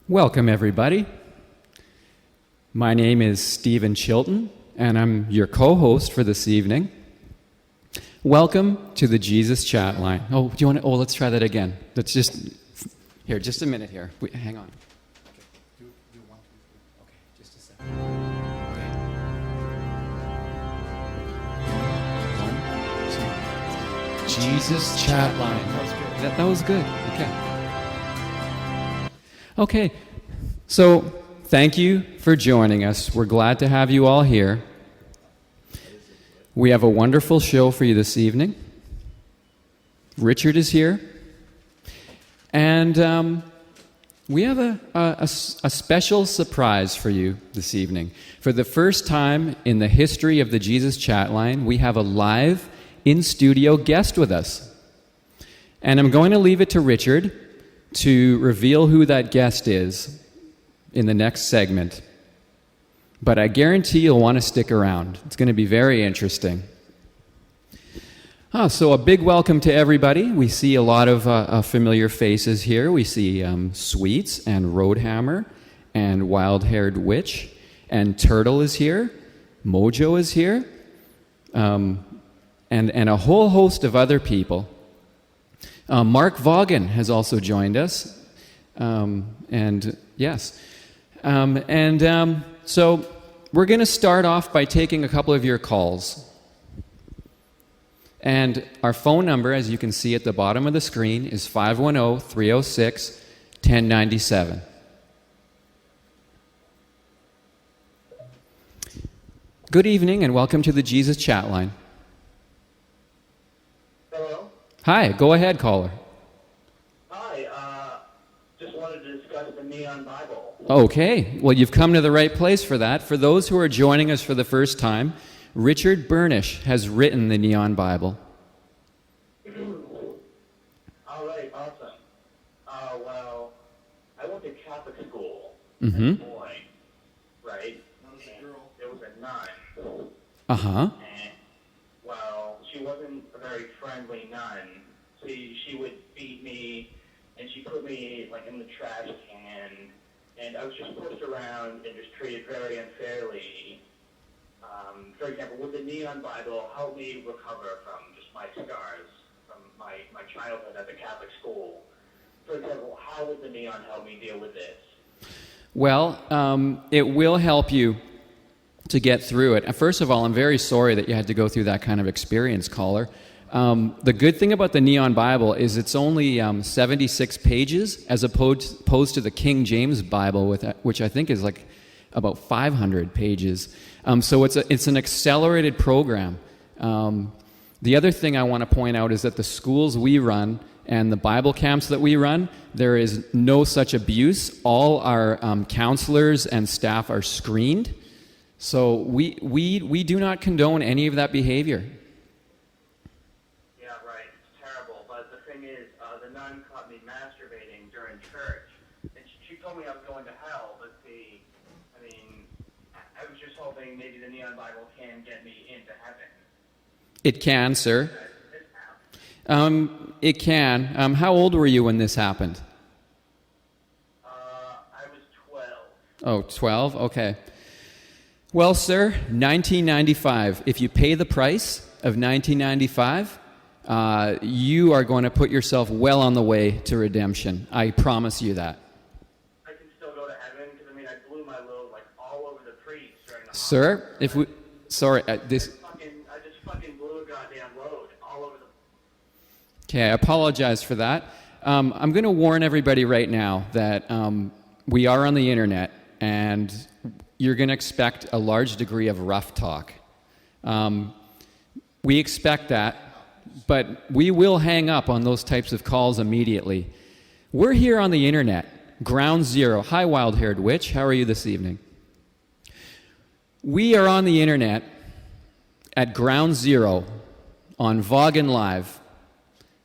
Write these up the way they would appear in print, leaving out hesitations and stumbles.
Welcome, everybody. My name is Stephen Chilton, and I'm your co-host for this evening. Welcome to the Jesus Chatline. Oh, do you want to? Oh, let's try that again. Let's just here, just a minute here. Wait, hang on. Okay, do 1, 2, 3. Okay, just a second. Okay. 1, 2. Jesus Chatline. That was good. Okay. Okay, so thank you for joining us. We're glad to have you all here. We have a wonderful show for you this evening. Richard is here. And we have a special surprise for you this evening. For the first time in the history of the Jesus Chatline, we have a live, in-studio guest with us. And I'm going to leave it to Richard to reveal who that guest is in the next segment. But I guarantee you'll want to stick around. It's going to be very interesting. So a big welcome to everybody. We see a lot of familiar faces here. We see Sweets and Roadhammer and Wild-Haired Witch. And Turtle is here. Mojo is here. And a whole host of other people. Mark Vaughan has also joined us, and yes. So we're going to start off by taking a couple of your calls. And our phone number, as you can see at the bottom of the screen, is 510-306-1097. Good evening, and welcome to the Jesus Chatline. Hi, go ahead, caller. Hi, just wanted to discuss the Neon Bible. Okay, well, you've come to the right place for that. For those who are joining us for the first time, Richard Burnish has written the Neon Bible. All right, awesome. Well, I went to Catholic school as Mm-hmm. a boy, right? There was a nun. Uh-huh. And, well, she wasn't a very friendly nun. She would beat me, and she put me, like, in the trash can, and I was just pushed around and just treated very unfairly. For example, would the Neon Bible help me recover from just my scars from my childhood at the Catholic school? For example, how would the Neon help me deal with this? Well, it will help you to get through it. First of all, I'm very sorry that you had to go through that kind of experience, caller. The good thing about the Neon Bible is it's only 76 pages as opposed to the King James Bible, which I think is like about 500 pages. So it's an accelerated program. The other thing I want to point out is that the schools we run and the Bible camps that we run, there is no such abuse. All our counselors and staff are screened. So we do not condone any of that behavior. Yeah, right. It's terrible. But the thing is, the nun caught me masturbating during church, and she told me I was going to hell. But see, I mean, I was just hoping maybe the Neon Bible can get me into heaven. It can, sir. It can. How old were you when this happened? I was 12. Oh, 12? Okay. Well, sir, 1995. If you pay the price of 1995, you are going to put yourself well on the way to redemption. I promise you that. I can still go to heaven because I mean I blew my load like all over the priest during the. Sir, if we, sorry, this. I just fucking blew a goddamn load all over the. Okay, I apologize for that. I'm going to warn everybody right now that we are on the internet and you're going to expect a large degree of rough talk. We expect that, but we will hang up on those types of calls immediately. We're here on the internet, Ground Zero. Hi, Wild-Haired Witch. How are you this evening? We are on the internet at Ground Zero on Vaughnlive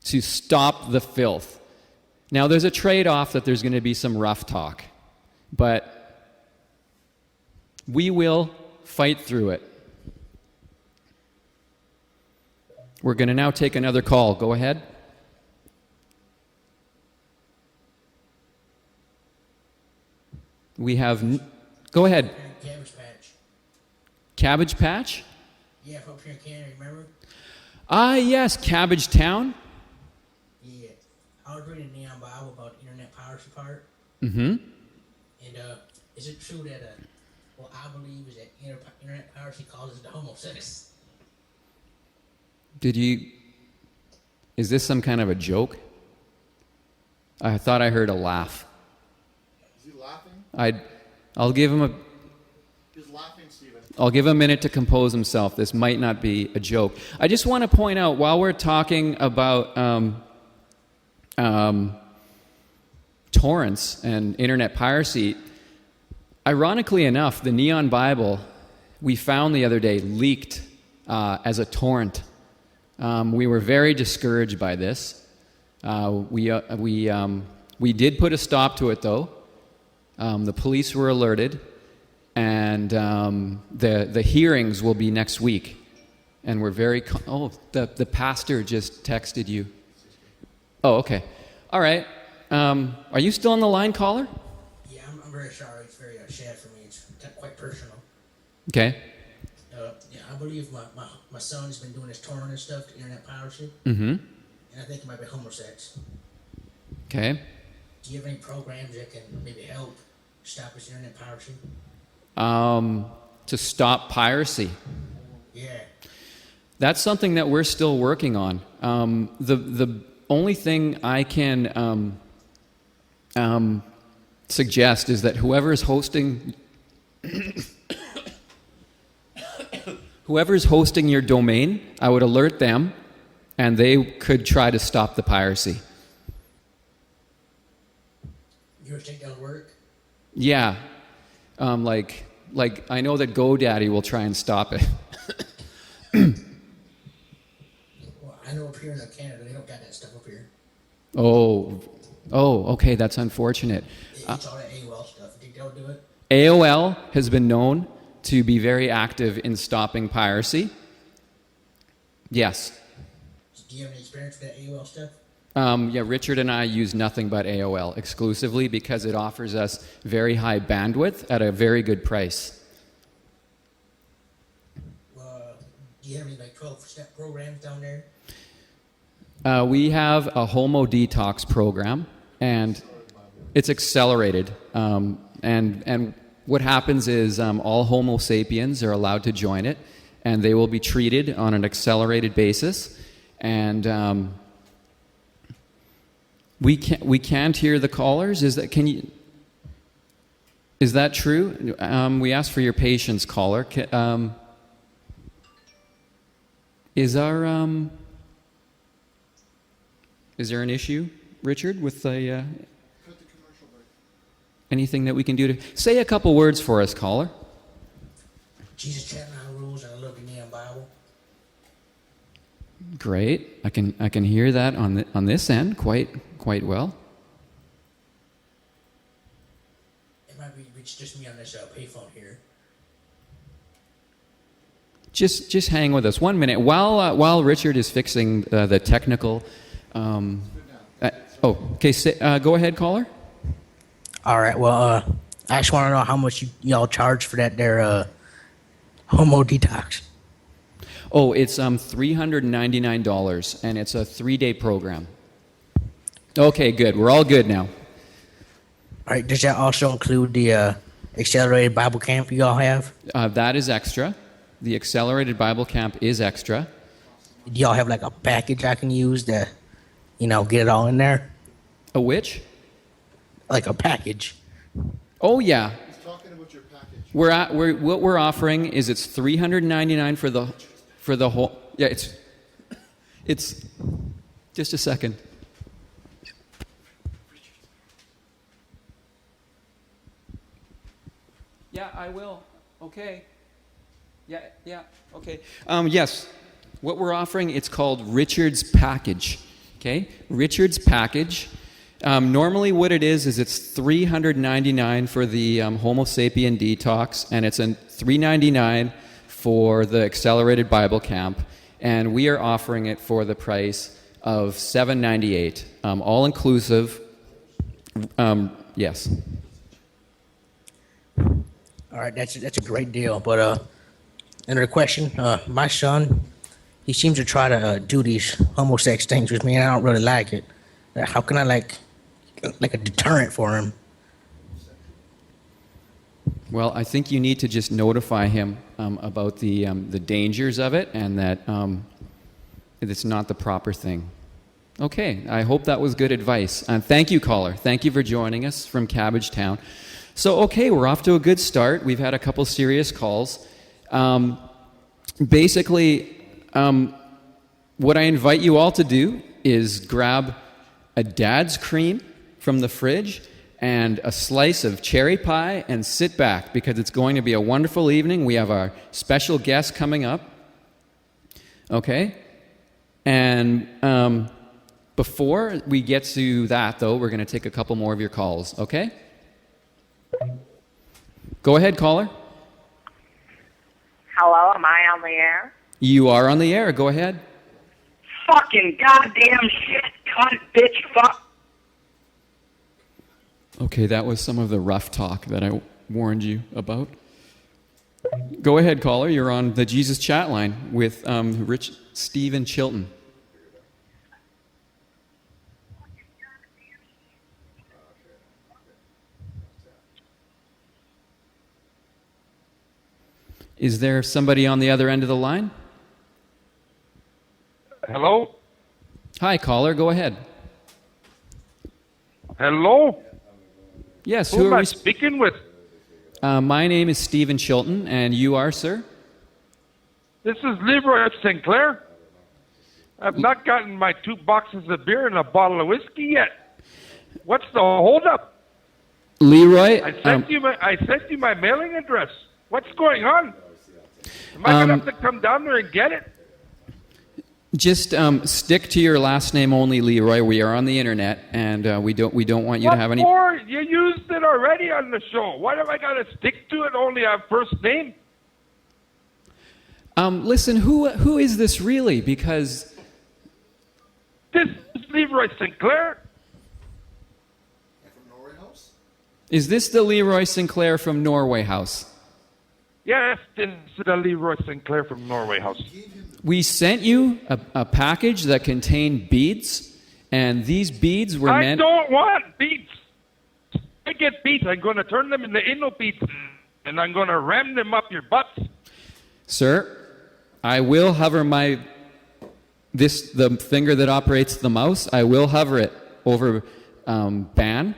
to stop the filth. Now, there's a trade-off that there's going to be some rough talk, but we will fight through it. We're going to now take another call. Go ahead. We have. Go ahead. Cabbage Patch. Cabbage Patch? Yeah, up here in Canada, remember? Ah, yes, Cabbage Town. Yeah. I was reading Neon Bible about the internet piracy part. Mm-hmm. And is it true that, what I believe is that internet piracy causes the homosex? Is this some kind of a joke? I thought I heard a laugh. Is he laughing? I'll give him He's laughing, Stephen. I'll give him a minute to compose himself. This might not be a joke. I just want to point out, while we're talking about torrents and internet piracy, ironically enough, the Neon Bible we found the other day leaked as a torrent. We were very discouraged by this. We did put a stop to it, though. The police were alerted, and the hearings will be next week. And we're very... the pastor just texted you. Oh, okay. All right. Are you still on the line, caller? Yeah, I'm very sorry. It's very sad for me. It's quite personal. Okay. Yeah, I believe my son's been doing this torrent and stuff, the internet piracy. Mm-hmm. And I think it might be homosex. Okay. Do you have any programs that can maybe help stop this internet piracy? To stop piracy. Yeah. That's something that we're still working on. The only thing I can suggest is that whoever's hosting your domain, I would alert them, and they could try to stop the piracy. You ever think that'll work? Yeah. Like I know that GoDaddy will try and stop it. Well, I know up here in Canada, they don't got that stuff up here. Oh, okay, that's unfortunate. It's all that AOL stuff. You think they'll do it? AOL has been known to be very active in stopping piracy. Yes. Do you have any experience with that AOL stuff? Yeah, Richard and I use nothing but AOL exclusively because it offers us very high bandwidth at a very good price. Do you have any 12-step programs down there? We have a homo detox program, and it's accelerated. And what happens is all Homo sapiens are allowed to join it, and they will be treated on an accelerated basis. And we can't hear the callers. Is that true? We ask for your patience, caller. Is there an issue, Richard, with anything that we can do to say a couple words for us, caller? Jesus Chatline rules, and I love the Neon Bible. Great, I can hear that on this end quite well. It might be it's just me on this payphone here. Just hang with us 1 minute while Richard is fixing the technical. Okay. Go ahead, caller. All right. Well, I just want to know how much y'all charge for that there homo detox. Oh, it's $399, and it's a 3-day program. Okay, good. We're all good now. All right. Does that also include the accelerated Bible camp you all have? That is extra. The accelerated Bible camp is extra. Do y'all have a package I can use to, get it all in there? A which? Like a package. Oh yeah. He's talking about your package. What we're offering is it's $399 for the whole. Yeah, it's just a second. Yeah, I will. Okay. Yeah, okay. Yes, what we're offering, it's called Richard's Package, okay? Richard's Package. Normally what it is it's $399 for the Homo Sapien Detox, and it's $399 for the Accelerated Bible Camp, and we are offering it for the price of $798, all inclusive. Yes. All right, that's a great deal. But another question. My son, he seems to try to do these homosex things with me, and I don't really like it. How can I like a deterrent for him? Well, I think you need to just notify him about the dangers of it, and that it's not the proper thing. Okay, I hope that was good advice. Thank you, caller. Thank you for joining us from Cabbagetown. So, okay, we're off to a good start. We've had a couple serious calls. Basically, what I invite you all to do is grab a dad's cream from the fridge and a slice of cherry pie and sit back, because it's going to be a wonderful evening. We have our special guest coming up. Okay? And before we get to that, though, we're going to take a couple more of your calls. Okay? Go ahead, caller. Hello, am I on the air? You are on the air. Go ahead. Fucking goddamn shit, cunt, bitch, fuck. Okay, that was some of the rough talk that I warned you about. Go ahead, caller. You're on the Jesus Chatline with Stephen Chilton. Is there somebody on the other end of the line? Hello? Hi, caller. Go ahead. Hello? Yes, Who am are I we speaking with? My name is Stephen Chilton, and you are, sir? This is Leroy Sinclair. I've not gotten my 2 boxes of beer and a bottle of whiskey yet. What's the holdup? Leroy? I sent you my mailing address. What's going on? Am I gonna have to come down there and get it? Just stick to your last name only, Leroy. We are on the internet, and we don't want you to have any. What for? You used it already on the show. Why do I gotta stick to it? Only have first name. Listen, who is this really? Because This is Leroy Sinclair. From Norway House? is this the Leroy Sinclair from Norway House? Yes, this is the Leroy Sinclair from Norway House. We sent you a package that contained beads, and these beads were I meant. don't want beats. I get beats. I'm going to turn them into anal beats, and I'm going to ram them up your butts. Sir, I will hover the finger that operates the mouse. I will hover it over ban.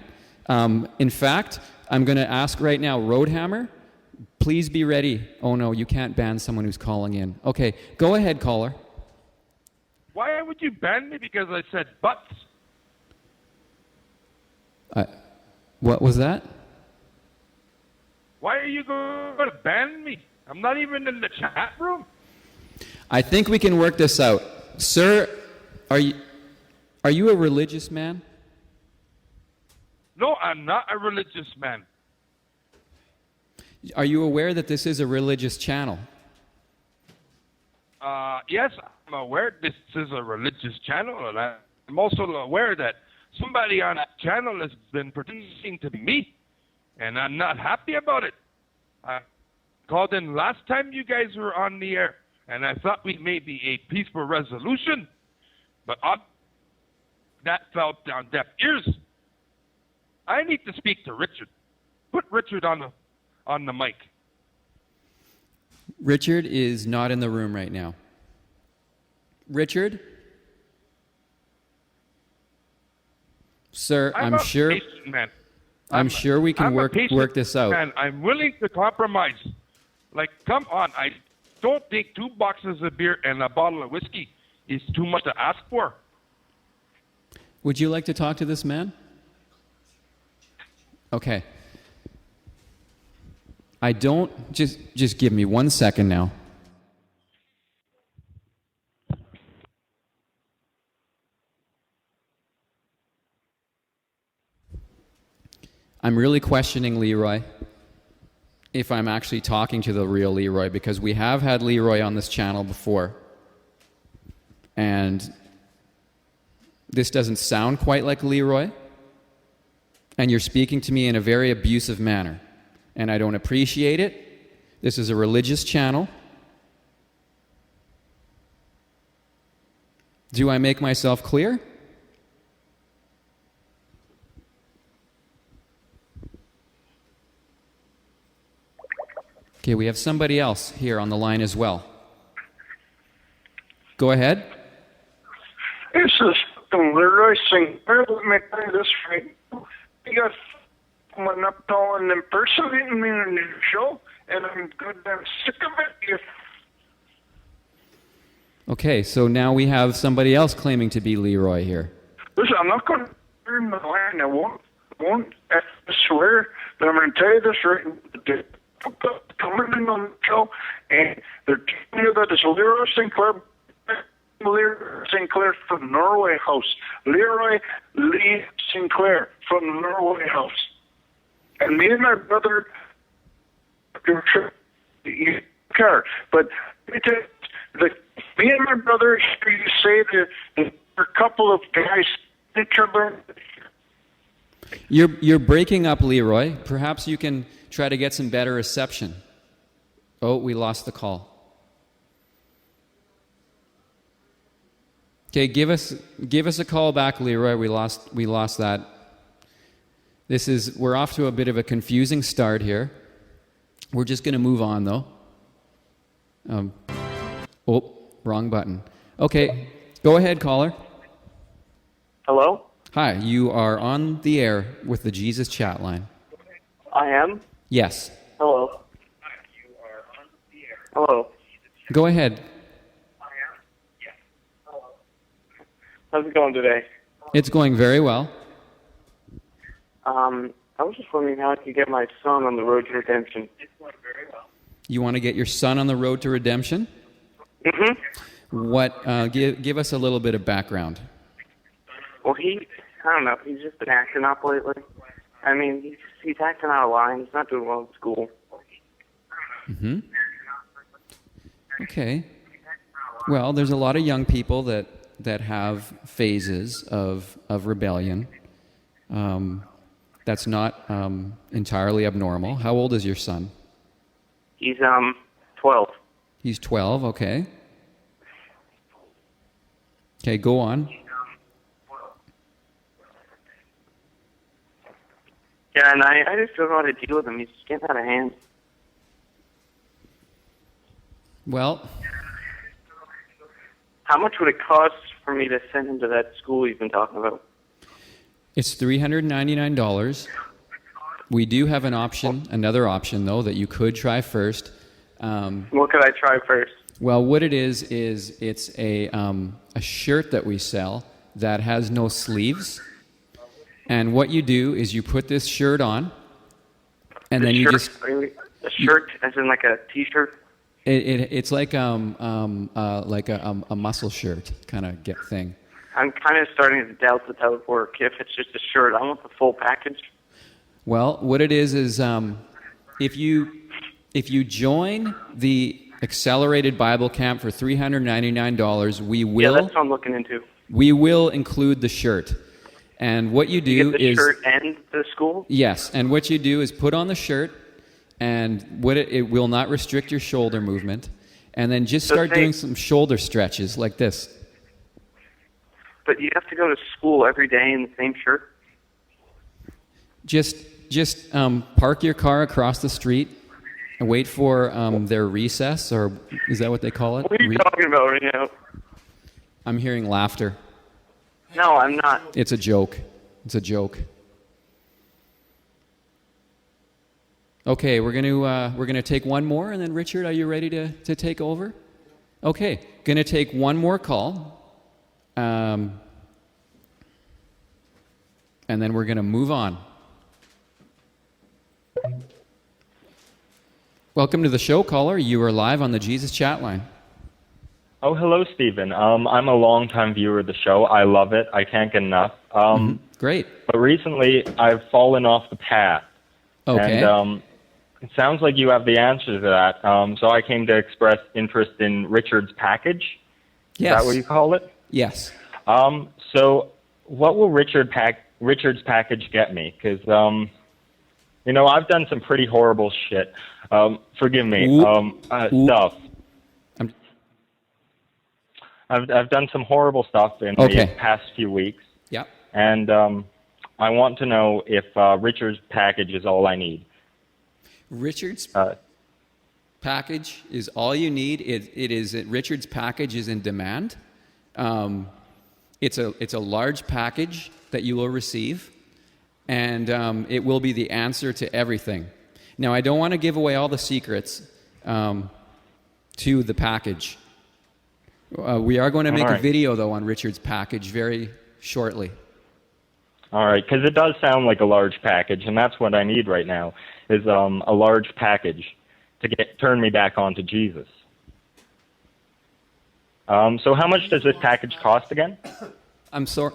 In fact, I'm going to ask right now, Roadhammer, please be ready. Oh no, you can't ban someone who's calling in. Okay, go ahead, caller. Why would you ban me? Because I said butts. What was that? Why are you going to ban me? I'm not even in the chat room. I think we can work this out. Sir, are you a religious man? No, I'm not a religious man. Are you aware that this is a religious channel? Yes, I'm aware this is a religious channel, and I'm also aware that somebody on that channel has been pretending to be me, and I'm not happy about it. I called in last time you guys were on the air, and I thought we may be a peaceful resolution, but that fell down deaf ears. I need to speak to Richard. Put Richard on the mic. Richard is not in the room right now. Richard? Sir, I'm sure. Patient man. I'm sure we can work this out. Man, I'm willing to compromise. Like, come on. I don't think 2 boxes of beer and a bottle of whiskey is too much to ask for. Would you like to talk to this man? Okay. I don't just give me 1 second now. I'm really questioning Leroy if I'm actually talking to the real Leroy, because we have had Leroy on this channel before. And this doesn't sound quite like Leroy. And you're speaking to me in a very abusive manner. and I don't appreciate it. This is a religious channel. Do I make myself clear? Okay, we have somebody else here on the line as well. Go ahead. This is Leroy Sinclair. Let me tell you this right now. You got someone up calling impersonating me on your show, and I'm goddamn sick of it. Okay, so now we have somebody else claiming to be Leroy here. Listen, I'm not going to turn the line. I won't swear, but I'm going to tell you this right now. Coming in on the show, and they're telling you that it's Leroy Sinclair. Leroy Sinclair from Norway House. Leroy Lee Sinclair from Norway House. And me and my brother, you care, but me and my brother, you say that a couple of guys each other. You're breaking up, Leroy. Perhaps you can try to get some better reception. Oh, we lost the call. Okay, give us a call back, Leroy. We lost that. We're off to a bit of a confusing start here. We're just going to move on though. Wrong button. Okay, go ahead, caller. Hello? Hi, you are on the air with the Jesus Chatline. I am? Yes. Hello? Hello? Go ahead. How's it going today? It's going very well. I was just wondering how I could get my son on the road to redemption. You want to get your son on the road to redemption? Mm-hmm. Give us a little bit of background. Well, I don't know, he's just been acting up lately. I mean, he's acting out of line. He's not doing well in school. Mm-hmm. Okay. Well, there's a lot of young people that have phases of rebellion. That's not entirely abnormal. How old is your son? He's 12. He's 12, okay. Okay, go on. Yeah, and I just don't know how to deal with him. He's just getting out of hand. Well, how much would it cost for me to send him to that school you've been talking about? it's $399. We do have another option, though, that you could try first. What could I try first? Well, what it is it's a shirt that we sell that has no sleeves. And what you do is you put this shirt on, and then you just... A shirt, as in like a T-shirt? It's like a muscle shirt kind of thing. I'm kind of starting to doubt that would work. If it's just a shirt, I want the full package. Well, what it is if you join the Accelerated Bible Camp for $399, we will... Yeah, that's what I'm looking into. We will include the shirt. And what you do you get the is... shirt and the school? Yes, and what you do is put on the shirt, and it will not restrict your shoulder movement, and then just start doing some shoulder stretches like this. But you have to go to school every day in the same shirt? Just park your car across the street and wait for their recess, or is that what they call it? What are you talking about right now? I'm hearing laughter. No, I'm not. It's a joke. It's a joke. Okay, we're gonna take one more, and then Richard, are you ready to take over? Okay, gonna take one more call, and then we're gonna move on. Welcome to the show, caller. You are live on the Jesus Chatline. Oh, hello, Stephen. I'm a longtime viewer of the show. I love it. I can't get enough. Great. But recently, I've fallen off the path. Okay. And it sounds like you have the answer to that. So I came to express interest in Richard's package. Yes. Is that what you call it? Yes. So what will Richard's package get me? Because You know, I've done some pretty horrible shit. Forgive me. Stuff. I've done some horrible stuff in the past few weeks. Yeah. And I want to know if Richard's package is all I need. Richard's package is all you need. Richard's package is in demand. It's a large package that you will receive, and it will be the answer to everything. Now, I don't want to give away all the secrets to the package. We are going to make a video, though, on Richard's package very shortly. All right, because it does sound like a large package, and that's what I need right now, is a large package to turn me back on to Jesus. So how much does this package cost again? I'm sorry.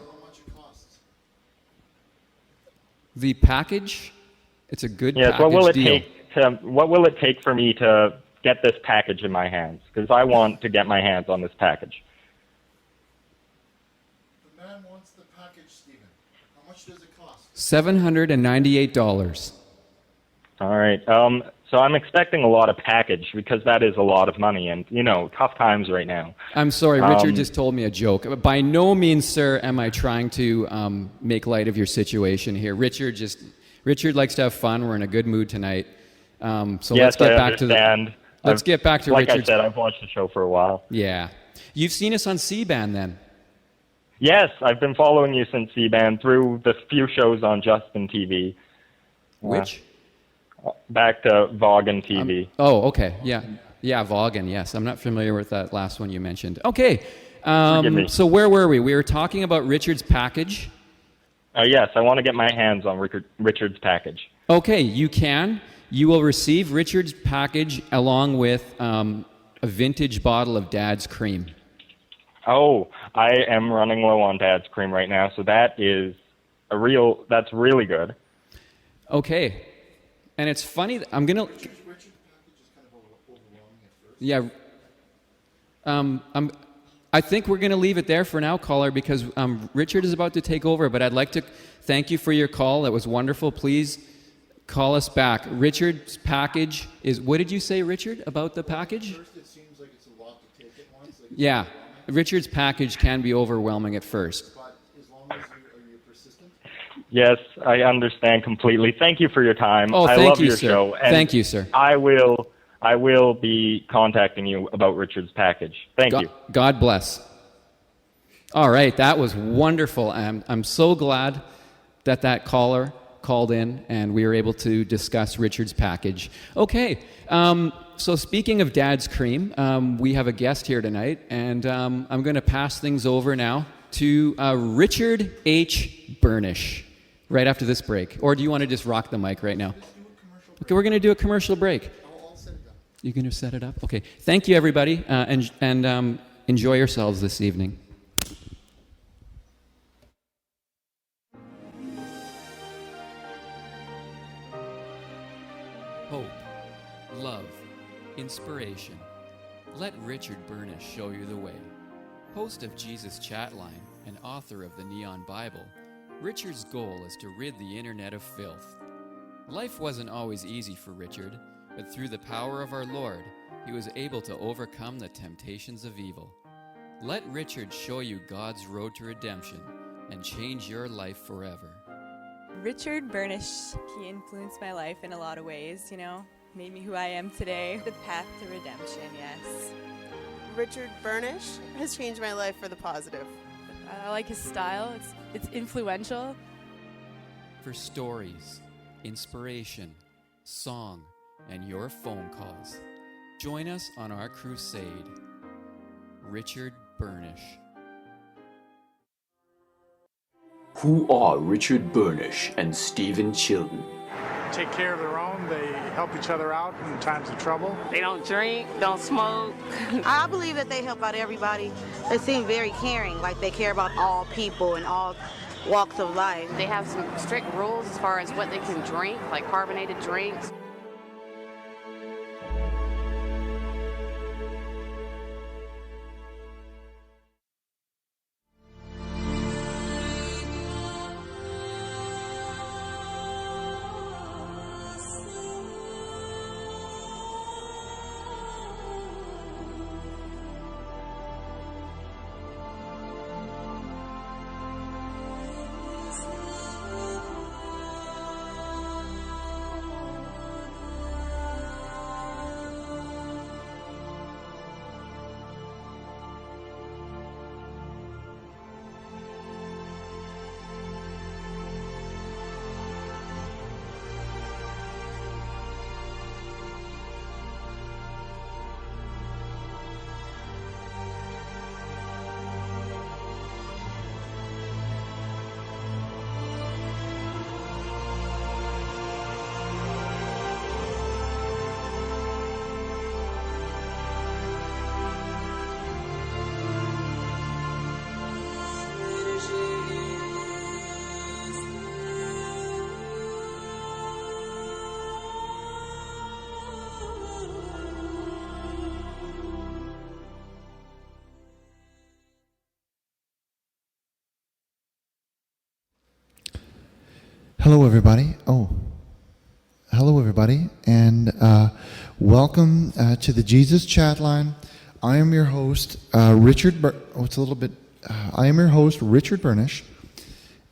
The package, it's a good package deal. What will it take for me to get this package in my hands? Because I want to get my hands on this package. The man wants the package, Stephen. How much does it cost? $798. All right. So I'm expecting a lot of package because that is a lot of money, and you know, tough times right now. I'm sorry, Richard just told me a joke. By no means, sir, am I trying to make light of your situation here. Richard likes to have fun. We're in a good mood tonight. So yes, let's get I back understand. Let's get back to Richard's. Richard. Like I said, I've watched the show for a while. Yeah, you've seen us on C-Band then. Yes, I've been following you since C-Band through the few shows on Justin TV. Which? Back to Vaughan TV. Okay. Yeah, Vaughan, yes. I'm not familiar with that last one you mentioned. Okay. So where were we? We were talking about Richard's package. Yes, I want to get my hands on Richard's package. Okay, you can. You will receive Richard's package along with a vintage bottle of Dad's cream. Oh, I am running low on Dad's cream right now, so that's really good. Okay. And it's funny that I'm going to... Richard's package is kind of overwhelming at first. Yeah. I think we're going to leave it there for now, caller, because Richard is about to take over. But I'd like to thank you for your call. That was wonderful. Please call us back. Richard's package is... What did you say, Richard, about the package? At first, it seems like it's a lot to take at once. Yeah. Richard's package can be overwhelming at first. But as long as you're persistent... Yes, I understand completely. Thank you for your time. Oh, I thank love you, your sir. show. And thank you, sir. I will be contacting you about Richard's package. Thank you. God bless. All right, that was wonderful. I'm so glad that caller called in and we were able to discuss Richard's package. Okay, so speaking of Dad's cream, we have a guest here tonight, and I'm going to pass things over now to Richard H. Burnish right after this break. Or do you want to just rock the mic right now? Okay, we're going to do a commercial break. You're going to set it up? Okay. Thank you, everybody, and enjoy yourselves this evening. Hope, love, inspiration. Let Richard Burnish show you the way. Host of Jesus Chatline and author of the Neon Bible, Richard's goal is to rid the internet of filth. Life wasn't always easy for Richard, but through the power of our Lord, he was able to overcome the temptations of evil. Let Richard show you God's road to redemption and change your life forever. Richard Burnish, he influenced my life in a lot of ways, made me who I am today. The path to redemption, yes. Richard Burnish has changed my life for the positive. I like his style. It's influential. For stories, inspiration, song, and your phone calls, join us on our crusade. Richard Burnish. Who are Richard Burnish and Stephen Chilton? Take care of their own. They help each other out in times of trouble. They don't drink, don't smoke. I believe that they help out everybody. They seem very caring, like they care about all people and all walks of life. They have some strict rules as far as what they can drink, like carbonated drinks. Hello, everybody. Hello, everybody, and welcome to the Jesus Chatline. I am your host, Richard Burnish,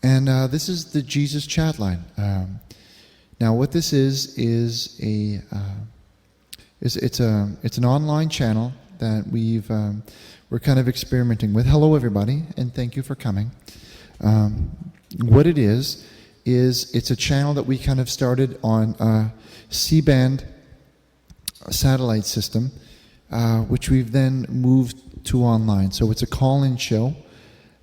and this is the Jesus Chatline. Now, what this is it's an online channel that we're kind of experimenting with. Hello, everybody, and thank you for coming. What it is it's a channel that we kind of started on a C-band satellite system, which we've then moved to online. So it's a call-in show,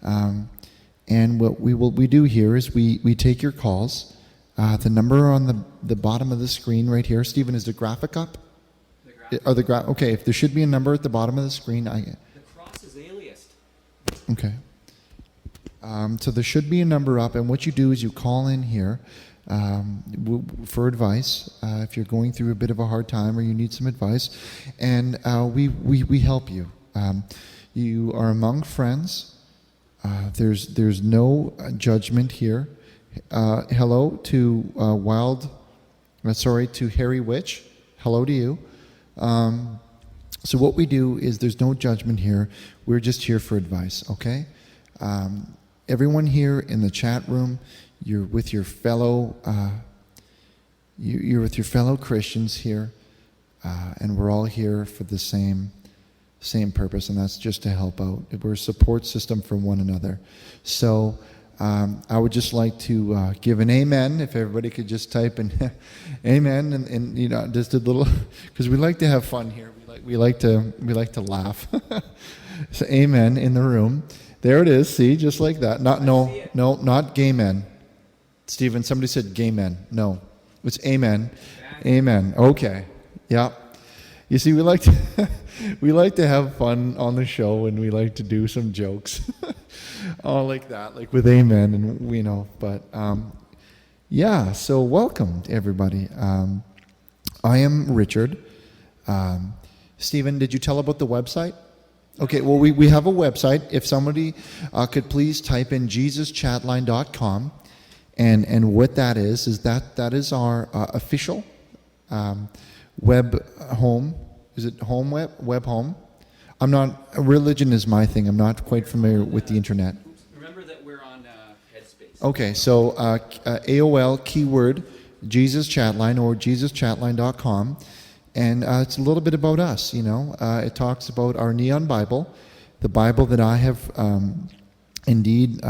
and what we do here is we take your calls. The number on the bottom of the screen right here. Stephen, is the graphic up? Okay, if there should be a number at the bottom of the screen. The cross is aliased. Okay. So there should be a number up, and what you do is you call in here for advice if you're going through a bit of a hard time or you need some advice, and we help you. You are among friends. There's no judgment here. Hello to to Harry Witch. Hello to you. So what we do is there's no judgment here. We're just here for advice. Okay. Everyone here in the chat room, you're with your fellow Christians here, and we're all here for the same purpose, and that's just to help out. We're a support system for one another. So I would just like to give an amen. If everybody could just type in amen, and just a little, because we like to have fun here. We like to laugh. So amen in the room. There it is. See, just like that. Not gay men. Stephen, somebody said gay men. No, it's amen. Amen. Okay. Yeah. You see, we like to have fun on the show, and we like to do some jokes, all like that, like with amen, and But yeah. So welcome everybody. I am Richard. Stephen, did you tell about the website? Okay, well, we have a website. If somebody could please type in jesuschatline.com, and what that is that is our official web home. Is it home web home? Religion is my thing. I'm not quite familiar with the internet. Remember that we're on Headspace. Okay, so AOL keyword Jesus Chatline or jesuschatline.com. And it's a little bit about us, It talks about our Neon Bible, the Bible that I have indeed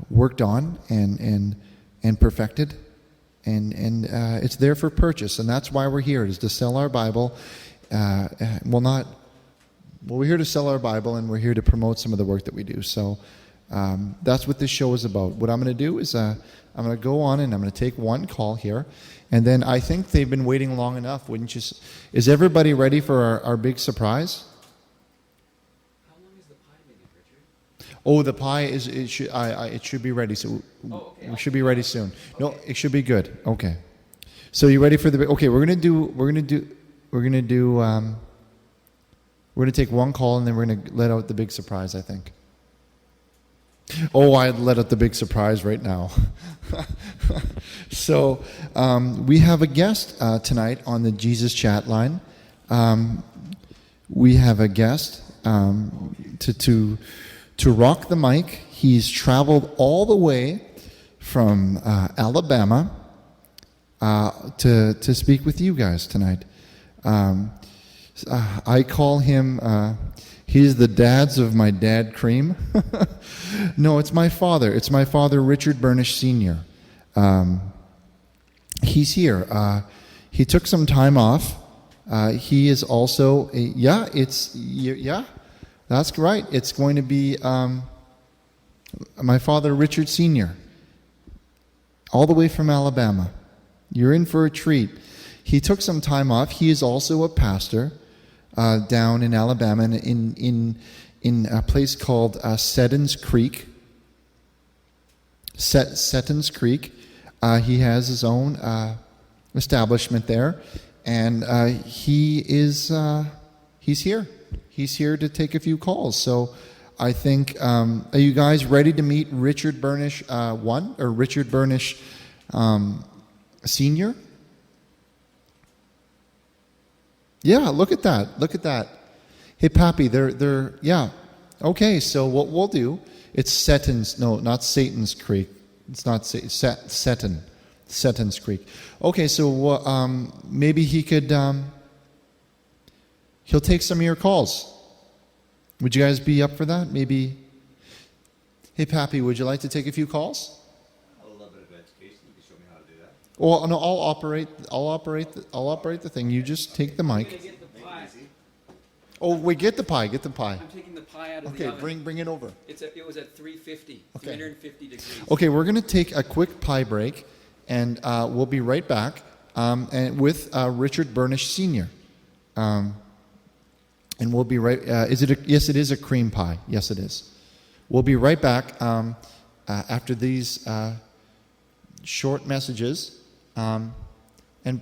worked on and perfected, and it's there for purchase, and that's why we're here, is to sell our Bible. We're here to sell our Bible, and we're here to promote some of the work that we do. So that's what this show is about. What I'm going to do is I'm going to go on and I'm going to take one call here. And then I think they've been waiting long enough, wouldn't you? Is everybody ready for our big surprise? How long is the pie making, Richard? Oh, the pie it should be ready. So we should be ready soon. Okay. No, it should be good. Okay. So you ready for the? Okay, we're gonna take one call, and then we're gonna let out the big surprise, I think. Oh, I'd let out the big surprise right now. So we have a guest tonight on the Jesus Chatline. We have a guest to rock the mic. He's traveled all the way from Alabama to speak with you guys tonight. I call him... he's the dads of my dad cream. No, it's my father. It's my father, Richard Burnish Sr. He's here. He took some time off. He is also that's right. It's going to be my father, Richard Sr. All the way from Alabama. You're in for a treat. He took some time off. He is also a pastor down in Alabama, in a place called Settons Creek. Settons Creek. He has his own establishment there, and he's here. He's here to take a few calls. So I think, are you guys ready to meet Richard Burnish or Richard Burnish Sr.? Yeah, look at that. Look at that. Hey, Pappy, yeah. Okay, so what we'll do, it's Seton's, no, not Satan's Creek. It's not Seton's Creek. Okay, so maybe he could, he'll take some of your calls. Would you guys be up for that? Maybe. Hey, Pappy, would you like to take a few calls? A little bit of education. You can show me how to do that. Well, no, I'll operate the thing. You just take the mic. Oh, wait, get the pie. Get the pie. I'm taking the pie out of the oven. Okay, bring it over. It was at 350, Okay. 350 degrees. Okay, we're going to take a quick pie break, and we'll be right back and with Richard Burnish Sr. And we'll be right. Yes, it is a cream pie. Yes, it is. We'll be right back after these short messages, and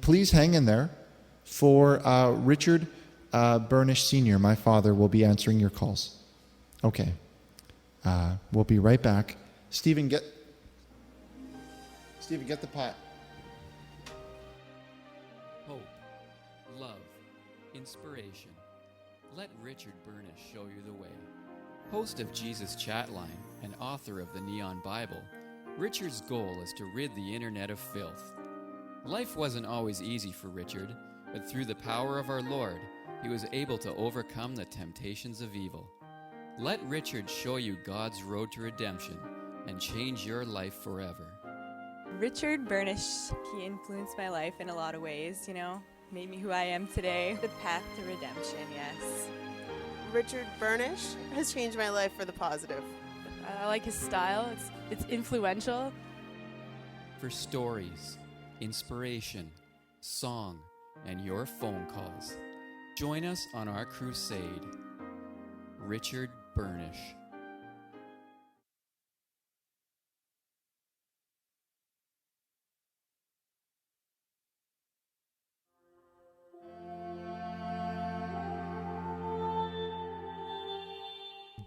please hang in there for Richard Burnish Sr. My father will be answering your calls. Okay, we'll be right back. Stephen, get the pie. Hope, love, inspiration. Let Richard Burnish show you the way. Host of Jesus Chatline and author of the Neon Bible, Richard's goal is to rid the internet of filth. Life wasn't always easy for Richard, but through the power of our Lord, he was able to overcome the temptations of evil. Let Richard show you God's road to redemption and change your life forever. Richard Burnish, he influenced my life in a lot of ways, made me who I am today. The path to redemption, yes. Richard Burnish has changed my life for the positive. I like his style. It's influential. For stories, inspiration, song, and your phone calls, join us on our crusade. Richard Burnish.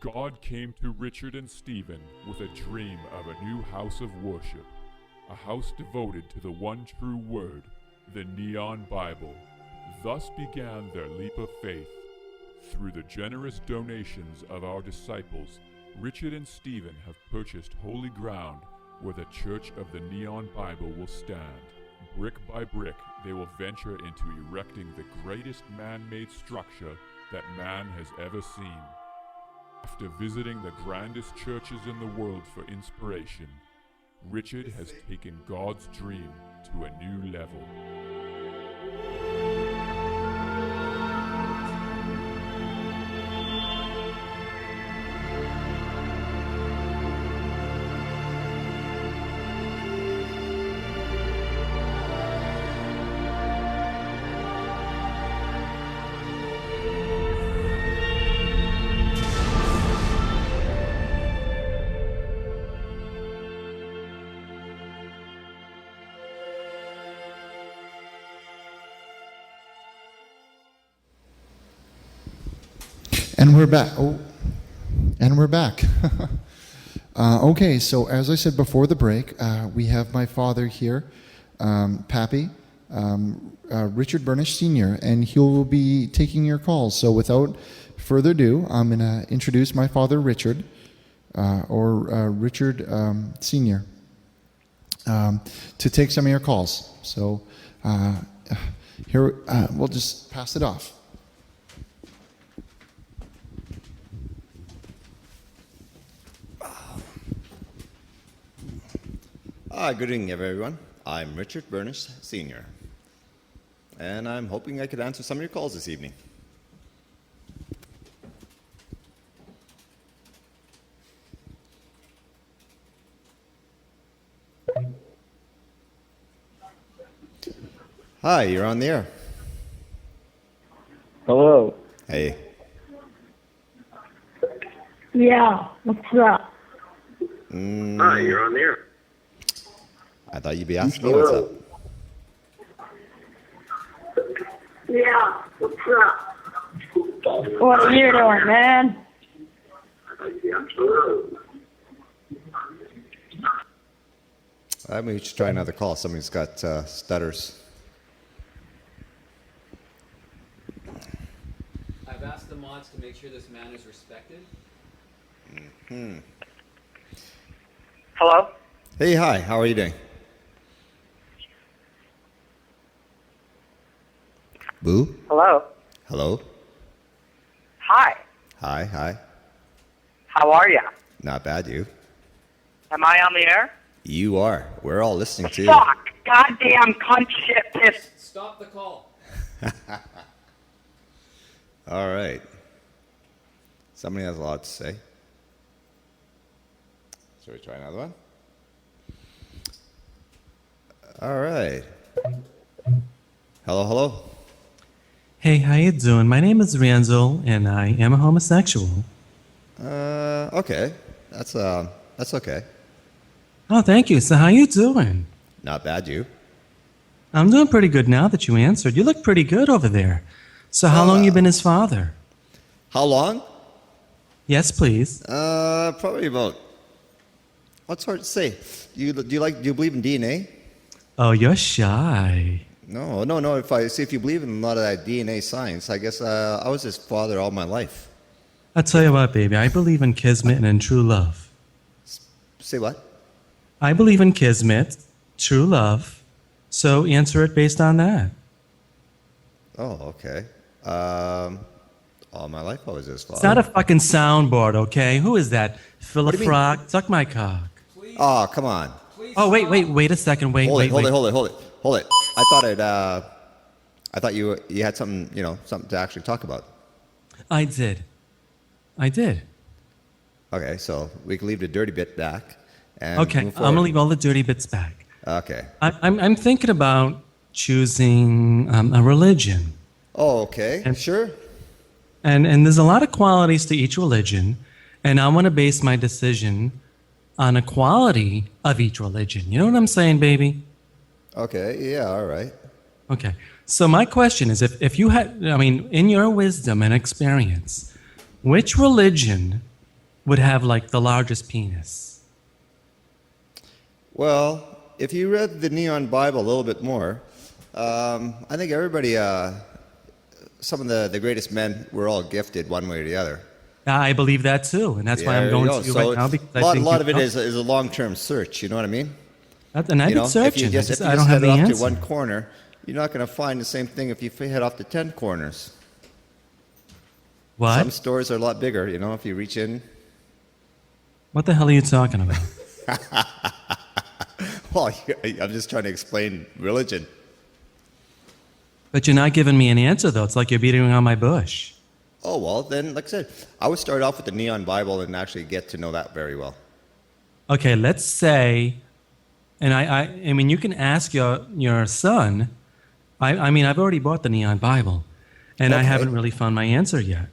God came to Richard and Stephen with a dream of a new house of worship, a house devoted to the one true word, the Neon Bible. Thus began their leap of faith. Through the generous donations of our disciples, Richard and Stephen have purchased holy ground where the Church of the Neon Bible will stand. Brick by brick, they will venture into erecting the greatest man-made structure that man has ever seen. After visiting the grandest churches in the world for inspiration, Richard has taken God's dream to a new level. And we're back. Okay, so as I said before the break, we have my father here, Pappy, Richard Burnish Sr., and he'll be taking your calls. So without further ado, I'm going to introduce my father, Richard, Richard Sr., to take some of your calls. So here, we'll just pass it off. Good evening, everyone. I'm Richard Burnish Sr., and I'm hoping I could answer some of your calls this evening. Hi, you're on the air. Hello. Hey. Yeah, what's up? Hi, you're on the air. I thought you'd be asking me what's up. Yeah, what's up? What are you doing, man? Maybe we should try another call. Somebody's got stutters. I've asked the mods to make sure this man is respected. Hello? Hey, hi. How are you doing? Boo? Hello? Hello? Hi. Hi. How are ya? Not bad, you. Am I on the air? You are. We're all listening to you. Fuck! Goddamn cunt shit piss. Stop the call. All right. Somebody has a lot to say. Shall we try another one? All right. Hello. Hey, how you doing? My name is Renzo, and I am a homosexual. Okay. That's okay. Oh, thank you. So how you doing? Not bad, you. I'm doing pretty good now that you answered. You look pretty good over there. So how long you been his father? How long? Yes, please. Probably about. What's hard to say? Do you believe in DNA? Oh, you're shy. No. If you believe in a lot of that DNA science, I guess I was his father all my life. I'll tell you what, baby. I believe in kismet and in true love. Say what? I believe in kismet, true love. So answer it based on that. Oh, okay. All my life I was his father. It's not a fucking soundboard, okay? Who is that? Philip do you mean? Frog? Suck my cock. Oh, come on. Oh, wait a second. Wait. Hold it. I thought you had something, something to actually talk about. I did. Okay, so we can leave the dirty bit back. And Okay, move I'm gonna forward. leave all the dirty bits back. Okay. I'm thinking about choosing a religion. Oh, okay. Sure. And there's a lot of qualities to each religion, and I want to base my decision on a quality of each religion. You know what I'm saying, baby? Okay, yeah, all right. Okay. So my question is, if you had, in your wisdom and experience, which religion would have like the largest penis? Well, if you read the Neon Bible a little bit more, I think everybody, some of the greatest men were all gifted one way or the other. I believe that too, and that's why I'm going to you right now because I think a lot you of it know. is a long-term search. You know what I mean? And I've been searching. If you just I don't have head the off answer. to one corner, you're not going to find the same thing if you head off to 10 corners. What? Some stores are a lot bigger. If you reach in. What the hell are you talking about? Well, I'm just trying to explain religion. But you're not giving me an answer, though. It's like you're beating around my bush. Oh, well, then, like I said, I would start off with the Neon Bible and actually get to know that very well. Okay, let's say, and I mean, you can ask your son. I've already bought the Neon Bible, and I haven't really found my answer yet.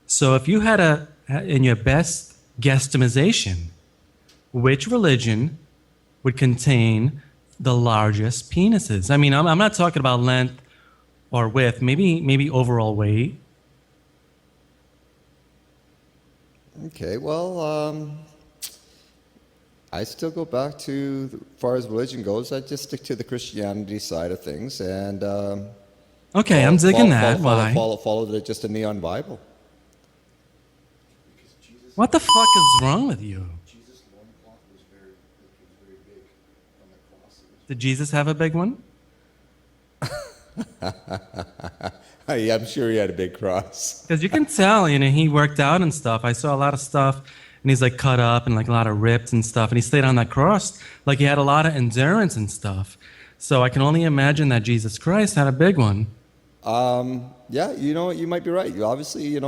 So if you had in your best guesstimation, which religion would contain the largest penises? I mean, I'm not talking about length or width, maybe overall weight. Okay, well, I still go back to, as far as religion goes, I just stick to the Christianity side of things, and Okay, I'm digging that. Why? Follow just the Neon Bible. What the fuck is wrong with you? Did Jesus have a big one? I'm sure he had a big cross. Because you can tell, he worked out and stuff. I saw a lot of stuff, and he's like cut up and like a lot of ripped and stuff. And he stayed on that cross like he had a lot of endurance and stuff. So I can only imagine that Jesus Christ had a big one. Yeah, you might be right. You obviously, you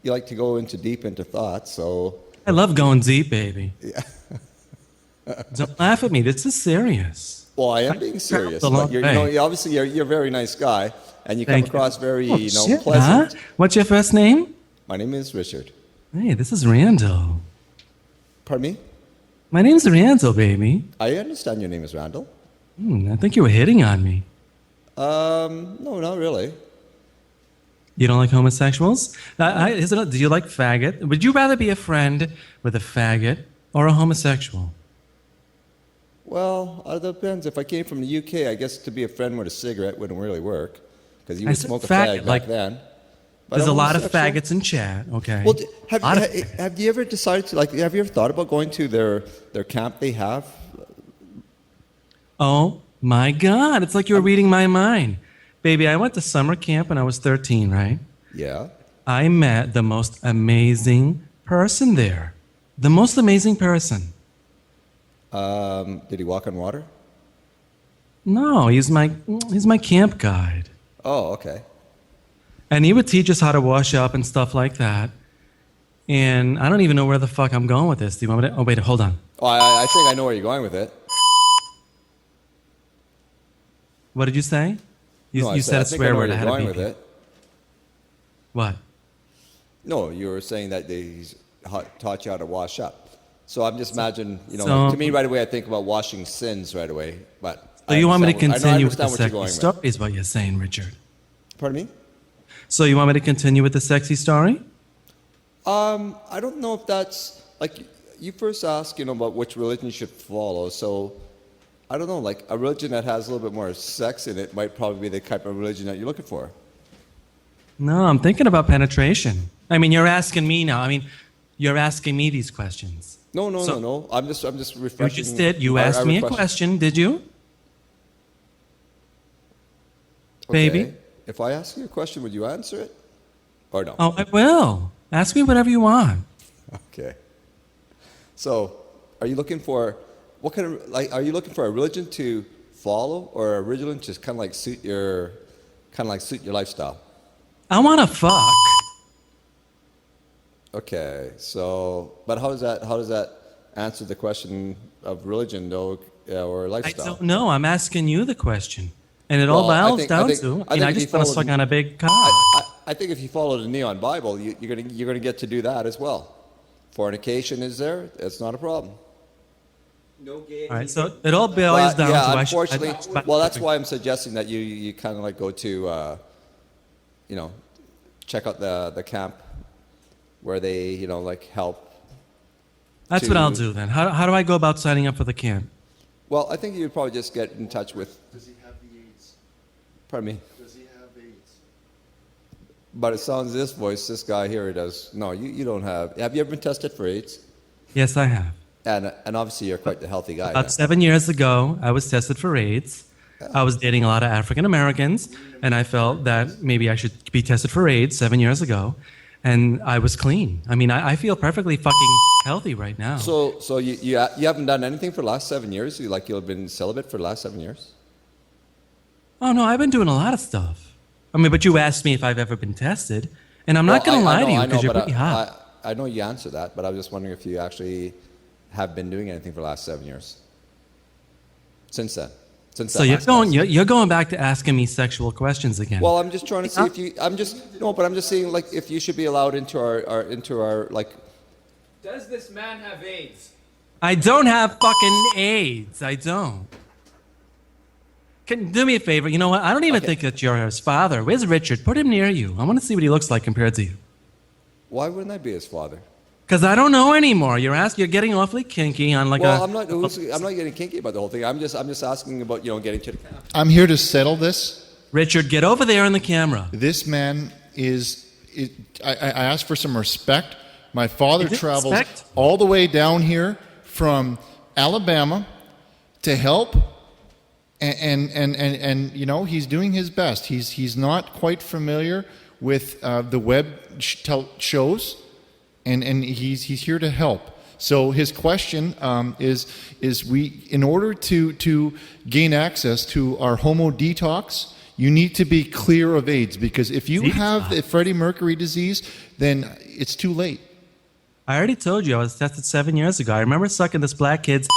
like to go deep into thoughts. So I love going deep, baby. Yeah. Don't laugh at me. This is serious. Well, I am being serious. A long But way. obviously you're a very nice guy, and you Thank come across very, Oh, shit, pleasant. huh? What's your first name? My name is Richard. Hey, this is Randall. Pardon me? My name's Randall, baby. I understand your name is Randall. I think you were hitting on me. No, not really. You don't like homosexuals? Do you like faggot? Would you rather be a friend with a faggot or a homosexual? Well, it depends. If I came from the UK, I guess to be a friend with a cigarette wouldn't really work, because you would smoke a fag back then. But There's a lot of homosexual? faggots in chat, okay? Well, have you ever decided to, have you ever thought about going to their camp they have? Oh my God, it's like you were reading my mind. Baby, I went to summer camp when I was 13, right? Yeah. I met the most amazing person there. The most amazing person. Did he walk on water? No, he's my camp guide. Oh, okay. And he would teach us how to wash up and stuff like that. And I don't even know where the fuck I'm going with this. Do you want me to? Oh, wait, hold on. Oh, I think I know where you're going with it. What did you say? No, You said a swear word. I had to going beep with you. it. What? No, you were saying that he's taught you how to wash up. So I'm just imagining, So- to me right away, I think about washing sins right away. But So you want me to continue with the what you're sexy going with. story is what you're saying, Richard. Pardon me? So you want me to continue with the sexy story? I don't know if that's, you first asked, about which religion you should follow. So I don't know, a religion that has a little bit more sex in it might probably be the type of religion that you're looking for. No, I'm thinking about penetration. I mean, you're asking me now. I mean, you're asking me these questions. No. I'm just refreshing. You just did. You asked me a question, did you? Okay. Baby? If I ask you a question, would you answer it? Or no? Oh, I will. Ask me whatever you want. Okay. So, are you looking for are you looking for a religion to follow, or a religion to kind of suit your lifestyle? I want to fuck. Okay. So, but how does that answer the question of religion though, or I lifestyle? don't know. I'm asking you the question. And it all boils down to, I just want to suck on a big cock. I think if you follow the Neon Bible, you're gonna get to do that as well. Fornication is there; it's not a problem. No gay. All right, so it all boils down to. Unfortunately, that's why I'm suggesting that you kind of go to, check out the camp where they help. That's what I'll do then. How do I go about signing up for the camp? Well, I think you'd probably just get in touch with. Does he have the AIDS? Pardon me. Does he have AIDS? But it sounds this voice, this guy here does. No, you don't have. Have you ever been tested for AIDS? Yes, I have. And obviously you're quite the healthy guy. About 7 years ago, I was tested for AIDS. I was dating a lot of African Americans, and I felt that maybe I should be tested for AIDS 7 years ago, and I was clean. I mean, I feel perfectly fucking healthy right now. So you haven't done anything for the last 7 years? You've been celibate for the last 7 years? Oh no, I've been doing a lot of stuff. I mean, but you asked me if I've ever been tested, and I'm not going to lie to you because you're pretty hot. I know you answer that, but I was just wondering if you actually have been doing anything for the last 7 years. Since then. So you're going back to asking me sexual questions again. Well, I'm just trying to see if you. I'm just saying if you should be allowed into our. Does this man have AIDS? I don't have fucking AIDS. I don't. Can do me a favor. You know what? I don't even think that you're his father. Where's Richard? Put him near you. I want to see what he looks like compared to you. Why wouldn't I be his father? Because I don't know anymore. You're getting awfully kinky on I'm not getting kinky about the whole thing. I'm just asking about getting to the camp. I'm here to settle this. Richard, get over there on the camera. This man is. I asked for some respect. My father travels all the way down here from Alabama to help, and he's doing his best. He's not quite familiar with the web shows. And he's here to help. So his question is we, in order to gain access to our homo detox, you need to be clear of AIDS, because if you have the Freddie Mercury disease, then it's too late. I already told you I was tested 7 years ago. I remember sucking this black kid's,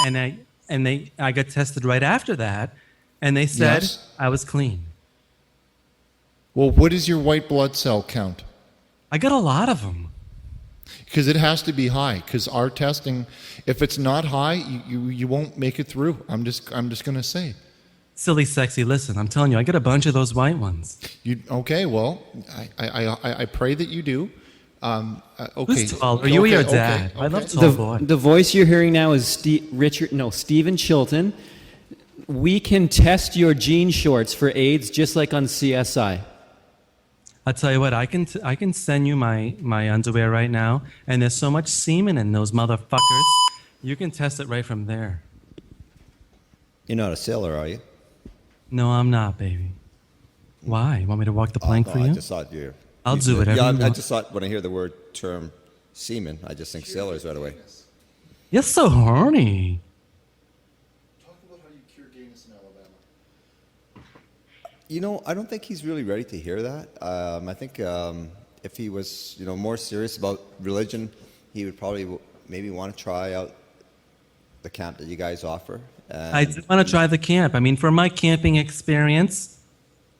and I got tested right after that, and they said I was clean. Well, what is your white blood cell count? I got a lot of them. Because it has to be high. Because our testing, if it's not high, you won't make it through. I'm just going to say. Silly, sexy. Listen, I'm telling you, I get a bunch of those white ones. Okay? Well, I pray that you do. Okay. Who's tall? Are you or your dad? I love tall boys. The voice you're hearing now is Stephen Chilton. We can test your jean shorts for AIDS just like on CSI. I'll tell you what, I can send you my underwear right now, and there's so much semen in those motherfuckers. You can test it right from there. You're not a sailor, are you? No, I'm not, baby. Why? You want me to walk the plank for you? I just thought you. I'll do whatever you I want. just thought when I hear the term semen, I just think sailors right away. You're so horny. You know, I don't think he's really ready to hear that. I think if he was, more serious about religion, he would probably maybe want to try out the camp that you guys offer. I do want to try the camp. I mean, for my camping experience,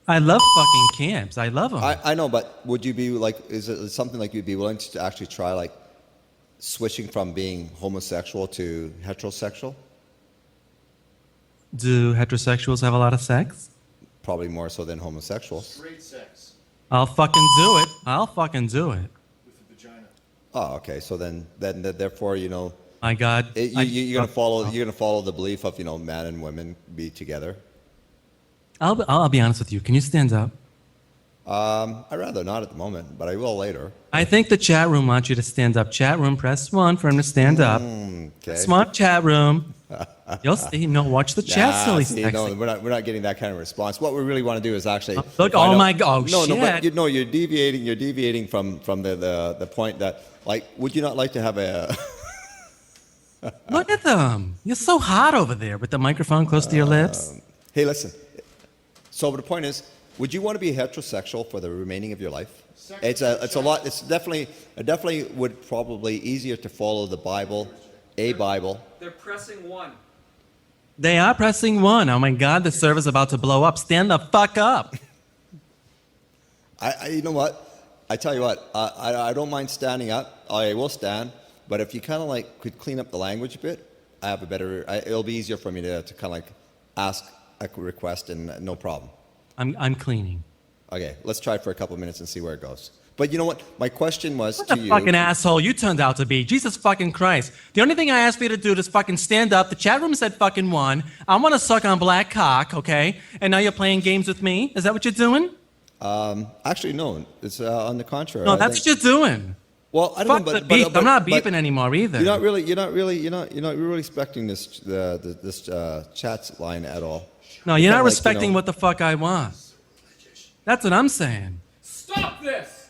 I love fucking camps. I love them. I know, but would you be like, is it something like you'd be willing to actually try like switching from being homosexual to heterosexual? Do heterosexuals have a lot of sex? Probably more so than homosexuals. Straight sex. I'll fucking do it. I'll fucking do it. With the vagina. Oh, okay. So then therefore, my God, you're gonna follow the belief of man and women be together. I'll be honest with you. Can you stand up? I'd rather not at the moment, but I will later. I think the chat room wants you to stand up. Chat room, press 1 for him to stand up. Okay. Smart chat room. You'll see. No, watch the chat, silly sexy. No, we're not getting that kind of response. What we really want to do is actually look. Oh my God! No, shit. but you're deviating. You're deviating from the point that would you not like to have a Look at them. You're so hot over there with the microphone close to your lips. Hey, listen. So the point is, would you want to be heterosexual for the remaining of your life? It's a lot. It definitely would probably easier to follow the Bible, a Bible. They're pressing 1. They are pressing 1. Oh my God, the server's about to blow up. Stand the fuck up. You know what? I tell you what. I don't mind standing up. I will stand. But if you kind of could clean up the language a bit, I have a better. It'll be easier for me to kind of ask a request and no problem. I'm cleaning. Okay, let's try for a couple of minutes and see where it goes. But you know what? My question was what to the you. Fucking asshole you turned out to be. Jesus fucking Christ. The only thing I asked for you to do is fucking stand up. The chat room said fucking 1. I want to suck on black cock, okay? And now you're playing games with me? Is that what you're doing? Actually, no. It's on the contrary. No, that's what you're doing. Well, I don't know, the beef. I'm not beeping anymore either. You're not really respecting this chat line at all. No, you're not respecting what the fuck I want. That's what I'm saying. Stop this!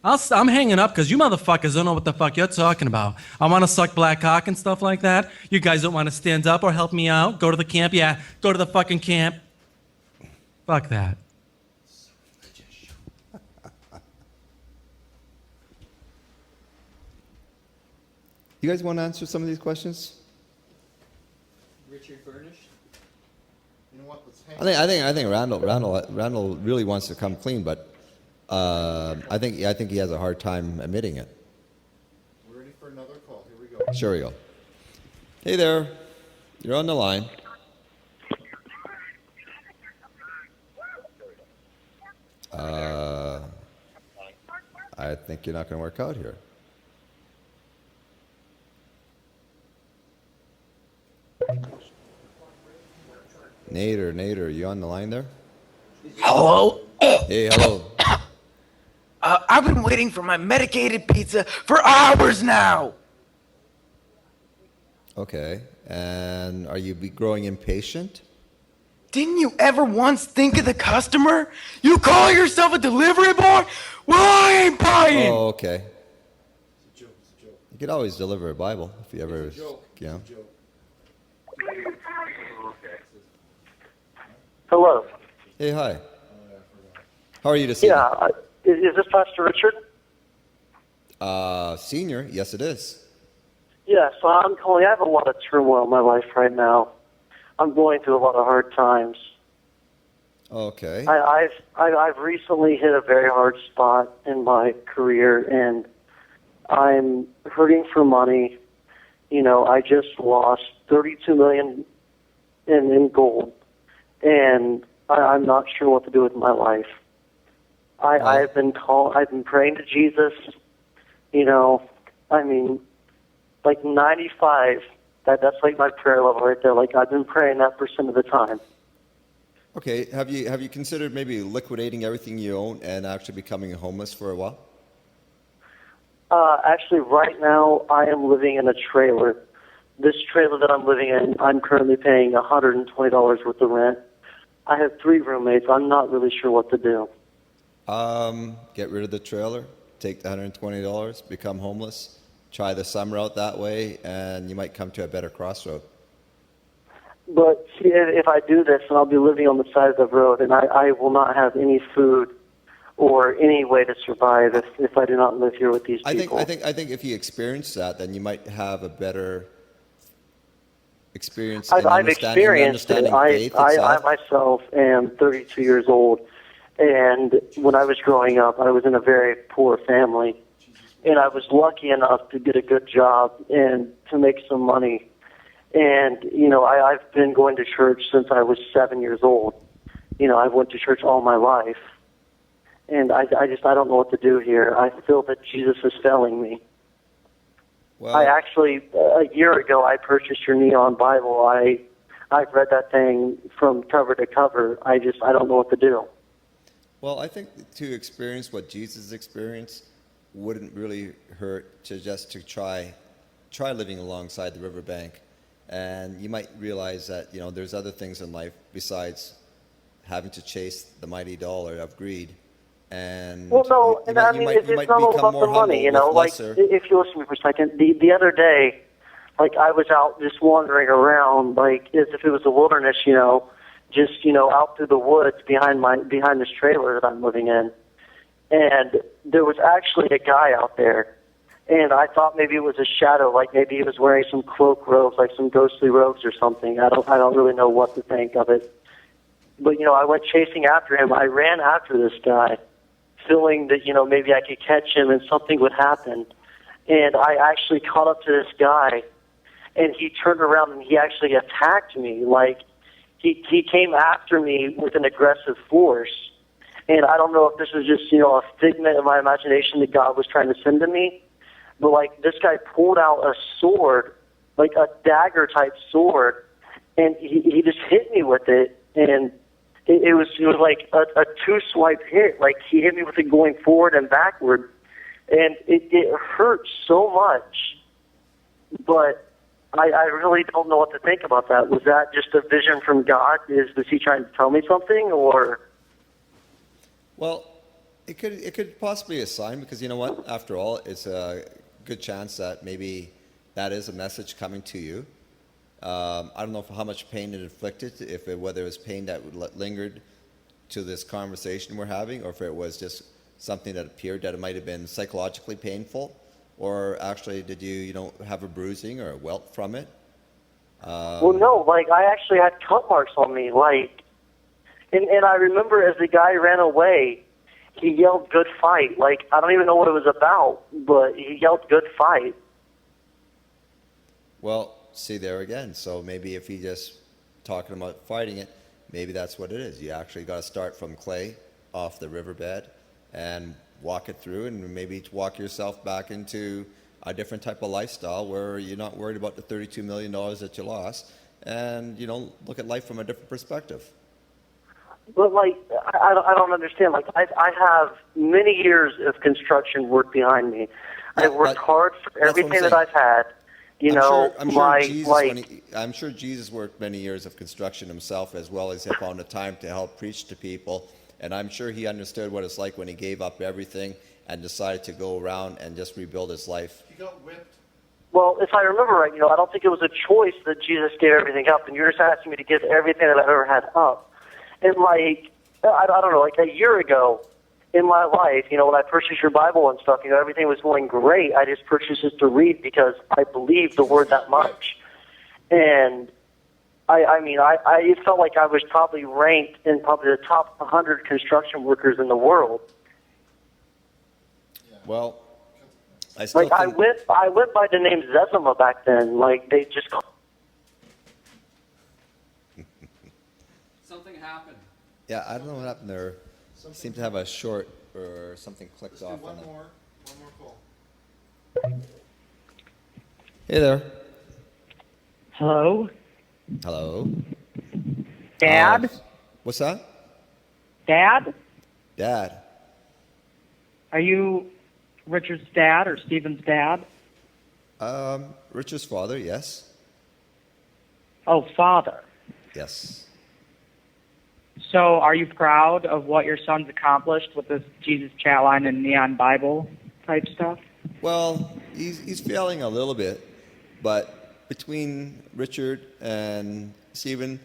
I'm hanging up because you motherfuckers don't know what the fuck you're talking about. I want to suck black cock and stuff like that. You guys don't want to stand up or help me out. Go to the camp. Yeah, go to the fucking camp. Fuck that. You guys want to answer some of these questions? Richard Burnish? You know what? Let's hang I think Randall really wants to come clean, but I think he has a hard time admitting it. We're ready for another call. Here we go. Sure we go. Hey there, you're on the line. I think you're not going to work out here. Nader, you on the line there? Hello? Hey, hello. I've been waiting for my medicated pizza for hours now. Okay, and are you growing impatient? Didn't you ever once think of the customer? You call yourself a delivery boy? Well, I ain't buying. Oh, okay. It's a joke. You could always deliver a Bible if you ever, Hello. Hey, hi. How are you this evening? Yeah, is this Pastor Richard? Senior, yes it is. Yes, I'm calling. I have a lot of turmoil in my life right now. I'm going through a lot of hard times. Okay. I've recently hit a very hard spot in my career, and I'm hurting for money. You know, I just lost $32 million in gold, and I'm not sure what to do with my life. I've been praying to Jesus, like 95. That's like my prayer level right there. Like I've been praying that % of the time. Okay, have you considered maybe liquidating everything you own and actually becoming homeless for a while? Actually, right now I am living in a trailer. This trailer that I'm living in, I'm currently paying $120 worth of rent. I have 3 roommates. I'm not really sure what to do. Get rid of the trailer, take the $120, become homeless, try the summer out that way, and you might come to a better crossroad. But see, if I do this, then I'll be living on the side of the road, and I will not have any food or any way to survive if I do not live here with these people. I think if you experience that, then you might have a better experience. I've experienced it. I myself am 32 years old, and when I was growing up, I was in a very poor family, and I was lucky enough to get a good job and to make some money. And, I've been going to church since I was 7 years old. I've went to church all my life. And I don't know what to do here. I feel that Jesus is failing me. Well, I actually, a year ago, I purchased your Neon Bible. I've read that thing from cover to cover. I don't know what to do. Well, I think to experience what Jesus experienced wouldn't really hurt to try living alongside the riverbank. And you might realize that, there's other things in life besides having to chase the mighty dollar of greed. And it's not all about the money, Like, if you listen to me for a second, the other day, like, I was out just wandering around, like, as if it was the wilderness, just, out through the woods behind this trailer that I'm living in. And there was actually a guy out there. And I thought maybe it was a shadow, like maybe he was wearing some cloak robes, like some ghostly robes or something. I don't really know what to think of it. But, I went chasing after him. I ran after this guy, feeling that, maybe I could catch him and something would happen. And I actually caught up to this guy, and he turned around and he actually attacked me. Like, he came after me with an aggressive force. And I don't know if this was just, a figment of my imagination that God was trying to send to me. But, like, this guy pulled out a sword, like a dagger-type sword, and he just hit me with it. And it was like a 2-swipe hit. Like, he hit me with it going forward and backward. And it hurt so much. But I really don't know what to think about that. Was that just a vision from God? Was he trying to tell me something, or? Well, it could possibly be a sign, because you know what? After all, it's a good chance that maybe that is a message coming to you. I don't know how much pain it inflicted, whether it was pain that lingered to this conversation we're having, or if it was just something that appeared that it might have been psychologically painful, or actually did you have a bruising or a welt from it? Well, no, like I actually had cut marks on me, like, and I remember as the guy ran away, he yelled, "Good fight." Like, I don't even know what it was about, but he yelled, "Good fight." Well, see there again. So maybe if he just talking about fighting it, maybe that's what it is. You actually got to start from clay off the riverbed and walk it through, and maybe walk yourself back into a different type of lifestyle where you're not worried about the $32 million that you lost, and look at life from a different perspective. But, like, I don't understand. Like, I have many years of construction work behind me. I've worked hard for everything that I've had. I'm sure Jesus worked many years of construction himself, as well as he found the time to help preach to people. And I'm sure he understood what it's like when he gave up everything and decided to go around and just rebuild his life. He got whipped. Well, if I remember right, I don't think it was a choice that Jesus gave everything up, and you're just asking me to give everything that I've ever had up. And, like, I don't know, like a year ago in my life, when I purchased your Bible and stuff, everything was going great. I just purchased it to read because I believed the Word that much. And, I felt like I was probably ranked in probably the top 100 construction workers in the world. Well, I went by the name Zezima back then. Like, they just... Something happened? Yeah, I don't know what happened there. Seemed to have a short or something clicked off on it. One more call. Hey there. Hello? Hello. Dad? What's that? Dad? Dad. Are you Richard's dad or Stephen's dad? Richard's father, yes. Oh, father. Yes. So are you proud of what your son's accomplished with this Jesus Chatline and Neon Bible type stuff? Well, he's failing a little bit, but between Richard and Stephen,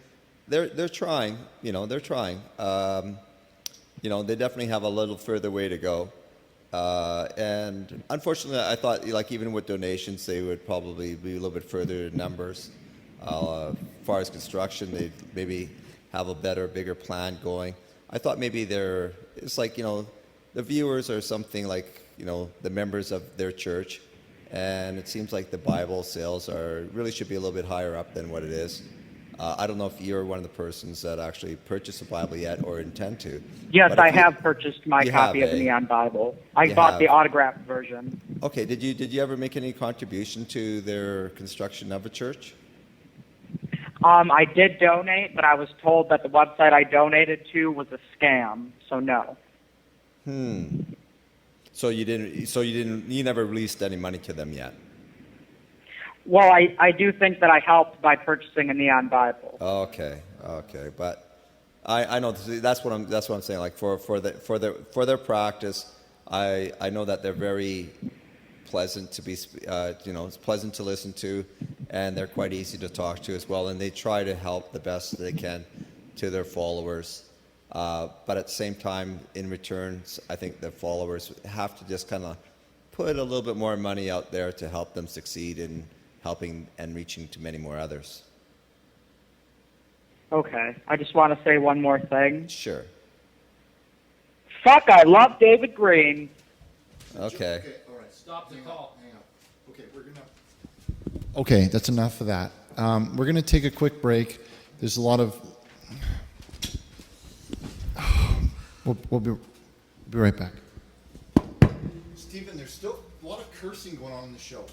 they're trying. They're trying. They definitely have a little further way to go. And unfortunately, I thought, like, even with donations, they would probably be a little bit further in numbers. As far as construction, they'd maybe have a better, bigger plan going. I thought maybe it's like, the viewers are something like, the members of their church. And it seems like the Bible sales really should be a little bit higher up than what it is. I don't know if you're one of the persons that actually purchased a Bible yet or intend to. Yes, I have purchased my copy of the Neon Bible. I bought the autographed version. Okay, did you ever make any contribution to their construction of a church? I did donate, but I was told that the website I donated to was a scam, so no. So you never released any money to them yet? Well, I do think that I helped by purchasing a Neon Bible. Okay, but I know that's what I'm saying. Like for their practice, I know that they're very pleasant to be, it's pleasant to listen to, and they're quite easy to talk to as well. And they try to help the best they can to their followers. But at the same time, in return, I think the followers have to just kind of put a little bit more money out there to help them succeed in helping and reaching to many more others. Okay, I just want to say one more thing. Sure. Fuck, I love David Green. Okay. All right. Stop the call. Hang on. Okay, Okay, that's enough of that. We're going to take a quick break. There's a lot of... We'll be right back. Stephen, there's still a lot of cursing going on in the show.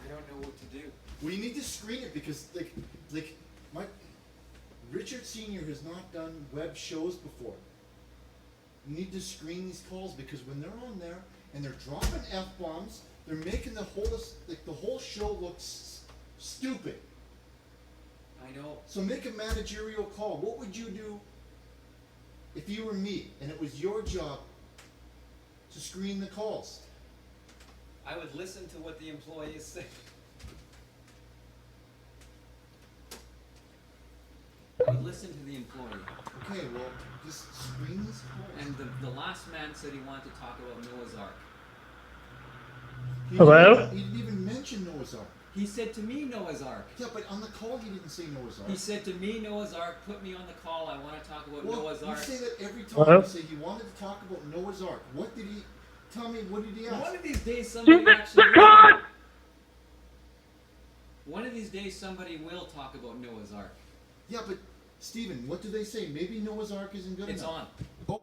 I don't know what to do. We need to screen it because, Richard Sr. has not done web shows before. We need to screen these calls because when they're on there and they're dropping F-bombs, they're making the whole show look stupid. I know. So make a managerial call. What would you do if you were me and it was your job to screen the calls? I would listen to what the employees say. I would listen to the employee. Okay, well, just screen these calls. And the last man said he wanted to talk about Noah's Ark. Hello? He didn't even mention Noah's Ark. He said to me Noah's Ark. Yeah, but on the call he didn't say Noah's Ark. He said to me Noah's Ark, put me on the call, I want to talk about Noah's Ark. You say that every time. You say he wanted to talk about Noah's Ark. What did he... Tell me, what did he ask? One of these days somebody actually... One of these days somebody will talk about Noah's Ark. Yeah, but Stephen, what do they say? Maybe Noah's Ark isn't good enough. It's on. Oh.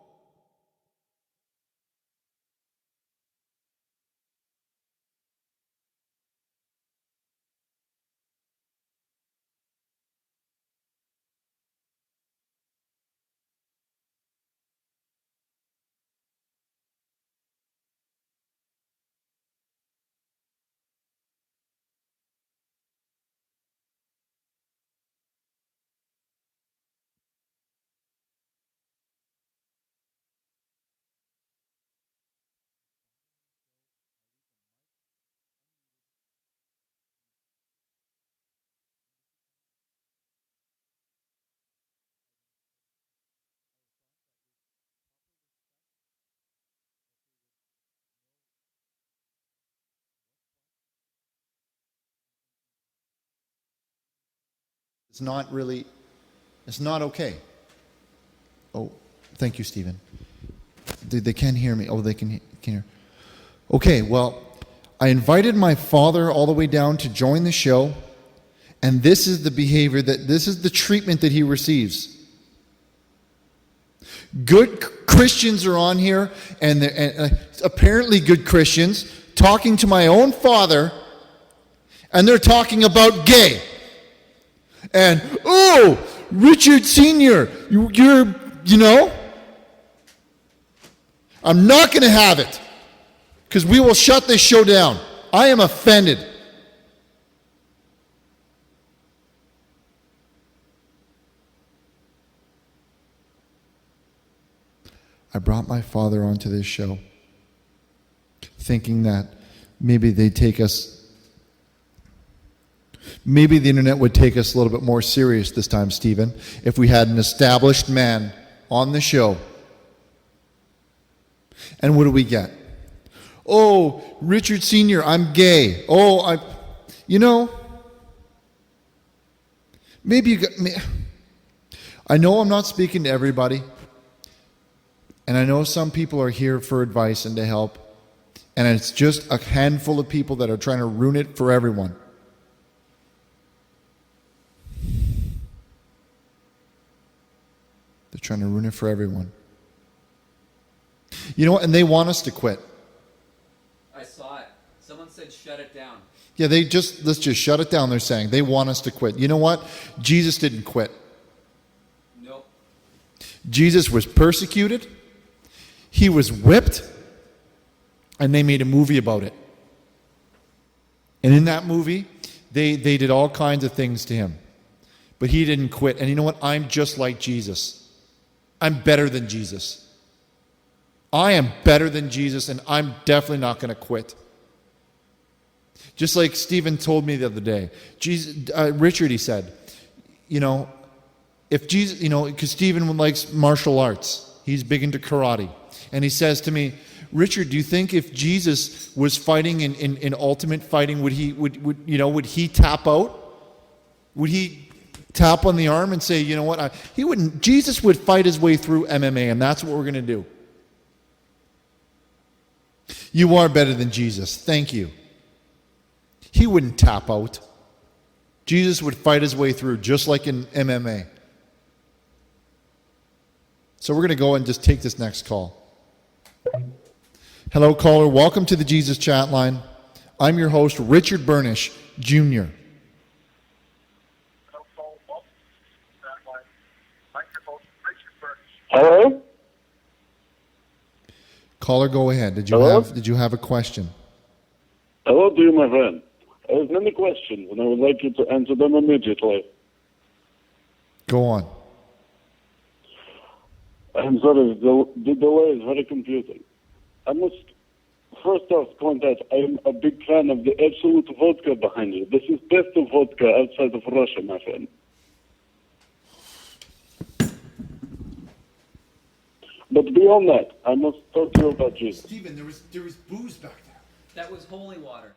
It's not okay. Oh, thank you, Stephen. They can't hear me. Oh, they can hear. Okay, well, I invited my father all the way down to join the show, And this is the behavior this is the treatment that he receives. Good Christians are on here, and apparently good Christians, talking to my own father, and they're talking about gay. And, oh, Richard Sr., you're, I'm not going to have it, because we will shut this show down. I am offended. I brought my father onto this show thinking that maybe the internet would take us a little bit more serious this time, Stephen, if we had an established man on the show. And what do we get? Oh, Richard Sr., I'm gay. Oh, maybe you got me. I know I'm not speaking to everybody. And I know some people are here for advice and to help. And it's just a handful of people that are trying to ruin it for everyone. They're trying to ruin it for everyone. You know what? And they want us to quit. I saw it. Someone said shut it down. Yeah, let's just shut it down, they're saying. They want us to quit. You know what? Jesus didn't quit. Nope. Jesus was persecuted. He was whipped, and they made a movie about it. And in that movie, they did all kinds of things to him. But he didn't quit. And you know what? I'm just like Jesus. I'm better than Jesus. I am better than Jesus, and I'm definitely not going to quit. Just like Stephen told me the other day. Richard, he said, if Jesus, because Stephen likes martial arts. He's big into karate. And he says to me, Richard, do you think if Jesus was fighting in ultimate fighting, would he tap out? Would he tap on the arm and say, you know what? He wouldn't. Jesus would fight his way through MMA, and that's what we're going to do. You are better than Jesus. Thank you. He wouldn't tap out. Jesus would fight his way through, just like in MMA. So we're going to go and just take this next call. Hello, caller. Welcome to the Jesus Chatline. I'm your host, Richard Burnish Sr. Hello? Caller, go ahead. Did you have a question? Hello, dear my friend. I have many questions, and I would like you to answer them immediately. Go on. I'm sorry, the delay is very confusing. I must first off point out I am a big fan of the absolute vodka behind you. This is best of vodka outside of Russia, my friend. But beyond that, I must talk to you about Jesus. Stephen, there was booze back there. That was holy water.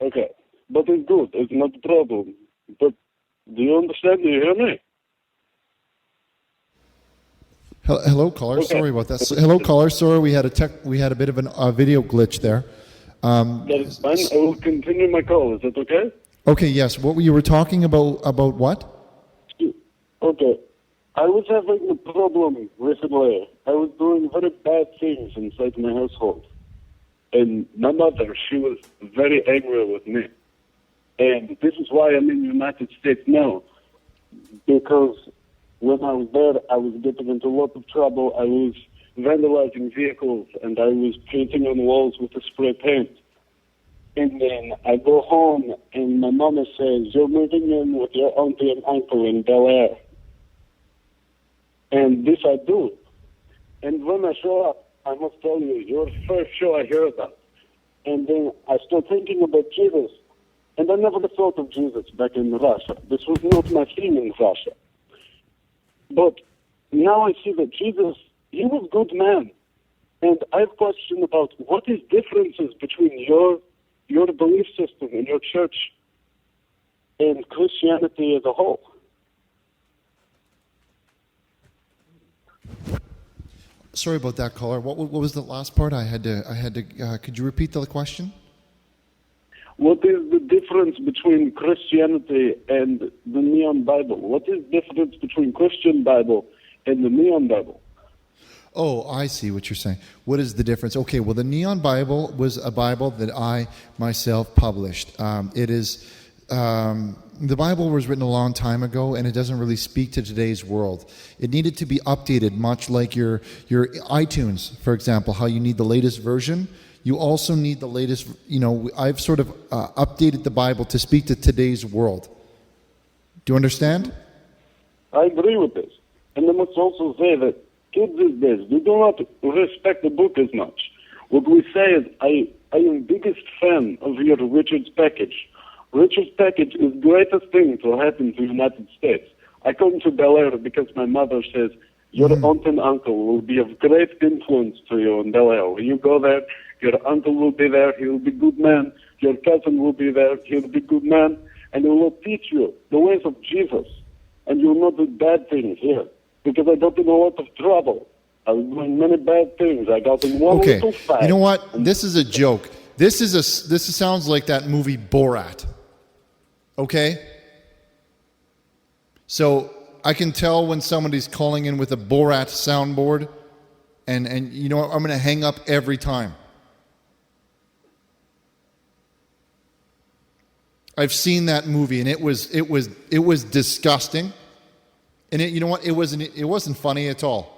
Okay, but it's good. It's not a problem. But do you understand? Do you hear me? Hello, caller. Okay. Sorry about that. Hello, caller. Sorry, we had a bit of a video glitch there. That is fine. I will continue my call. Is that okay? Okay. Yes. You were talking about what? Okay. I was having a problem recently. I was doing very bad things inside my household. And my mother, she was very angry with me. And this is why I'm in the United States now. Because when I was there, I was getting into a lot of trouble. I was vandalizing vehicles, and I was painting on walls with a spray paint. And then I go home, and my mama says, "You're moving in with your auntie and uncle in Bel Air." And this I do. And when I show up, I must tell you, you're the first show I hear about. And then I start thinking about Jesus. And I never thought of Jesus back in Russia. This was not my theme in Russia. But now I see that Jesus, he was a good man. And I have questions about what is differences between your belief system in your church and Christianity as a whole. Sorry about that, caller. What was the last part? I had to. Could you repeat the question? What is the difference between Christianity and the Neon Bible? What is the difference between Christian Bible and the Neon Bible? Oh, I see what you're saying. What is the difference? Okay, well, the Neon Bible was a Bible that I myself published. The Bible was written a long time ago, and it doesn't really speak to today's world. It needed to be updated, much like your iTunes, for example, how you need the latest version. You also need the latest, I've sort of updated the Bible to speak to today's world. Do you understand? I agree with this. And I must also say that kids these days, we do not respect the book as much. What we say is, I am biggest fan of your Richard's package. Richard's package is the greatest thing to happen to the United States. I come to Bel Air because my mother says, your aunt and uncle will be of great influence to you in Bel Air. When you go there, your uncle will be there, he will be good man. Your cousin will be there, he will be good man. And he will teach you the ways of Jesus. And you will not do bad things here. Because I got in a lot of trouble. I was doing many bad things. I got in one little fight. You know what? This is a joke. This sounds like that movie Borat. Okay? So I can tell when somebody's calling in with a Borat soundboard, and you know what? I'm going to hang up every time. I've seen that movie, and it was disgusting. And you know what? It wasn't funny at all.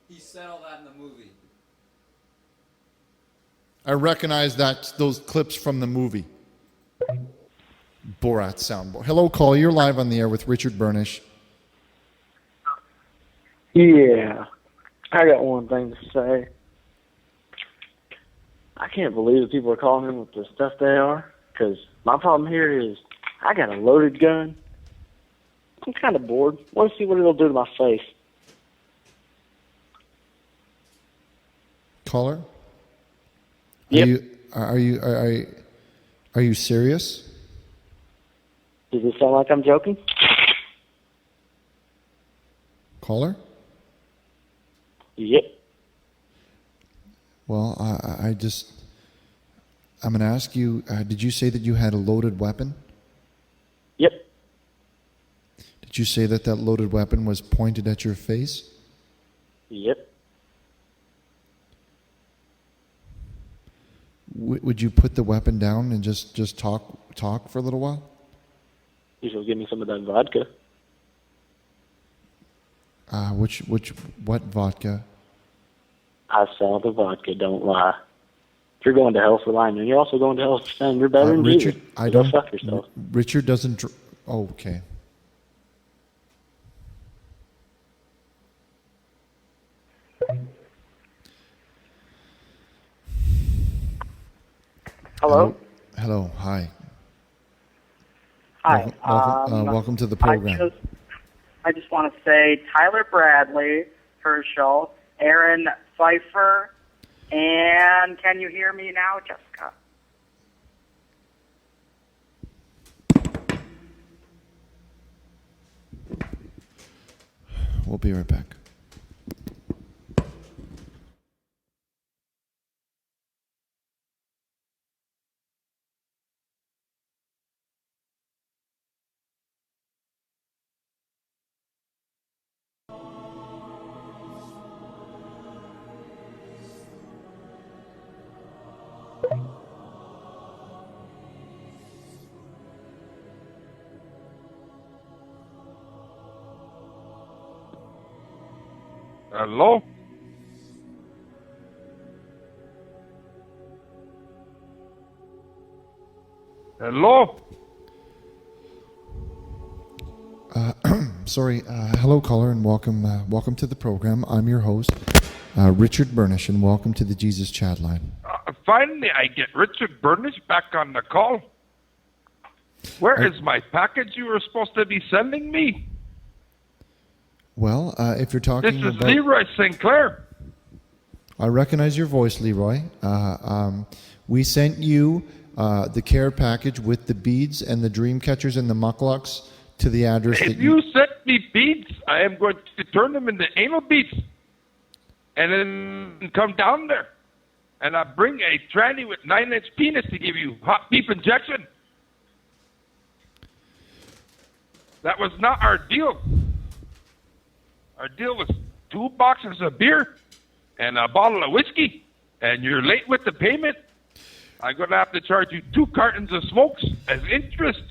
He said all that in the movie. I recognize those clips from the movie. Borat soundboard. Hello, caller. You're live on the air with Richard Burnish. Yeah, I got one thing to say. I can't believe that people are calling in with the stuff they are, because my problem here is I got a loaded gun. I'm kind of bored. Want to see what it'll do to my face. Caller? Yep. Are you serious? Does it sound like I'm joking? Caller? Yep. Well, I'm going to ask you, did you say that you had a loaded weapon? Yep. Did you say that loaded weapon was pointed at your face? Yep. Would you put the weapon down and just talk for a little while? You should give me some of that vodka. What vodka? I saw the vodka, don't lie. If you're going to hell for lying, and you're also going to hell for saying you're better than Richard, Jesus. I Go don't. fuck yourself. Richard doesn't. Oh, okay. Hello? Hello. Hi. Hi. Welcome to the program. I just want to say Tyler Bradley, Herschel, Aaron Pfeiffer, and can you hear me now, Jessica? We'll be right back. Hello? Hello? Sorry. Hello, caller, and welcome to the program. I'm your host, Richard Burnish, and welcome to the Jesus Chatline. Finally, I get Richard Burnish back on the call. Where is my package you were supposed to be sending me? Well, if you're talking This is about... Leroy St. Clair. I recognize your voice, Leroy. We sent you the care package with the beads and the dream catchers and the mucklucks to the address that If you send me beads, I am going to turn them into anal beads and then come down there. and I bring a tranny with 9-inch penis to give you hot beef injection. That was not our deal. Our deal was 2 boxes of beer and a bottle of whiskey, and you're late with the payment. I'm going to have to charge you 2 cartons of smokes as interest.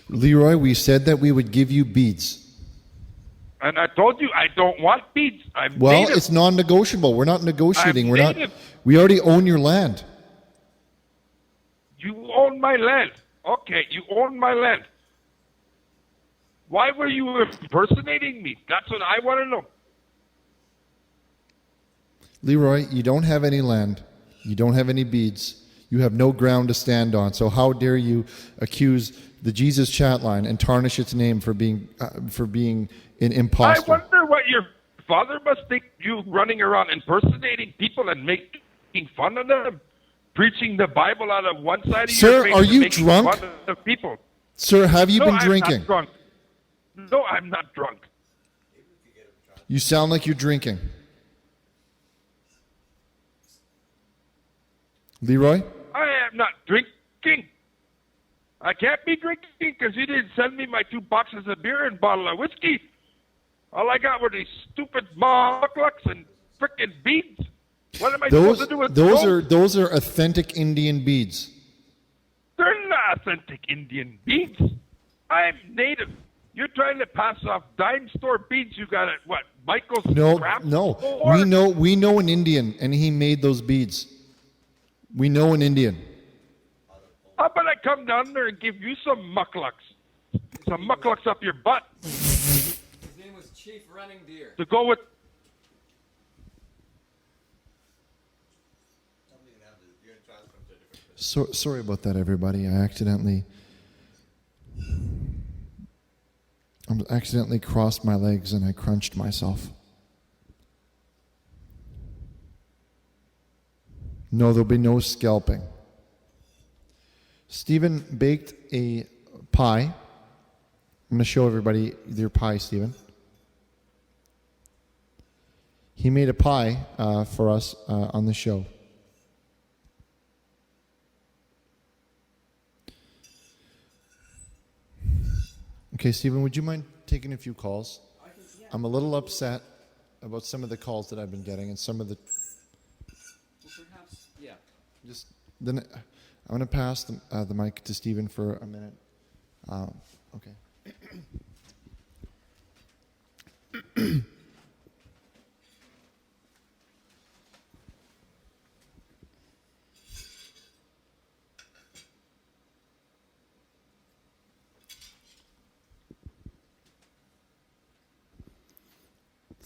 Leroy, we said that we would give you beads. And I told you I don't want beads. I'm Well, native. it's non-negotiable. We're not negotiating. I'm We're native. not. We already own your land. You own my land. Okay, you own my land. Why were you impersonating me? That's what I want to know. Leroy, you don't have any land. You don't have any beads. You have no ground to stand on. So how dare you accuse the Jesus Chatline and tarnish its name for being an imposter? I wonder what your father must think you running around impersonating people and making fun of them, preaching the Bible out of one side of Sir, your face are and you making drunk? fun of people. Sir, have you No, been I'm drinking? Not drunk. No, I'm not drunk. You sound like you're drinking. Leroy? I am not drinking. I can't be drinking because you didn't send me my 2 boxes of beer and bottle of whiskey. All I got were these stupid mucklucks and frickin' beads. What am I supposed to do with Those are authentic Indian beads. They're not authentic Indian beads. I'm native. You're trying to pass off dime store beads you got at what, Michael's craft No. store? We know an Indian, and he made those beads. We know an Indian. How about I come down there and give you some mucklucks? Some mucklucks up your butt His name was Chief Running Deer. to go with... Sorry about that, everybody. I accidentally crossed my legs and I crunched myself. No, there'll be no scalping. Stephen baked a pie. I'm going to show everybody your pie, Stephen. He made a pie for us on the show. Okay, Stephen, would you mind taking a few calls? I'm a little upset about some of the calls that I've been getting and some of the... Perhaps, yeah. Just then, I'm going to pass the mic to Stephen for a minute. Okay.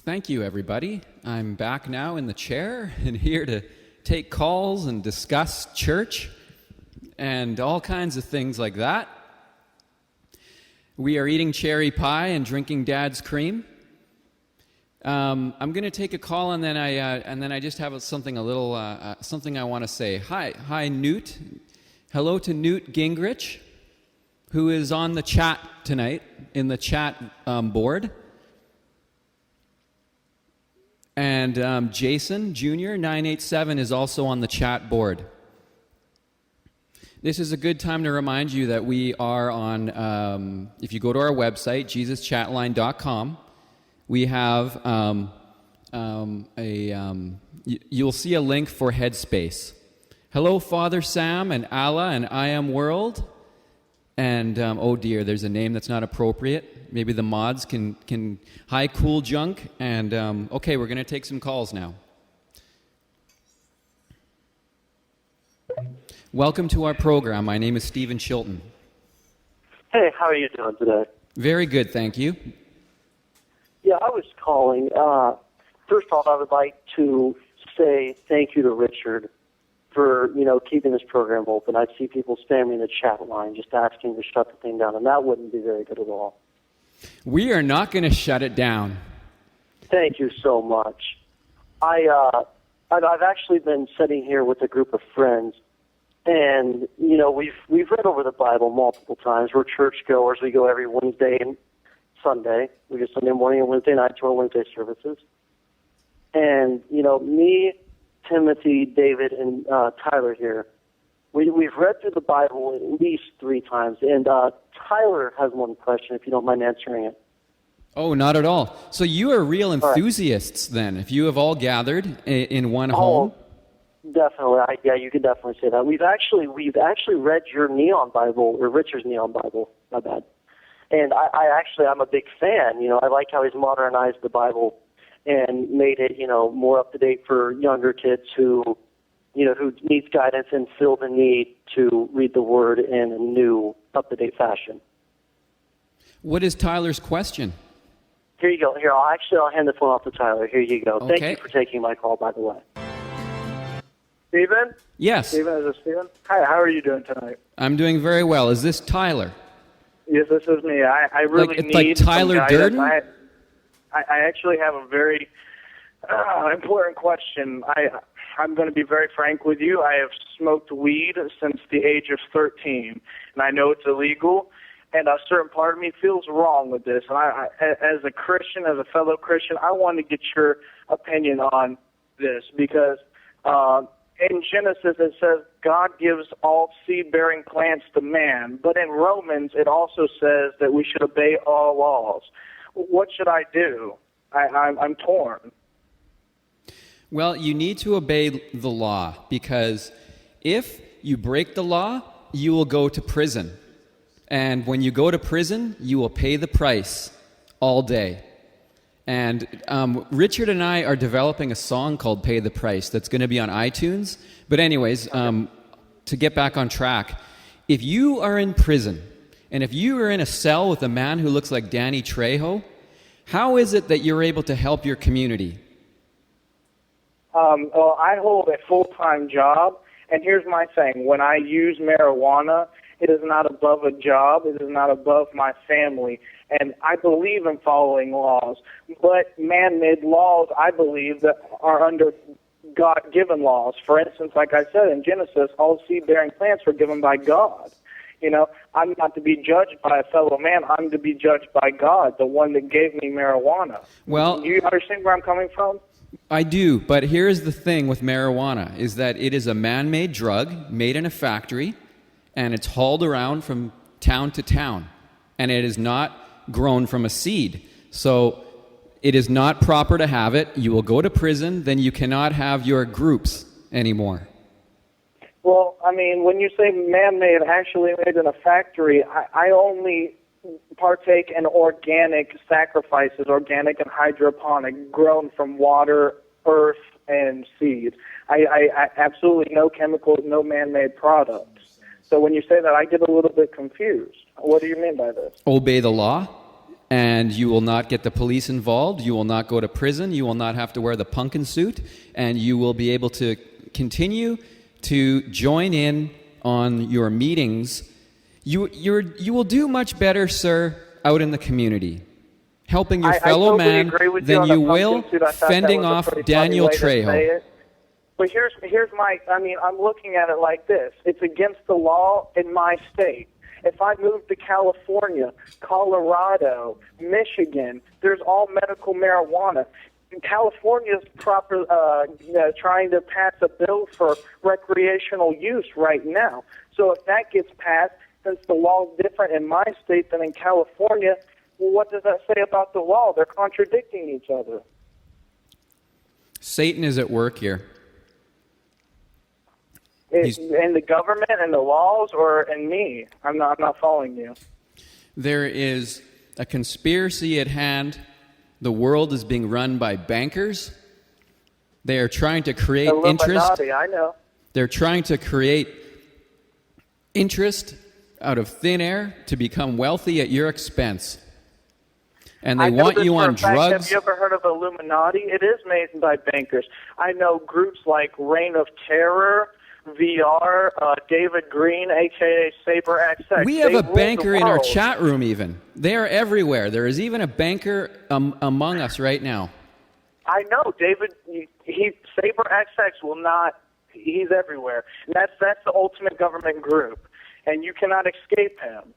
Thank you, everybody. I'm back now in the chair and here to take calls and discuss church and all kinds of things like that. We are eating cherry pie and drinking Dad's cream. I'm going to take a call and then I just have something I want to say. Hi, Newt. Hello to Newt Gingrich, who is on the chat tonight in the chat board. And Jason Jr. 987 is also on the chat board. This is a good time to remind you that we are on, if you go to our website, jesuschatline.com, we have you'll see a link for Headspace. Hello, Father Sam and Allah and I Am World. And, oh dear, there's a name that's not appropriate. Maybe the mods can hi, Cool Junk. And, okay, we're going to take some calls now. Welcome to our program. My name is Stephen Chilton. Hey, how are you doing today? Very good, thank you. Yeah, I was calling. First off, I would like to say thank you to Richard for, keeping this program open. I'd see people spamming the chat line just asking to shut the thing down, and that wouldn't be very good at all. We are not going to shut it down. Thank you so much. I've actually been sitting here with a group of friends, and we've read over the Bible multiple times. We're churchgoers. We go every Wednesday and Sunday. We go Sunday morning and Wednesday night to our Wednesday services. And, me, Timothy, David, and Tyler here, we've read through the Bible at least 3 times. And Tyler has one question, if you don't mind answering it. Oh, not at all. So you are real enthusiasts then, if you have all gathered in one home? Definitely. Yeah, you could definitely say that. We've actually read your Neon Bible, or Richard's Neon Bible, my bad. And I'm a big fan. I like how he's modernized the Bible and made it, more up to date for younger kids who needs guidance and feel the need to read the Word in a new, up to date fashion. What is Tyler's question? Here you go. Here, I'll hand this one off to Tyler. Here you go. Okay. Thank you for taking my call, by the way. Steven? Yes. Steven, is this Steven? Hi, how are you doing tonight? I'm doing very well. Is this Tyler? Yes, this is me. I really need like Tyler some guidance. Durden? I actually have a very important question. I'm going to be very frank with you. I have smoked weed since the age of 13, and I know it's illegal. And a certain part of me feels wrong with this. And I, as a Christian, as a fellow Christian, I want to get your opinion on this because in Genesis it says God gives all seed-bearing plants to man. But in Romans it also says that we should obey all laws. What should I do? I'm torn. Well, you need to obey the law because if you break the law, you will go to prison. And when you go to prison, you will pay the price all day. And Richard and I are developing a song called Pay the Price that's going to be on iTunes. But anyways, to get back on track, if you are in prison, and if you are in a cell with a man who looks like Danny Trejo, how is it that you're able to help your community? Well, I hold a full-time job, and here's my thing. When I use marijuana, it is not above a job. It is not above my family. And I believe in following laws. But man-made laws, I believe, that are under God-given laws. For instance, like I said in Genesis, all seed-bearing plants were given by God. I'm not to be judged by a fellow man. I'm to be judged by God, the one that gave me marijuana. Well, do you understand where I'm coming from? I do, but here's the thing with marijuana, is that it is a man-made drug made in a factory, and it's hauled around from town to town, and it is not grown from a seed. So it is not proper to have it. You will go to prison, then you cannot have your groups anymore. Well, I mean, when you say man-made, actually made in a factory, I only partake in organic sacrifices, organic and hydroponic, grown from water, earth, and seed. I absolutely no chemicals, no man-made products. So when you say that, I get a little bit confused. What do you mean by this? Obey the law, and you will not get the police involved. You will not go to prison. You will not have to wear the pumpkin suit, and you will be able to continue to join in on your meetings. You will do much better, sir, out in the community, helping your fellow man than you will fending off Daniel Trejo. But here's I'm looking at it like this. It's against the law in my state. If I move to California, Colorado, Michigan, there's all medical marijuana. California's trying to pass a bill for recreational use right now. So if that gets passed, since the law is different in my state than in California, well, what does that say about the law? They're contradicting each other. Satan is at work here. In the government and the laws, or in me? I'm not following you. There is a conspiracy at hand. The world is being run by bankers. They are trying to create interest. I know. They're trying to create interest out of thin air to become wealthy at your expense. And they want you on drugs. Have you ever heard of Illuminati? It is made by bankers. I know groups like Reign of Terror, VR, David Green, a.k.a. Saber XX. We have a banker in our chat room even. They are everywhere. There is even a banker among us right now. I know. David, Saber XX will not, he's everywhere. And that's the ultimate government group. And you cannot escape him.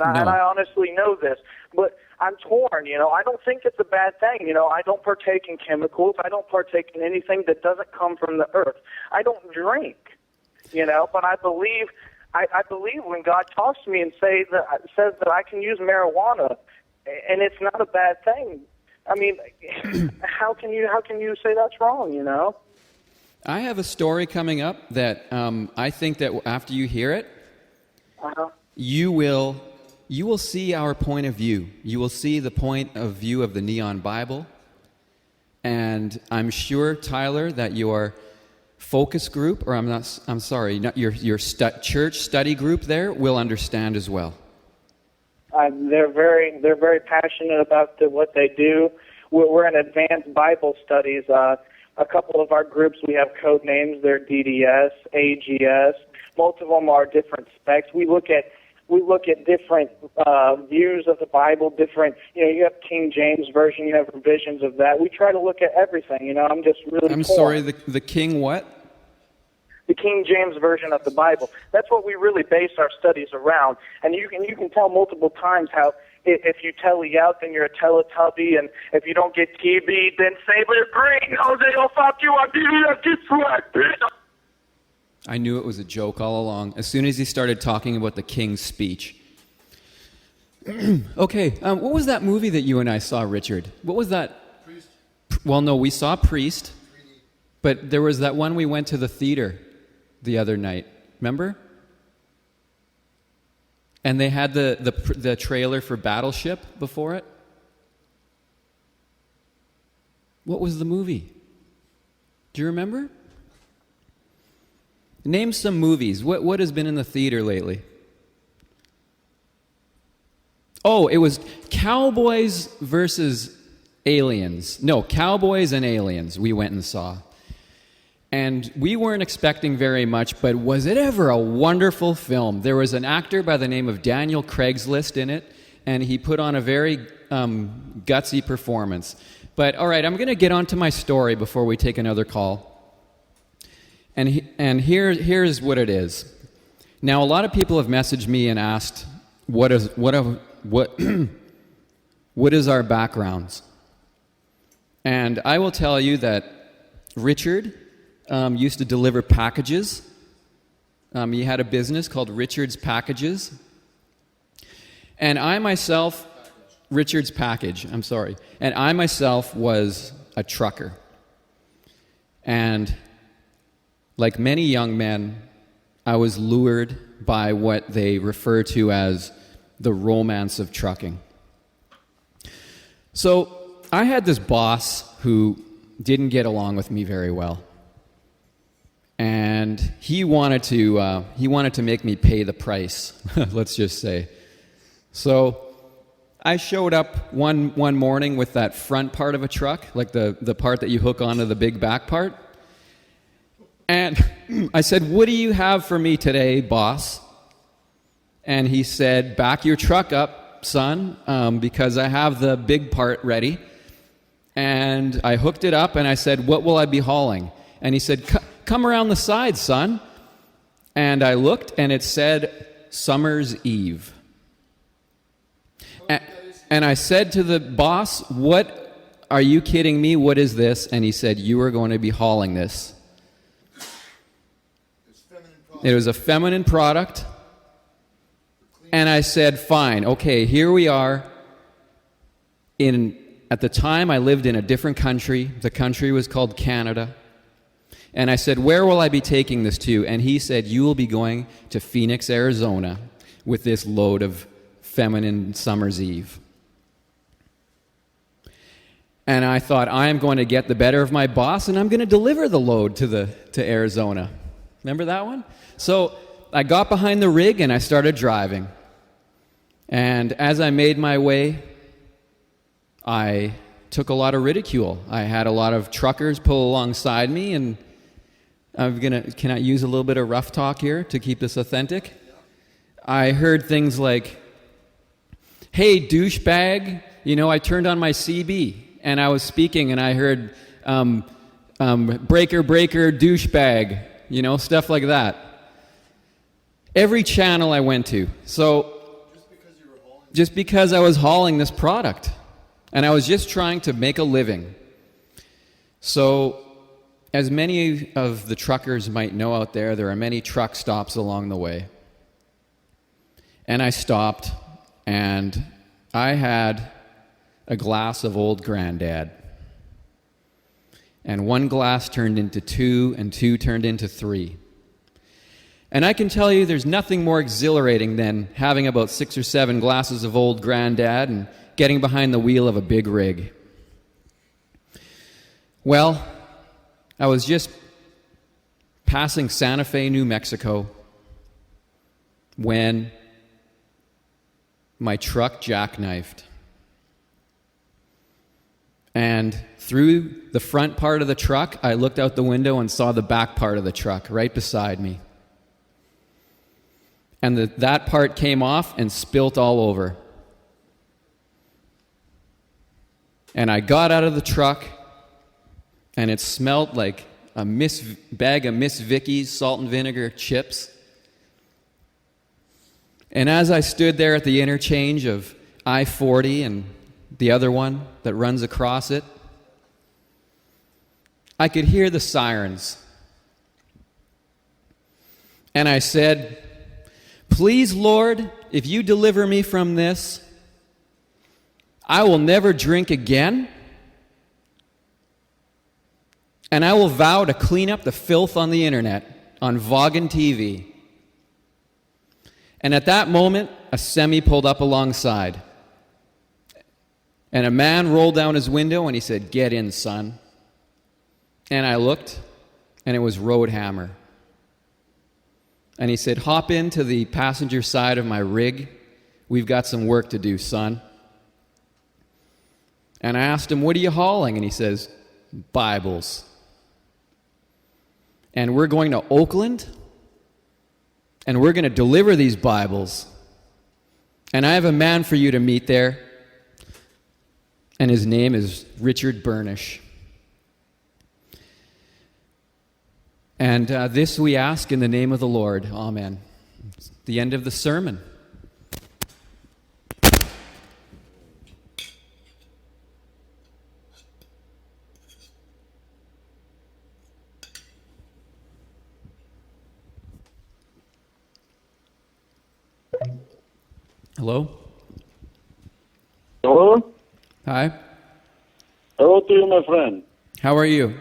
and I honestly know this. But I'm torn, I don't think it's a bad thing. I don't partake in chemicals. I don't partake in anything that doesn't come from the earth. I don't drink, but I believe when God talks to me and says that I can use marijuana, and it's not a bad thing. I mean, how can you say that's wrong, I have a story coming up that I think that after you hear it, you will see our point of view. You will see the point of view of the Neon Bible. And I'm sure, Tyler, that your focus group, or your church study group there will understand as well. They're very passionate about what they do. We're in advanced Bible studies. A couple of our groups, we have code names. They're DDS, AGS. Most of them are different specs. We look at different views of the Bible. Different, you have King James version. You have revisions of that. We try to look at everything. I'm just really. I'm sorry. The King what? The King James version of the Bible. That's what we really base our studies around. And you can tell multiple times how if you telly out, then you're a Teletubby, and if you don't get TB, then Sailor Green. Jose will fuck you up. I knew it was a joke all along. As soon as he started talking about the King's speech. Okay, what was that movie that you and I saw, Richard? What was that? Priest. Well, no, we saw Priest, but there was that one we went to the theater the other night. Remember? And they had the trailer for Battleship before it. What was the movie? Do you remember? Name some movies. What has been in the theater lately? Oh, it was Cowboys versus Aliens. No, Cowboys and Aliens we went and saw. And we weren't expecting very much, but was it ever a wonderful film? There was an actor by the name of Daniel Craigslist in it, and he put on a very gutsy performance. But all right, I'm going to get on to my story before we take another call. And here's what it is. Now, a lot of people have messaged me and asked, what is our backgrounds? And I will tell you that Richard used to deliver packages. He had a business called Richard's Packages. And I myself, Richard's Package, I'm sorry. And I myself was a trucker. And like many young men, I was lured by what they refer to as the romance of trucking. So I had this boss who didn't get along with me very well. And he wanted to make me pay the price, let's just say. So I showed up one morning with that front part of a truck, like the part that you hook onto the big back part. And I said, "What do you have for me today, boss?" And he said, "Back your truck up, son, because I have the big part ready." And I hooked it up and I said, "What will I be hauling?" And he said, "Come around the side, son." And I looked and it said Summer's Eve. And I said to the boss, "What, are you kidding me? What is this?" And he said, "You are going to be hauling this." It was a feminine product. And I said, "Fine, okay, here we are." At the time, I lived in a different country. The country was called Canada. And I said, "Where will I be taking this to?" And he said, "You will be going to Phoenix, Arizona with this load of feminine Summer's Eve." And I thought, I am going to get the better of my boss and I'm going to deliver the load to Arizona. Remember that one? So I got behind the rig and I started driving. And as I made my way, I took a lot of ridicule. I had a lot of truckers pull alongside me, and can I use a little bit of rough talk here to keep this authentic? I heard things like, "Hey, douchebag," I turned on my CB and I was speaking and I heard, "breaker, breaker, douchebag," stuff like that. Every channel I went to. So, just because you're just because I was hauling this product. And I was just trying to make a living. So, as many of the truckers might know out there are many truck stops along the way. And I stopped, and I had a glass of Old Granddad. And one glass turned into two, and two turned into three. And I can tell you there's nothing more exhilarating than having about 6 or 7 glasses of Old Granddad and getting behind the wheel of a big rig. Well, I was just passing Santa Fe, New Mexico, when my truck jackknifed. And through the front part of the truck, I looked out the window and saw the back part of the truck right beside me. And that part came off and spilt all over. And I got out of the truck, and it smelled like a bag of Miss Vicky's salt and vinegar chips. And as I stood there at the interchange of I-40 and the other one that runs across it, I could hear the sirens. And I said, "Please, Lord, if you deliver me from this, I will never drink again, and I will vow to clean up the filth on the internet, on Vaughan TV." And at that moment, a semi pulled up alongside. And a man rolled down his window and he said, "Get in, son." And I looked, and it was Roadhammer. And he said, "Hop into the passenger side of my rig. We've got some work to do, son." And I asked him, "What are you hauling?" And he says, "Bibles. And we're going to Oakland, and we're going to deliver these Bibles. And I have a man for you to meet there, and his name is Richard Burnish. And this we ask in the name of the Lord. Amen." It's the end of the sermon. Hello? Hello? Hi. Hello to you, my friend. How are you?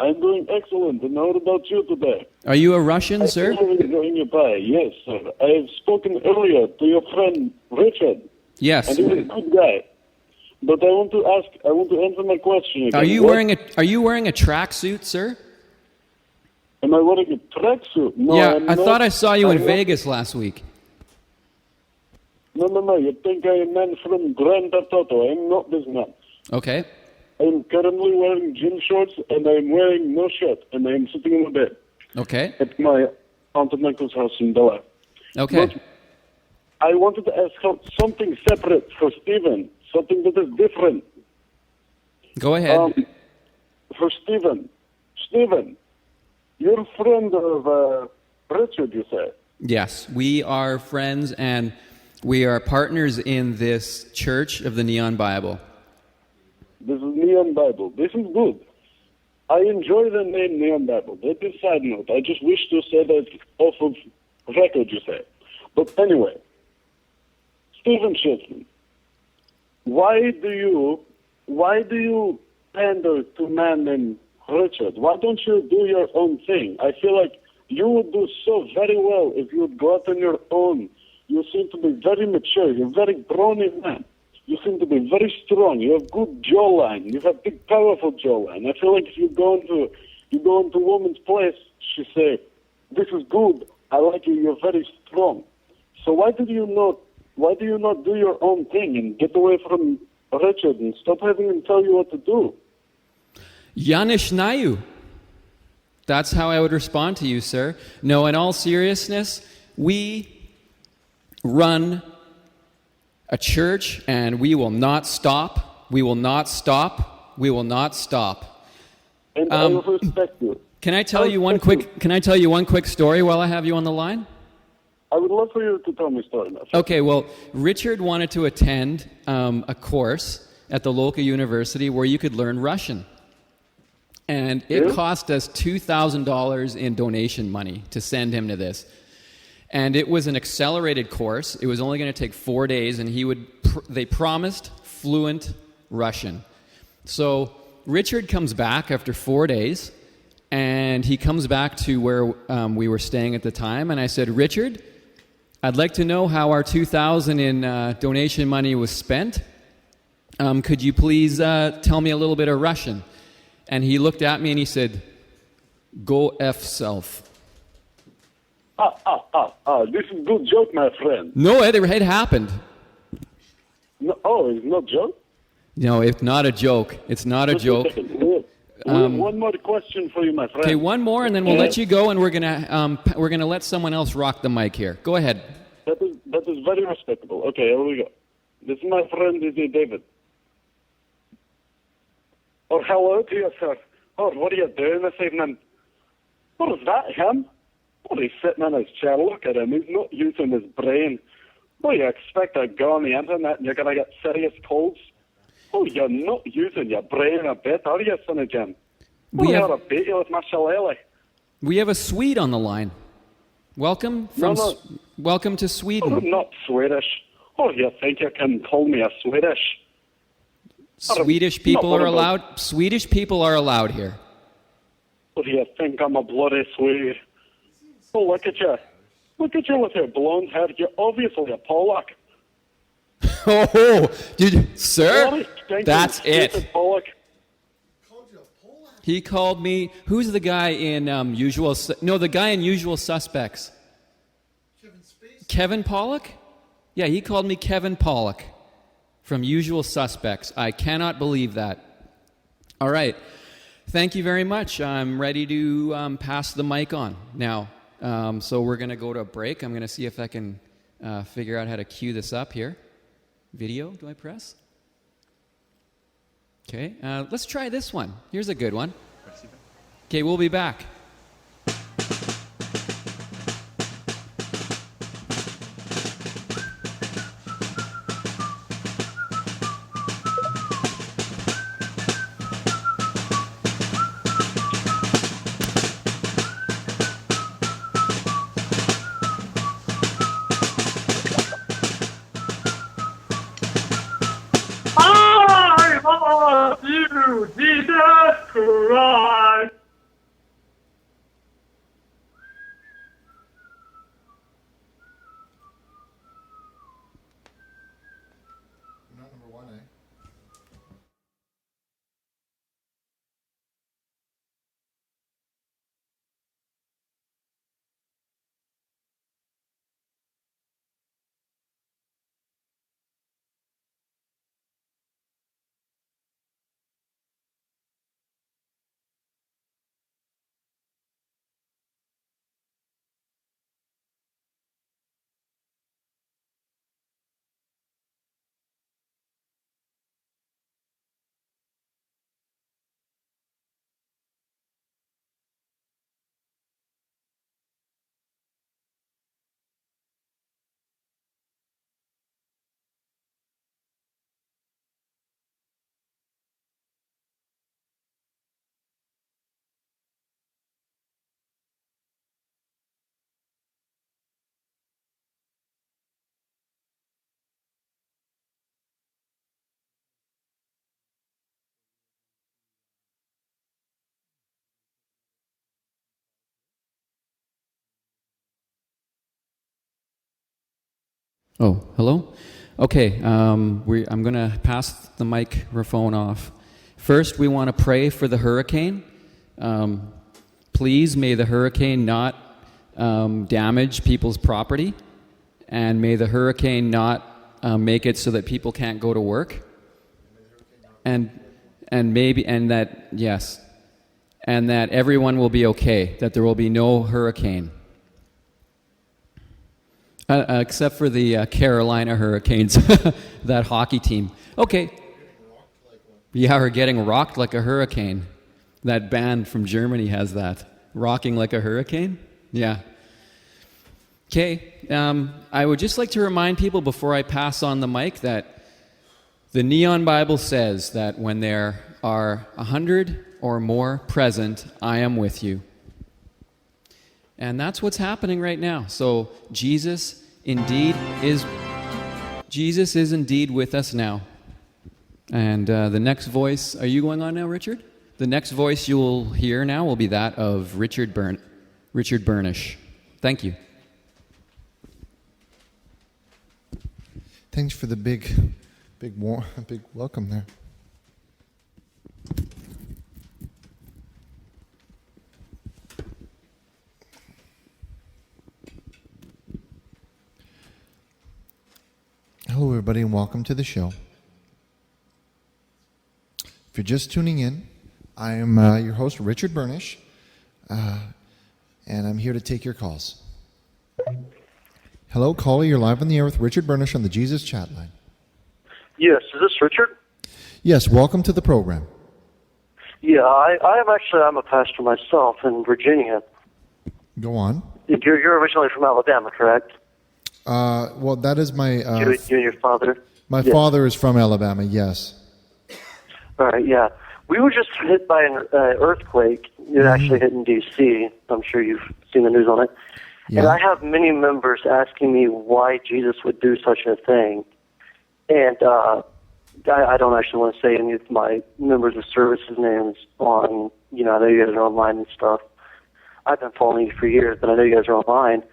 I'm doing excellent. And how about you today? Are you a Russian, sir? I'm enjoying your pie. Yes, sir. I have spoken earlier to your friend Richard. Yes. And he's a good guy. But I want to answer my question again. Are you wearing a tracksuit, sir? Am I wearing a tracksuit? No, yeah, I'm I not. thought I saw you in I'm not. Vegas last week. No. You think I am a man from Grand Toto. I'm not this man. Okay. I'm currently wearing gym shorts, and I'm wearing no shirt, and I'm sitting in my bed. Okay. At my Aunt and Uncle's house in Delaware. Okay. But I wanted to ask something separate for Stephen, something that is different. Go ahead. For Stephen, you're a friend of Richard, you say? Yes, we are friends, and we are partners in this Church of the Neon Bible. This is Neon Bible. This is good. I enjoy the name Neon Bible. That's a side note. I just wish to say that off of record, you say. But anyway, Stephen Chatline, why do you pander to man named Richard? Why don't you do your own thing? I feel like you would do so very well if you would go out on your own. You seem to be very mature. You're a very brawny man. You seem to be very strong. You have good jawline. You have big, powerful jawline. I feel like if you go into a woman's place, she say, "This is good. I like you. You're very strong." So why do you not do your own thing and get away from Richard and stop having him tell you what to do? Yanishnаю. That's how I would respond to you, sir. No, in all seriousness, we run a church, and we will not stop. We will not stop. We will not stop. And I will respect you. Can I tell you one quick story while I have you on the line? I would love for you to tell me a story, my friend. Okay, well, Richard wanted to attend a course at the local university where you could learn Russian. And it cost us $2,000 in donation money to send him to this. And it was an accelerated course. It was only going to take 4 days, and they promised fluent Russian. So Richard comes back after 4 days, and he comes back to where we were staying at the time. And I said, Richard, I'd like to know how our $2,000 in donation money was spent. Could you please tell me a little bit of Russian? And he looked at me and he said, "Go F self." This is a good joke, my friend. No, it happened. No, oh, it's not a joke? No, it's not a joke. It's not a joke. One more question for you, my friend. Okay, one more, and then we'll let you go, and we're gonna let someone else rock the mic here. Go ahead. That is very respectable. Okay, here we go. This is my friend, David. Or hello to you, sir. Or what are you doing this evening? Or is that him? Or he's sitting in his chair. Look at him. He's not using his brain. Oh, you expect to go on the internet and you're going to get serious colds? Oh, you're not using your brain a bit, are you, son of Jim? We have a beat you with my shillelagh. We have a Swede on the line. Welcome welcome to Sweden. I'm not Swedish. Oh, you think you can call me a Swedish? Swedish people are allowed. Swedish people are allowed here. What do you think? I'm a bloody Swede. Oh, look at you. Look at you with your blonde hair. You're obviously a Pollock. Oh, sir, that's it. Pollock. He called me. Who's the guy in the guy in Usual Suspects. Kevin Pollock? Yeah, he called me Kevin Pollock from Usual Suspects. I cannot believe that. All right. Thank you very much. I'm ready to pass the mic on now. So we're going to go to a break. I'm going to see if I can figure out how to cue this up here. Video, do I press? Okay, let's try this one. Here's a good one. Okay, we'll be back. Jesus Christ. Not number one, eh? Oh, hello? Okay, I'm going to pass the microphone off. First, we want to pray for the hurricane. Please, may the hurricane not damage people's property, and may the hurricane not make it so that people can't go to work. And that everyone will be okay, that there will be no hurricane. Except for the Carolina Hurricanes, that hockey team. Okay. Yeah, we're getting rocked like a hurricane. That band from Germany has that. Rocking like a hurricane? Yeah. Okay, I would just like to remind people before I pass on the mic that the Neon Bible says that when there are 100 or more present, I am with you. And that's what's happening right now. So Jesus is indeed with us now. And the next voice, are you going on now, Richard? The next voice you will hear now will be that of Richard Burnish. Thank you. Thanks for the big welcome there. Hello, everybody, and welcome to the show. If you're just tuning in, I am your host, Richard Burnish, and I'm here to take your calls. Hello, caller, you're live on the air with Richard Burnish on the Jesus Chatline. Yes, is this Richard? Yes, welcome to the program. Yeah, I'm a pastor myself in Virginia. Go on. You're originally from Alabama, correct? Well, that is my... you and your father? My Yes. father is from Alabama, yes. All right, yeah. We were just hit by an earthquake. It actually hit in D.C. I'm sure you've seen the news on it. Yeah. And I have many members asking me why Jesus would do such a thing. And I don't actually want to say any of my members of services names on, I know you guys are online and stuff. I've been following you for years, but I know you guys are online.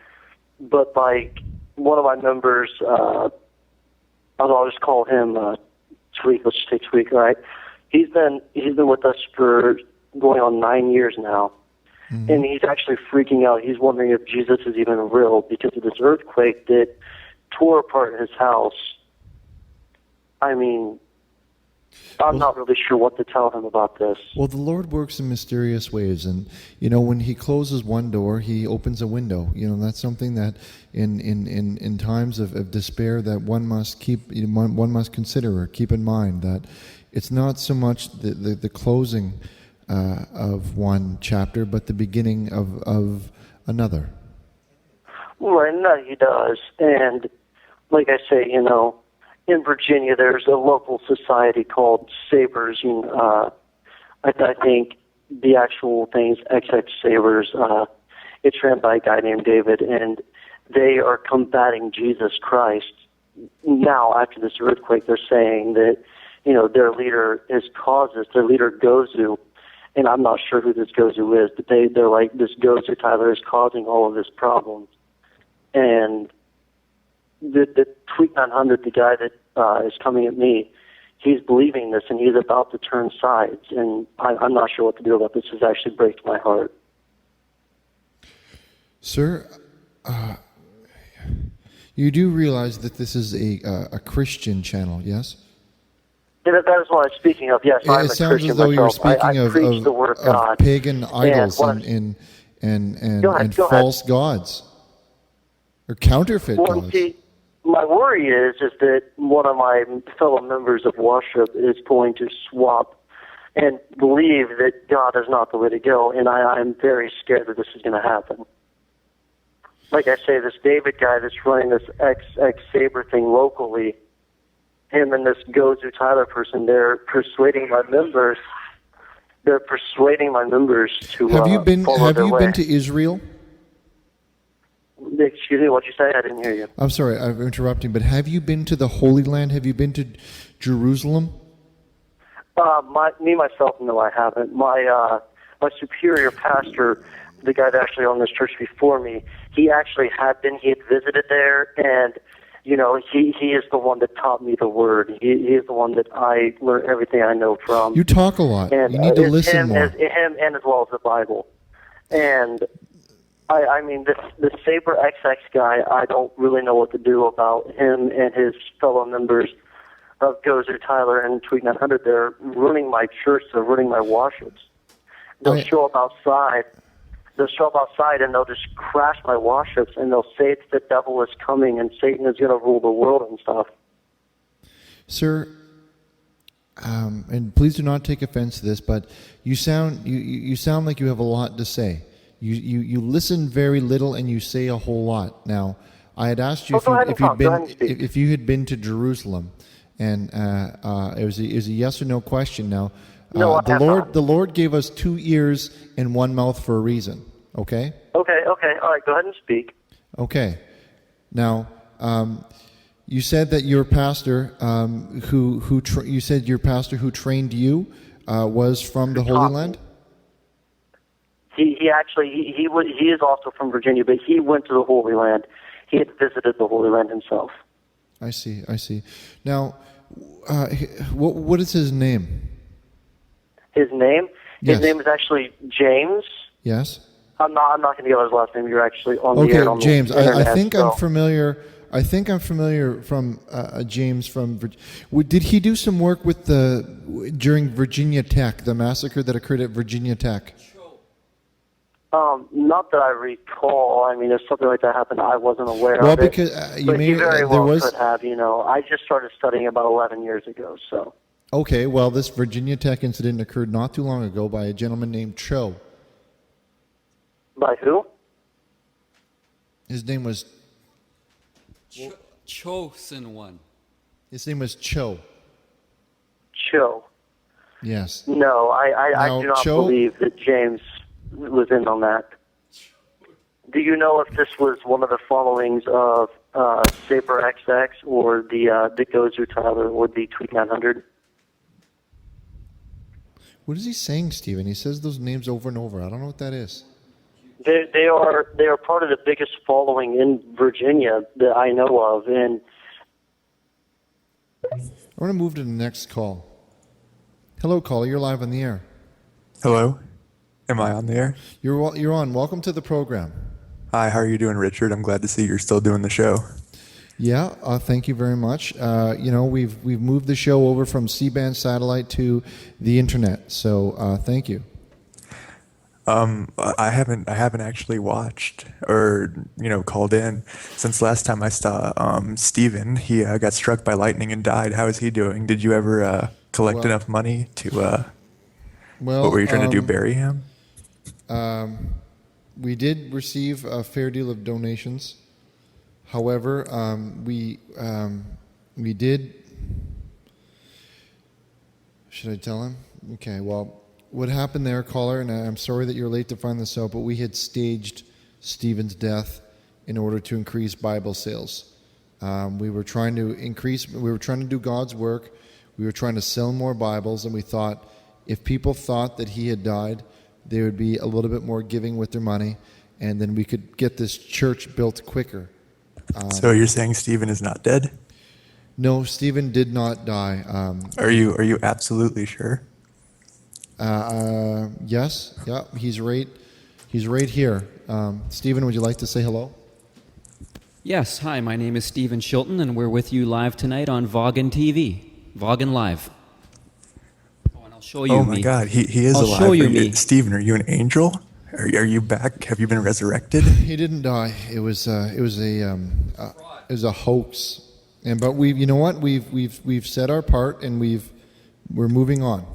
But like one of my members, I'll just call him Tweak. Let's just say Tweak, all right? He's been with us for going on 9 years now. And he's actually freaking out. He's wondering if Jesus is even real because of this earthquake that tore apart his house. I mean, I'm not really sure what to tell him about this. Well, the Lord works in mysterious ways, and when He closes one door, He opens a window. That's something that in times of despair that one must consider or keep in mind, that it's not so much the closing of one chapter, but the beginning of another. Right, no, he does. And like I say, in Virginia, there's a local society called Sabres. I think the actual thing is XX Sabres. It's ran by a guy named David, and they are combating Jesus Christ. Now, after this earthquake, they're saying that, their leader has caused this. Their leader, Gozu, and I'm not sure who this Gozu is, but they're like, this Gozu Tyler is causing all of this problems. And the Tweet 900, the guy that is coming at me, he's believing this, and he's about to turn sides. And I'm not sure what to do about this. This actually breaks my heart. Sir, you do realize that this is a Christian channel, yes? Yeah, that is what I'm speaking of. Yes, I'm a Christian myself. It sounds as though you're speaking I preach the word of God. Pagan idols and false gods or counterfeit gods. See, my worry is that one of my fellow members of worship is going to swap and believe that God is not the way to go, and I'm very scared that this is going to happen. Like I say, this David guy that's running this XX Sabre thing locally, him and this Gozu Tyler person, they're persuading my members. They're persuading my members to Have you been to Israel? Excuse me, what'd you say? I didn't hear you. I'm sorry, I'm interrupting, but have you been to the Holy Land? Have you been to Jerusalem? Myself, no, I haven't. My superior pastor, the guy that actually owned this church before me, he actually had been. He had visited there, and he is the one that taught me the word. He is the one that I learned everything I know from. You talk a lot. And you need to listen more. Him and as well as the Bible. And I mean, this Sabre XX guy, I don't really know what to do about him and his fellow members of Gozer Tyler and Tweet 900. They're ruining my church. They're ruining my worships. They'll show up outside. They'll show up outside and they'll just crash my worships, and they'll say the devil is coming and Satan is going to rule the world and stuff. Sir, and please do not take offense to this, but you sound like you have a lot to say. You listen very little and you say a whole lot. Now, I had asked you if you had been to Jerusalem, and it was a yes or no question. Now, No, I have the Lord gave us 2 ears and 1 mouth for a reason. Okay. Okay. All right. Go ahead and speak. Okay. Now, you said that your pastor, you said your pastor who trained you, was from the Holy Land. He is also from Virginia, but he went to the Holy Land. He had visited the Holy Land himself. I see. Now, what is his name? His name? Yes. His name is actually James. Yes. I'm not going to give his last name. You're actually on the air. Okay, James. I think so. I'm familiar. I think I'm familiar from James from. Did he do some work with during Virginia Tech, the massacre that occurred at Virginia Tech? Not that I recall. I mean, if something like that happened, I wasn't aware Well, of it. because But he very well could have. I just started studying about 11 years ago. So. Okay, well, this Virginia Tech incident occurred not too long ago by a gentleman named Cho. By who? His name was Chosen one. His name was Cho. Cho. Yes. No, I do not Cho, believe that James was in on that. Do you know if this was one of the followings of Saber XX or the Gozu Tyler or the Tweet 900? What is he saying, Stephen? He says those names over and over. I don't know what that is. They are part of the biggest following in Virginia that I know of, and I want to move to the next call. Hello, caller. You're live on the air. Hello. Am I on the air? You're on. Welcome to the program. Hi. How are you doing, Richard? I'm glad to see you're still doing the show. Yeah. Thank you very much. We've moved the show over from C-band satellite to the internet. So thank you. I haven't actually watched or called in since last time I saw Steven. He got struck by lightning and died. How is he doing? Did you ever collect enough money to what were you trying to do, bury him? We did receive a fair deal of donations. However, we did. Should I tell him? Okay. Well, what happened there, caller, and I'm sorry that you're late to find this out, but we had staged Stephen's death in order to increase Bible sales. We were trying to do God's work. We were trying to sell more Bibles, and we thought if people thought that he had died, they would be a little bit more giving with their money, and then we could get this church built quicker. So you're saying Stephen is not dead? No, Stephen did not die. Are you absolutely sure? Yes. Yeah, he's right here. Stephen, would you like to say hello? Yes. Hi, my name is Stephen Shilton, and we're with you live tonight on Vaughan TV. Vaughnlive. Oh, and I'll show you me. Oh my God, he is alive. I'll show you me. Stephen, are you an angel? Are you back? Have you been resurrected? He didn't die. It was a hoax. But we've said our part, and we're moving on.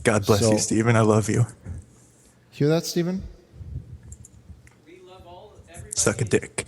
God bless you, Stephen. I love you. Hear that, Stephen? Suck a dick.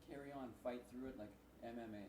Carry on, fight through it like MMA.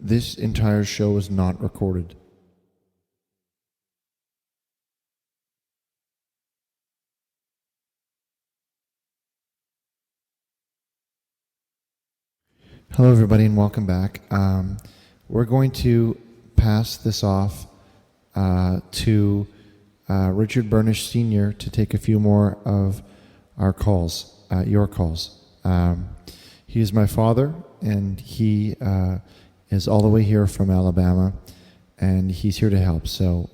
This entire show is not recorded. Hello, everybody, and welcome back. We're going to pass this off to Richard Burnish Sr. to take a few more of our calls, your calls. He is my father, and he is all the way here from Alabama, and he's here to help. So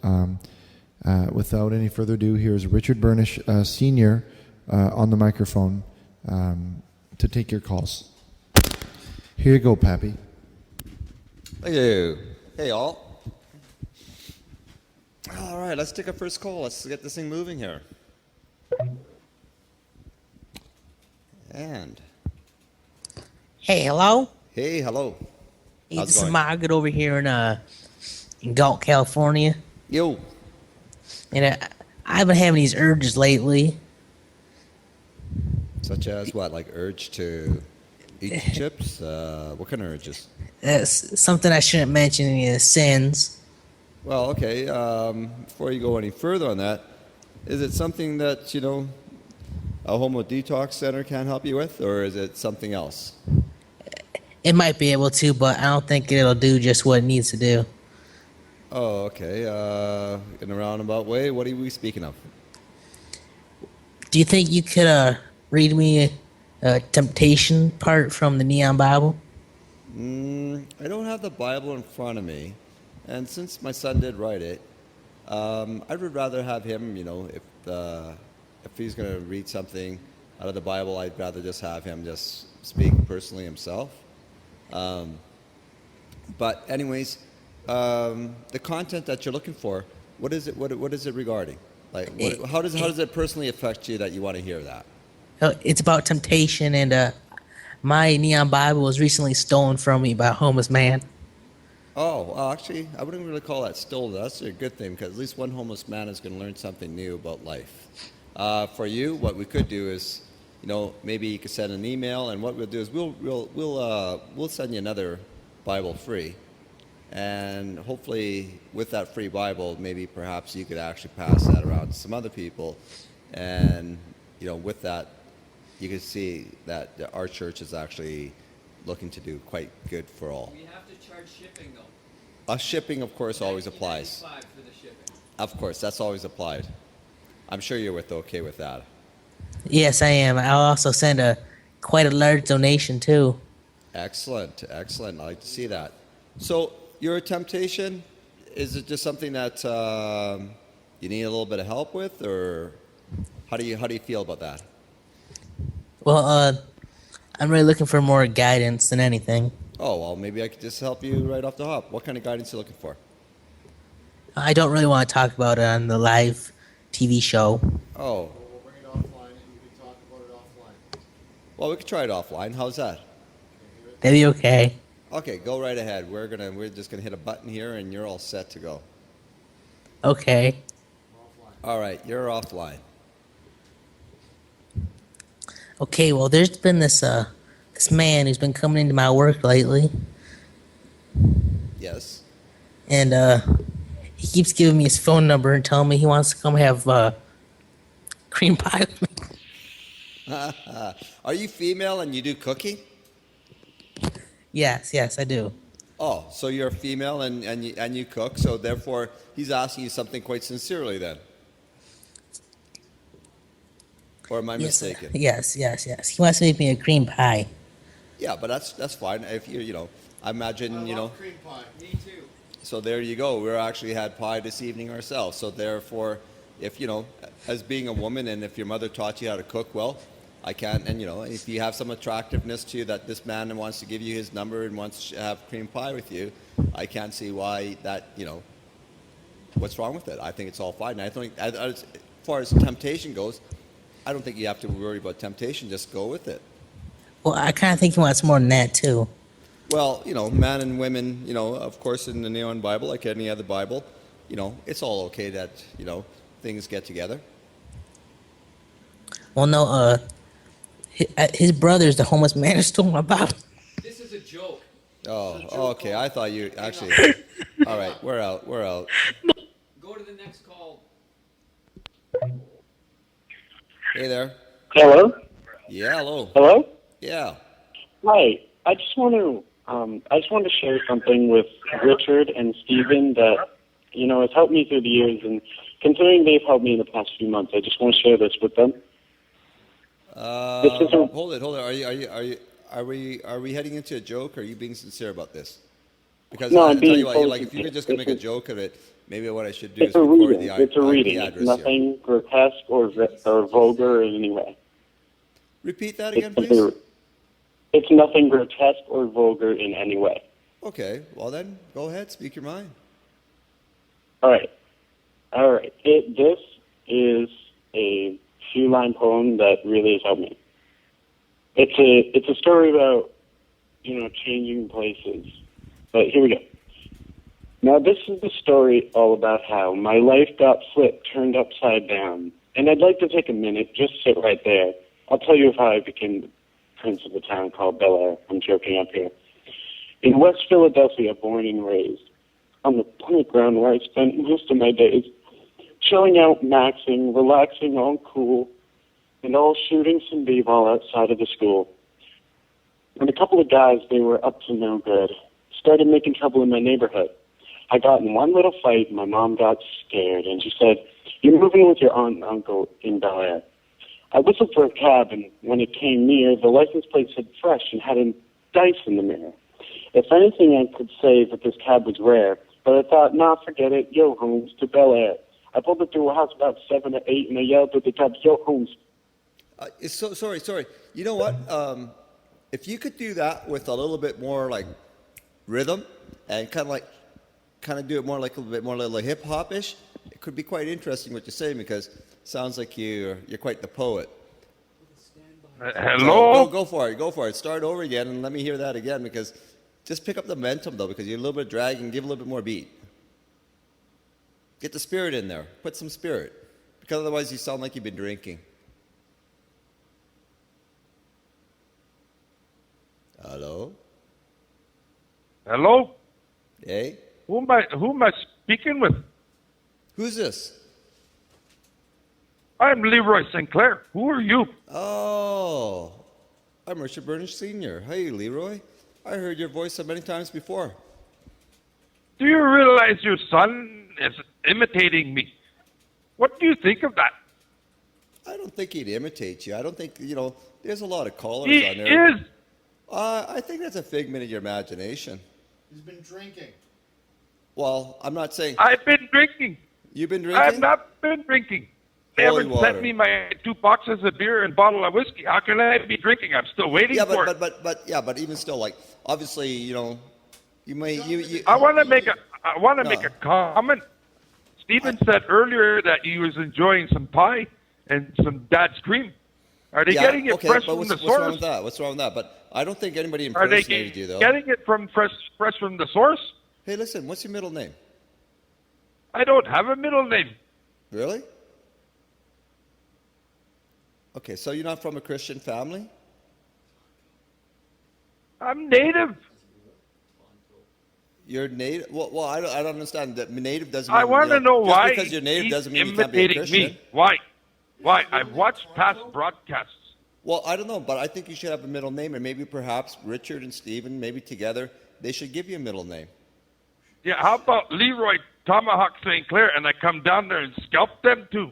without any further ado, here's Richard Burnish Sr. On the microphone to take your calls. Here you go, Pappy. Thank you. Hey, all. All right, let's take our first call. Let's get this thing moving here. And. Hey, hello? Hey, hello. How's It's it going? Margaret over here in Galt, California. Yo. And I've been having these urges lately. Such as what? Like urge to eat chips? What kind of urges? That's something I shouldn't mention any of the sins. Well, okay. Before you go any further on that, is it something that, a homo detox center can help you with, or is it something else? It might be able to, but I don't think it'll do just what it needs to do. Oh, okay. In a roundabout way, what are we speaking of? Do you think you could read me a temptation part from the Neon Bible? I don't have the Bible in front of me, and since my son did write it, I would rather have him, if he's going to read something out of the Bible, I'd rather just have him just speak personally himself. But anyways, the content that you're looking for, what is it? What is it regarding? Like, how does it personally affect you that you want to hear that? It's about temptation, and my Neon Bible was recently stolen from me by a homeless man. Oh, well, actually, I wouldn't really call that stolen. That's a good thing, because at least one homeless man is going to learn something new about life. For you, what we could do is, maybe you could send an email, and what we'll do is we'll send you another Bible free, and hopefully with that free Bible, maybe perhaps you could actually pass that around to some other people, and with that, you can see that our church is actually looking to do quite good for all. We have to charge shipping though. Shipping, of course, always applies. $19.95 for the shipping. Of course, that's always applied. I'm sure you're okay with that. Yes, I am. I'll also send quite a large donation too. Excellent. I like to see that. So your temptation, is it just something that you need a little bit of help with, or how do you feel about that? Well, I'm really looking for more guidance than anything. Oh, well, maybe I could just help you right off the hop. What kind of guidance are you looking for? I don't really want to talk about it on the live TV show. Oh. We'll bring it offline and you can talk about it offline. Well, we could try it offline. How's that? That'd be okay. Okay, go right ahead. We're just gonna hit a button here and you're all set to go. Okay. All right, you're offline. Okay, well, there's been this man who's been coming into my work lately, Yes. and he keeps giving me his phone number and telling me he wants to come have cream pie with me. Are you female and you do cooking? Yes, I do. Oh, so you're a female and you cook, so therefore he's asking you something quite sincerely then. Or am I mistaken? Yes. He wants to make me a cream pie. Yeah, but that's fine. If I imagine, I love cream pie. Me too. So there you go. We actually had pie this evening ourselves. So therefore, if as being a woman, and if your mother taught you how to cook well, I can't. And if you have some attractiveness to you that this man wants to give you his number and wants to have cream pie with you, I can't see why that. What's wrong with it? I think it's all fine. I think as far as temptation goes, I don't think you have to worry about temptation. Just go with it. Well, I kind of think he wants more than that too. Well, man and women, of course, in the Neon Bible, like any other Bible, it's all okay that, things get together. Well, no, his brother's the homeless man who stole my Bible. This is a joke. Oh, okay. I thought you actually. All right, we're out. We're out. Go to the next call. Hey there. Hello? Yeah, hello. Hello? Yeah. Hi. I just want to share something with Richard and Stephen that, has helped me through the years, and considering they've helped me in the past few months, I just want to share this with them. Hold it. Are we heading into a joke, or are you being sincere about this? Because No, I I'm tell you being what, totally like if you could just sincere. make a joke of it, maybe what I should do is It's a record reading. It's a reading. IP It's address here. nothing grotesque or vulgar in any way. Repeat that again, It's please. It's nothing grotesque or vulgar in any way. Okay, well then, go ahead, speak your mind. All right. This is a few-line poem that really has helped me. It's a story about, changing places. But here we go. Now, this is the story all about how my life got flipped, turned upside down. And I'd like to take a minute, just sit right there. I'll tell you how I became the prince of a town called Bel Air. I'm joking up here. In West Philadelphia, born and raised, on the playground where I spent most of my days, chilling out, maxing, relaxing, all cool, and all shooting some b-ball outside of the school. And a couple of guys, they were up to no good, started making trouble in my neighborhood. I got in one little fight, and my mom got scared, and she said, "You're moving with your aunt and uncle in Bel Air." I whistled for a cab, and when it came near, the license plate said fresh and had a dice in the mirror. If anything, I could say that this cab was rare, but I thought, nah, forget it, yo, Holmes, to Bel Air. I pulled up to a house about 7 or 8, and I yelled at the cab, yo, Holmes. Sorry. You know what? If you could do that with a little bit more like rhythm and kind of do it more like a little bit more like hip hop ish, it could be quite interesting what you're saying because it sounds like you're quite the poet. Hello? So go for it. Start over again and let me hear that again because just pick up the momentum though because you're a little bit dragging, give a little bit more beat. Get the spirit in there. Put some spirit because otherwise you sound like you've been drinking. Hello? Hello? Hey? Who am I speaking with? Who's this? I'm Leroy Sinclair. Who are you? Oh, I'm Richard Burnish Sr. Hey, Leroy. I heard your voice so many times before. Do you realize your son is imitating me? What do you think of that? I don't think he'd imitate you. I don't think, there's a lot of callers He on there. is. I think that's a figment of your imagination. He's been drinking. Well, I'm not saying... I've been drinking. You've been drinking? I've not been drinking. They Holy haven't sent water. me my 2 boxes of beer and a bottle of whiskey. How can I be drinking? I'm still waiting for it. But even still, like, obviously, you may... I want to make a comment. Stephen said earlier that he was enjoying some pie and some dad's cream. Are they getting it fresh from the source? What's wrong with that? But I don't think anybody Are they impersonated you, though. getting it from fresh from the source? Hey, listen, what's your middle name? I don't have a middle name. Really? Okay, so you're not from a Christian family? I'm native. You're native? Well, I don't understand. That native doesn't mean... I want to know why Just because you're native he's doesn't mean you can't be a imitating Christian. me. Why? I've watched past broadcasts. Well, I don't know, but I think you should have a middle name, and maybe perhaps Richard and Stephen, maybe together, they should give you a middle name. Yeah, how about Leroy Tomahawk St. Clair, and I come down there and scalp them too?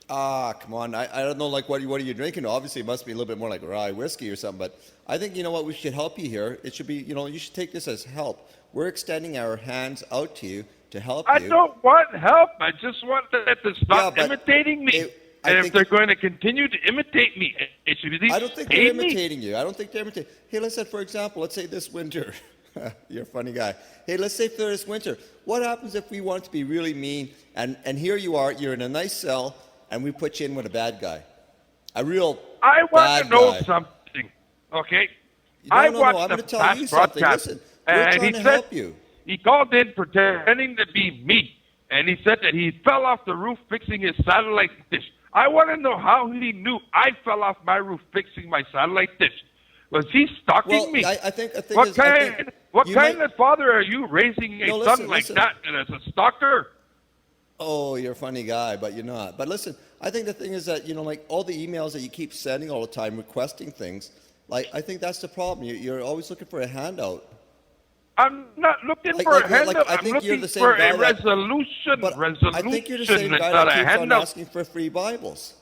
Ah, come on. I don't know, like, what are you drinking? Obviously, it must be a little bit more like rye whiskey or something, but I think, you know what, we should help you here. It should be, you should take this as help. We're extending our hands out to you to help you. I don't want help. I just want them to stop imitating me. And if they're going to continue to imitate me, it should be I don't think they're imitating you. I don't think they're imitating. Hey, let's say, for example, let's say this winter. You're a funny guy. Hey, let's say for this winter, what happens if we want to be really mean, and here you are, you're in a nice cell, and we put you in with a bad guy? A real I want to know guy. something, okay? No, I no, watched I'm the gonna tell past you something. broadcast, Listen, we're and trying he to said help you. he called in pretending to be me, and he said that he fell off the roof fixing his satellite dish. I want to know how he knew I fell off my roof fixing my satellite dish. Was he stalking me? I think what kind of father are you raising a son like that and as a stalker? Oh, you're a funny guy, but you're not. But listen, I think the thing is that, like all the emails that you keep sending all the time requesting things, like I think that's the problem. You're always looking for a handout. I'm not looking for a handout. I'm looking for a resolution. I think you're the same guy that keeps on asking for free Bibles.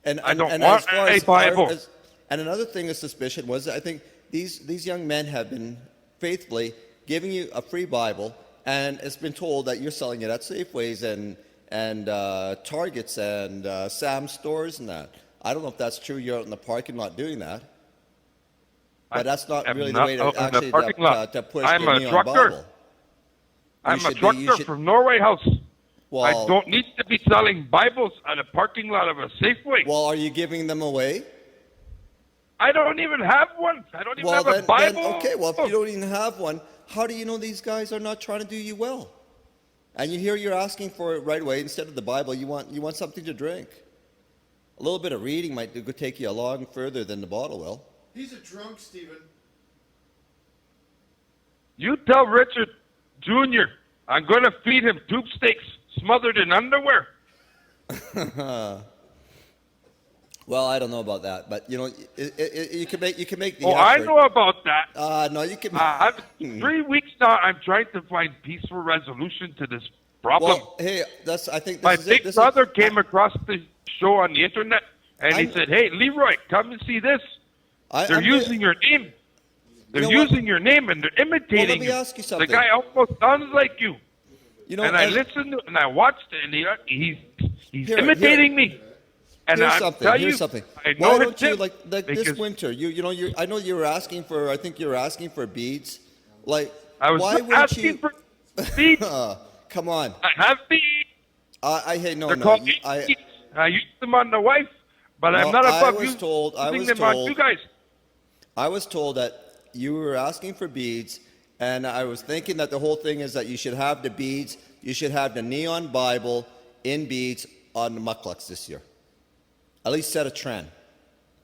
And I don't want a Bible. And another thing of suspicion was that I think these young men have been faithfully giving you a free Bible, and it's been told that you're selling it at Safeways and Targets and Sam's stores and that. I don't know if that's true. You're out in the parking lot doing that. But that's not really the way to actually to push the Neon Bible. I'm a trucker from Norway House. Well, I don't need to be selling Bibles at a parking lot of a Safeway. Well, are you giving them away? I don't even have one. I don't even have a Bible. Okay, well, if you don't even have one, how do you know these guys are not trying to do you well? And you're asking for it right away. Instead of the Bible, you want something to drink. A little bit of reading might take you a lot further than the bottle will. He's a drunk, Stephen. You tell Richard Jr. I'm going to feed him tube steaks smothered in underwear. Well, I don't know about that, but you can make the. Oh, effort. I know about that. No, you can. 3 weeks now. I'm trying to find peaceful resolution to this problem. Well, hey, I think my big brother came across the show on the internet, and he said, "Hey, Leroy, come and see this. They're using your name. They're using your name, and they're imitating you. Let me ask you something. The guy almost sounds like you." And I listened to it, and I watched it, and he's imitating me. And here's here's something. I know Why don't you like this winter? I know you were asking for. I think you were asking for beads. Like I was why asking for beads. Come on. I have beads. I hate no. They're called beads. I use them on the wife, but I'm not above using them on you guys. I was told that you were asking for beads, and I was thinking that the whole thing is that you should have the beads. You should have the Neon Bible in beads on the mucklucks this year. At least set a trend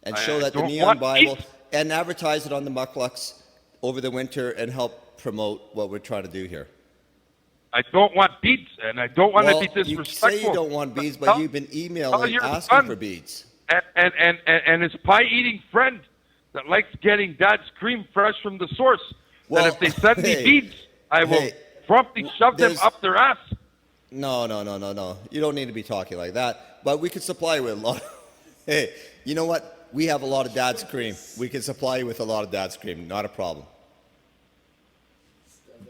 and show that the Neon Bible and advertise it on the mucklucks over the winter and help promote what we're trying to do here. I don't want beads, and I don't want to be disrespectful. You say you don't want beads, but you've been emailing asking for beads. And his pie-eating friend that likes getting Dad's cream fresh from the source. That if they send me beads, I will promptly shove them up their ass. No. You don't need to be talking like that. But we could supply you with a lot. Hey, you know what? We have a lot of Dad's cream. We can supply you with a lot of Dad's cream. Not a problem.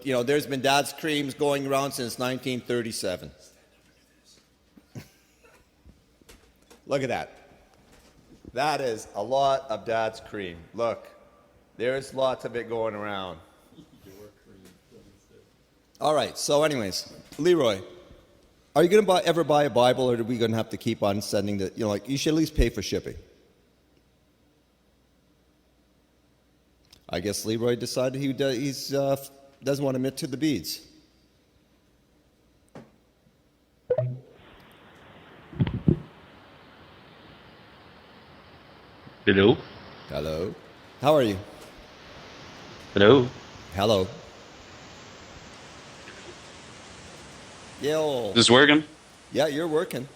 There's been Dad's creams going around since 1937. Look at that. That is a lot of Dad's cream. Look, there's lots of it going around. All right, so anyways, Leroy, are you going to ever buy a Bible, or are we going to have to keep on sending the, you should at least pay for shipping? I guess Leroy decided he doesn't want to admit to the beads. Hello? Hello. How are you? Hello? Hello. Yo. Is this working? Yeah, you're working.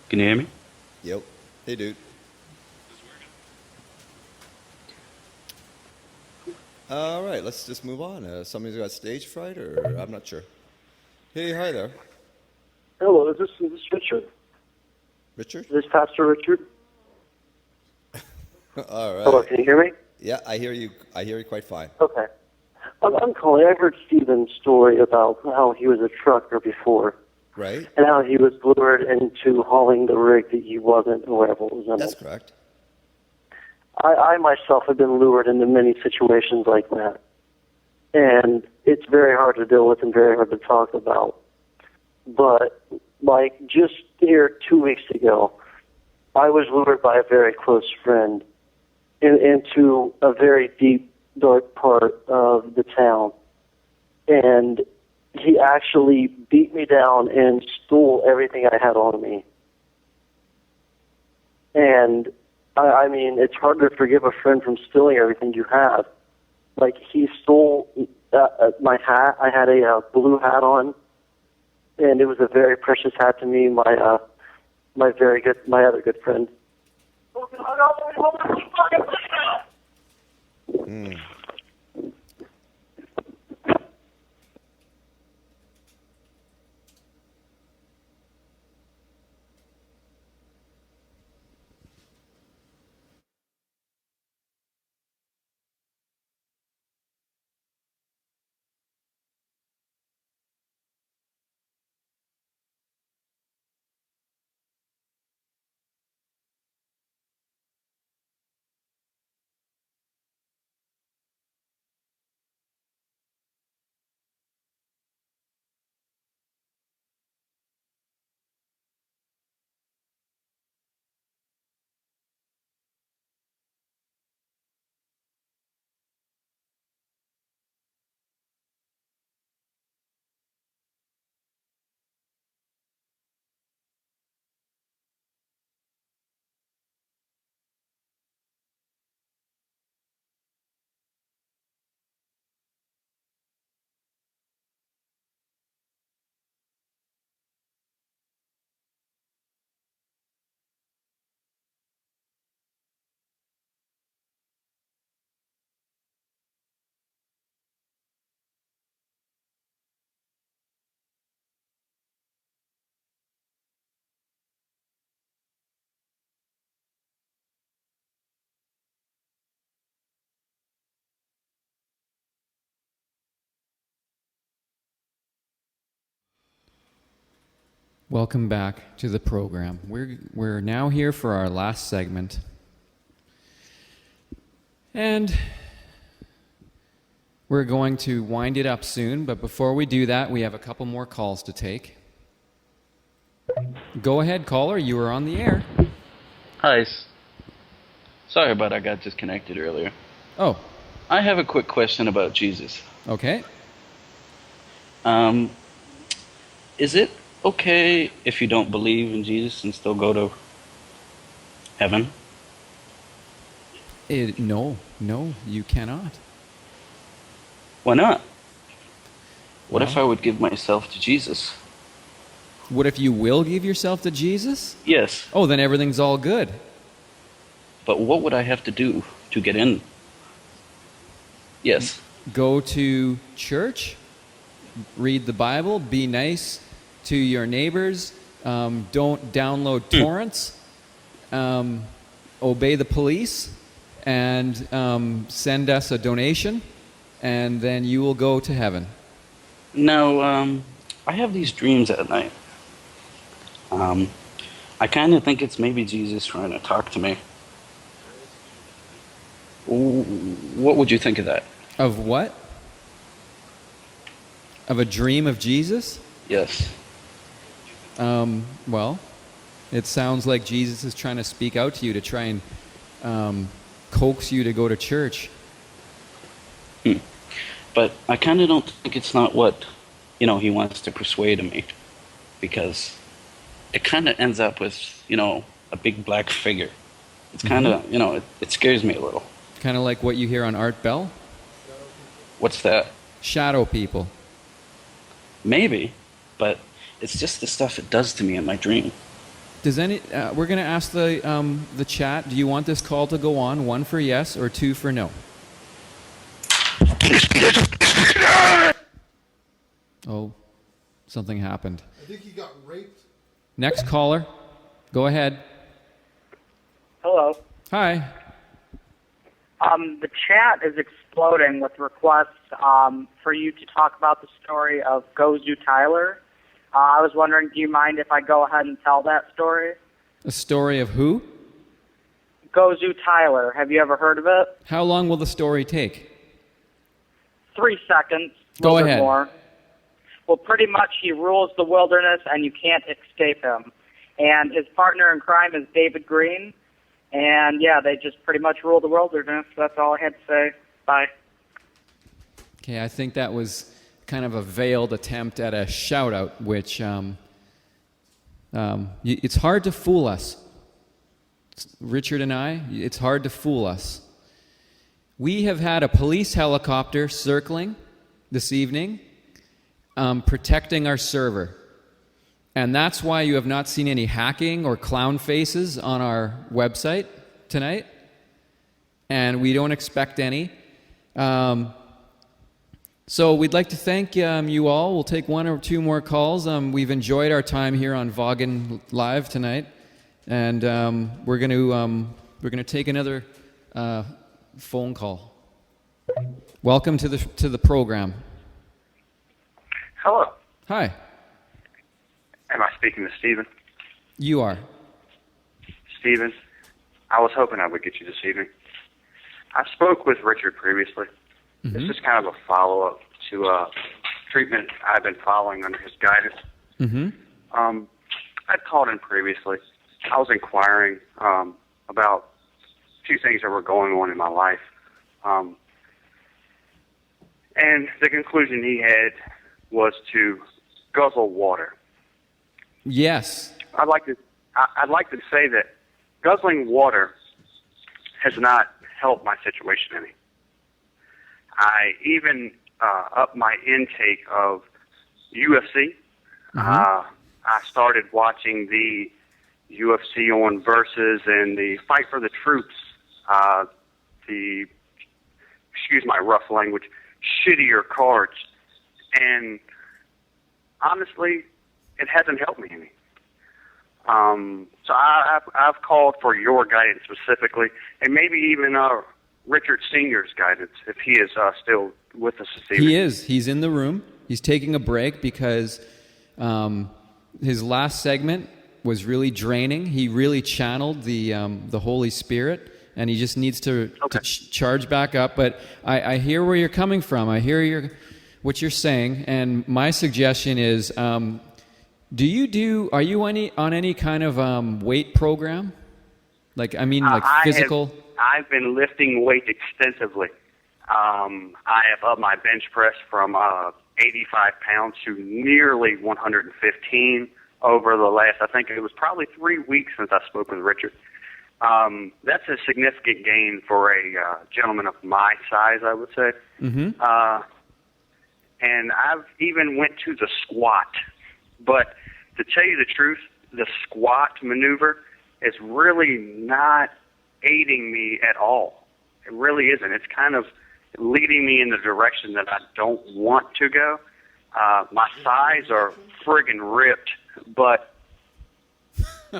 Can you hear me? Yep. Hey, dude. All right, let's just move on. Somebody's got stage fright, or I'm not sure. Hey, hi there. Hello, is this Richard? Richard? Is this Pastor Richard? All right. Hello, can you hear me? Yeah, I hear you. I hear you quite fine. Okay. I'm calling. I heard Stephen's story about how he was a trucker before. Right. And how he was lured into hauling the rig that he wasn't, or whatever it was in. That's correct. I myself have been lured into many situations like that. And it's very hard to deal with and very hard to talk about. But, just here 2 weeks ago, I was lured by a very close friend into a very deep, dark part of the town. And he actually beat me down and stole everything I had on me. And I mean, it's hard to forgive a friend from stealing everything you have. Like, he stole my hat. I had a blue hat on, and it was a very precious hat to me. My other good friend. Mm. Welcome back to the program. We're now here for our last segment. And we're going to wind it up soon, but before we do that, we have a couple more calls to take. Go ahead, caller. You are on the air. Hi. Sorry about I got disconnected earlier. Oh. I have a quick question about Jesus. Okay. Is it okay if you don't believe in Jesus and still go to heaven? No, you cannot. Why not? What Well, if I would give myself to Jesus? What if you will give yourself to Jesus? Yes. Oh, then everything's all good. But what would I have to do to get in? Yes. Go to church, read the Bible, be nice to your neighbors, don't download torrents, obey the police, and send us a donation, and then you will go to heaven. Now, I have these dreams at night. I kind of think it's maybe Jesus trying to talk to me. What would you think of that? Of what? Of a dream of Jesus? Yes. Well, it sounds like Jesus is trying to speak out to you to try and coax you to go to church. But I kind of don't think it's not what, he wants to persuade me. Because it kind of ends up with, a big black figure. It's kind of, it scares me a little. Kind of like what you hear on Art Bell? What's that? Shadow people. Maybe, but it's just the stuff it does to me in my dream. Does we're going to ask the chat, do you want this call to go on, 1 for yes or 2 for no? Oh, something happened. I think he got raped. Next caller, go ahead. Hello. Hi. The chat is exploding with requests for you to talk about the story of Gozu Tyler. I was wondering, do you mind if I go ahead and tell that story? A story of who? Gozu Tyler. Have you ever heard of it? How long will the story take? 3 seconds. Go a little bit ahead. More. Well, pretty much he rules the wilderness and you can't escape him. And his partner in crime is David Green. And yeah, they just pretty much rule the wilderness. That's all I had to say. Bye. Okay, I think that was kind of a veiled attempt at a shout-out, which it's hard to fool us. Richard and I, it's hard to fool us. We have had a police helicopter circling this evening, protecting our server. And that's why you have not seen any hacking or clown faces on our website tonight. And we don't expect any. So we'd like to thank you all. We'll take one or two more calls. We've enjoyed our time here on Vaughnlive tonight. And we're going to take another phone call. Welcome to the program. Hello. Hi. Am I speaking to Stephen? You are. Stephen, I was hoping I would get you this evening. I spoke with Richard previously. Mm-hmm. This is kind of a follow-up to treatment I've been following under his guidance. Mm-hmm. I'd called in previously. I was inquiring about two things that were going on in my life. And the conclusion he had was to guzzle water. Yes. I'd like to say that guzzling water has not helped my situation any. I even upped my intake of UFC. Mm-hmm. I started watching the UFC on Versus and the Fight for the Troops, excuse my rough language, shittier cards. And honestly, it hasn't helped me any. So I've called for your guidance specifically, and maybe even Richard Sr.'s guidance, if he is still with us this evening. He is. He's in the room. He's taking a break because his last segment was really draining. He really channeled the Holy Spirit, and he just needs to charge back up. But I hear where you're coming from. I hear what you're saying, and my suggestion is, are you on any kind of weight program? Like physical? I've been lifting weight extensively. I have upped my bench press from 85 pounds to nearly 115 over the last, I think it was probably 3 weeks since I spoke with Richard. That's a significant gain for a gentleman of my size, I would say. Mm-hmm. And I've even went to the squat. But to tell you the truth, the squat maneuver is really not aiding me at all. It really isn't. It's kind of leading me in the direction that I don't want to go. My thighs are friggin' ripped, but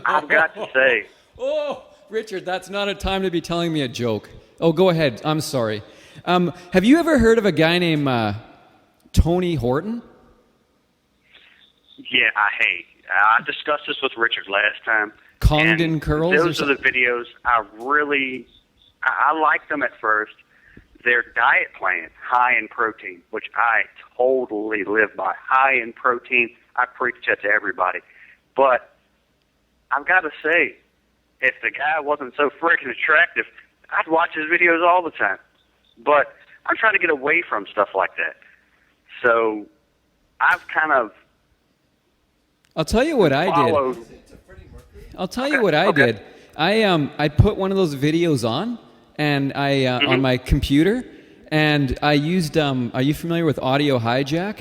I've got to say... Oh, Richard, that's not a time to be telling me a joke. Oh, go ahead. I'm sorry. Have you ever heard of a guy named Tony Horton? Yeah, I discussed this with Richard last time. Congdon curls? Those are the videos I liked them at first. Their diet plan, high in protein, which I totally live by. High in protein, I preach that to everybody. But I've got to say, if the guy wasn't so freaking attractive, I'd watch his videos all the time. But I'm trying to get away from stuff like that. So I've kind of... I'll tell you what I did. I'll tell you what I did. I put one of those videos on, and on my computer, and I used. Are you familiar with Audio Hijack?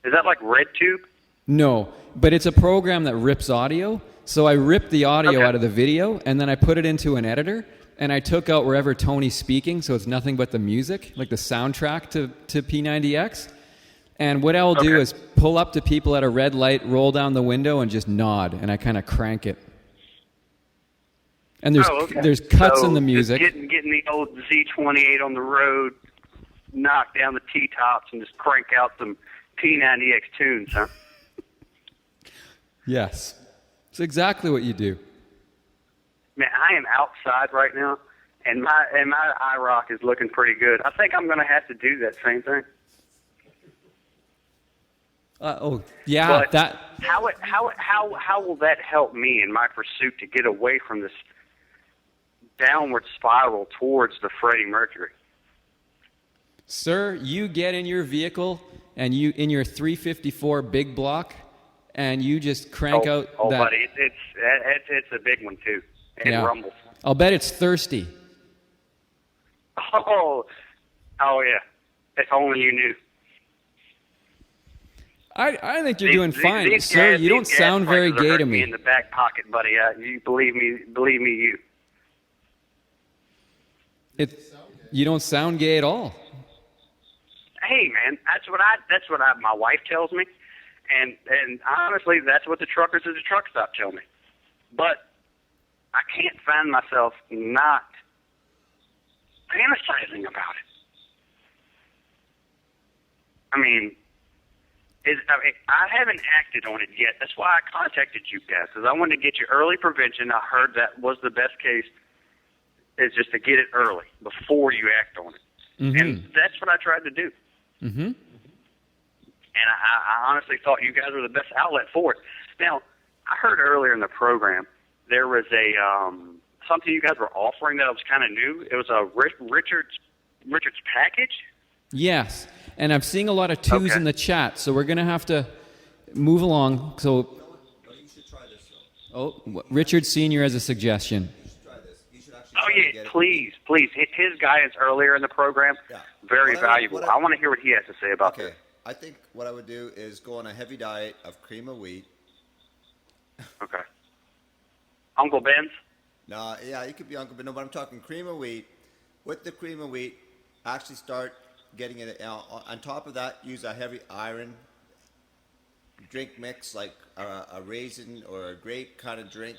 Is that like RedTube? No, but it's a program that rips audio. So I ripped the audio out of the video, and then I put it into an editor, and I took out wherever Tony's speaking, so it's nothing but the music, like the soundtrack to P90X. And what I'll do is pull up to people at a red light, roll down the window, and just nod, and I kind of crank it. And there's cuts in the music. Getting the old Z28 on the road, knock down the T-tops, and just crank out some P90X tunes, huh? Yes. It's exactly what you do. Man, I am outside right now, and my iRock is looking pretty good. I think I'm going to have to do that same thing. Yeah, but how will that help me in my pursuit to get away from this downward spiral towards the Freddie Mercury? Sir, you get in your vehicle and you in your 354 big block, and you just crank out Oh, that. buddy, it's a big one too. It rumbles. I'll bet it's thirsty. Oh yeah. If only you knew. I think you're doing fine, These sir. gas- You don't these gas sound very prices are gay to hurting me me. in the back pocket, buddy. You believe me, you. You don't sound gay at all. Hey, man, that's what my wife tells me, and honestly, that's what the truckers at the truck stop tell me. But I can't find myself not fantasizing about it. I mean, I haven't acted on it yet. That's why I contacted you guys, because I wanted to get you early prevention. I heard that was the best case, is just to get it early before you act on it. Mm-hmm. And that's what I tried to do. Mm-hmm. And I honestly thought you guys were the best outlet for it. Now, I heard earlier in the program there was a something you guys were offering that was kind of new. It was a Richard's package. Yes, and I'm seeing a lot of twos in the chat, so we're going to have to move along. So, Richard Sr. has a suggestion. Oh yeah, please. His guidance earlier in the program, very valuable. I want to hear what he has to say about this. I think what I would do is go on a heavy diet of cream of wheat. Okay. Uncle Ben's? No, yeah, you could be Uncle Ben. No, but I'm talking cream of wheat. With the cream of wheat, actually start getting it. On top of that, use a heavy iron drink mix, like a raisin or a grape kind of drink.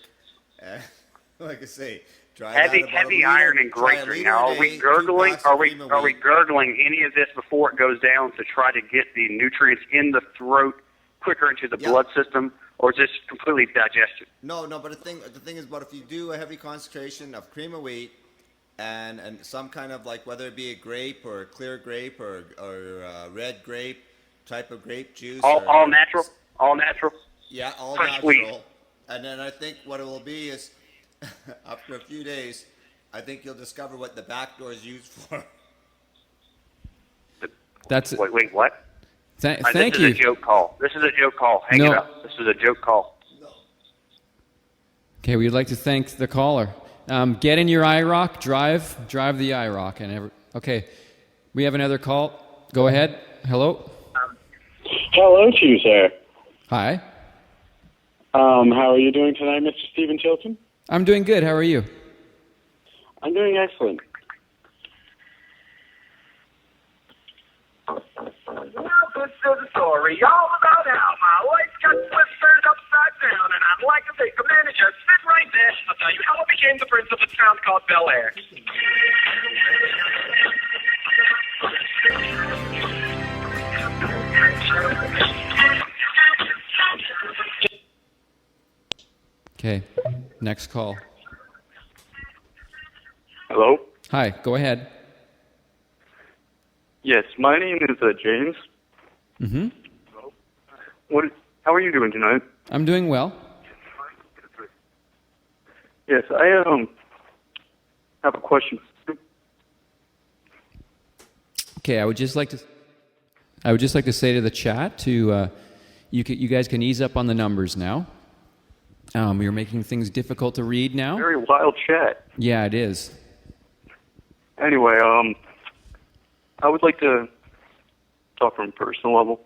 Like I say, Heavy iron and grapefruit. Now, are we gurgling? Are we gurgling any of this before it goes down to try to get the nutrients in the throat quicker into the blood system, or is this completely digested? No, but the thing is, but if you do a heavy concentration of cream of wheat and some kind of, like, whether it be a grape or a clear grape or a red grape type of grape juice, all natural. Yeah, all Fresh natural. squeeze. And then I think what it will be is, after a few days, I think you'll discover what the back door is used for. Wait, what? Thank this you. This is a joke call. Hang it up. This is a joke call. Okay, we'd like to thank the caller. Get in your IROC, drive the IROC. Okay, we have another call. Go ahead. Hello? Hello to you, sir. Hi. How are you doing tonight, Mr. Stephen Chilton? I'm doing good. How are you? I'm doing excellent. Now this is a story all about how my life got flipped upside down, and I'd like to take a minute just sit right there. I'll tell you how I became the prince of a town called Bel Air. Okay, next call. Hello? Hi, go ahead. Yes, my name is James. Mm-hmm. How are you doing tonight? I'm doing well. Yes, I have a question. Okay, I would just like to say to the chat to you guys can ease up on the numbers now. You're making things difficult to read now. Very wild chat. Yeah, it is. Anyway, I would like to talk from a personal level.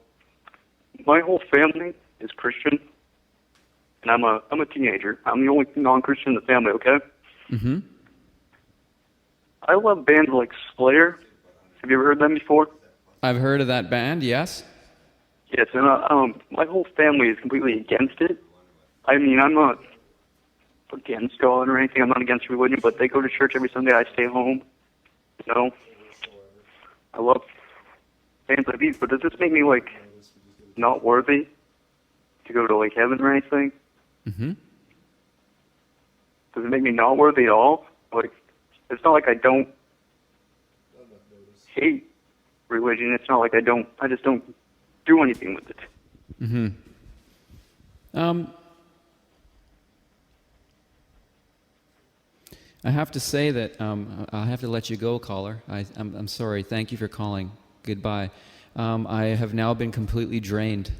My whole family is Christian, and I'm a teenager. I'm the only non-Christian in the family. Okay. Mm-hmm. I love bands like Slayer. Have you ever heard them before? I've heard of that band. Yes. Yes, and my whole family is completely against it. I mean, I'm not against God or anything. I'm not against religion, but they go to church every Sunday. I stay home. You know, I love bands like these, but does this make me, like, not worthy to go to, like, heaven or anything? Mm-hmm. Does it make me not worthy at all? Like, it's not like I don't hate religion. It's not like I just don't do anything with it. Mm-hmm. I have to say that I'll have to let you go, caller. I'm sorry. Thank you for calling. Goodbye. I have now been completely drained.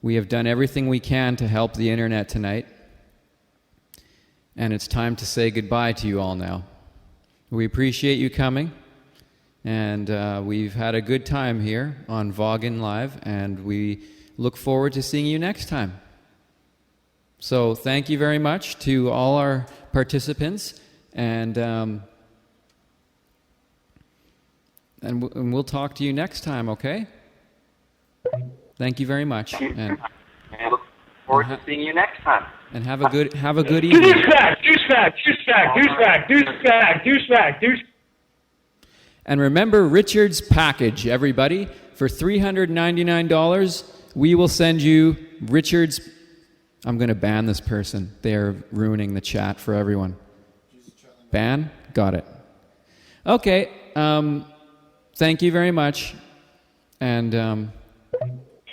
We have done everything we can to help the internet tonight, and it's time to say goodbye to you all now. We appreciate you coming, and we've had a good time here on Vaughnlive, and we look forward to seeing you next time. So thank you very much to all our participants, and we'll talk to you next time, okay? Thank you very much. And I look forward to seeing you next time. And have a good evening. Douchebag. And remember Richard's package, everybody. For $399, we will send you Richard's. I'm going to ban this person. They're ruining the chat for everyone. Ban? Got it. Okay. Thank you very much. And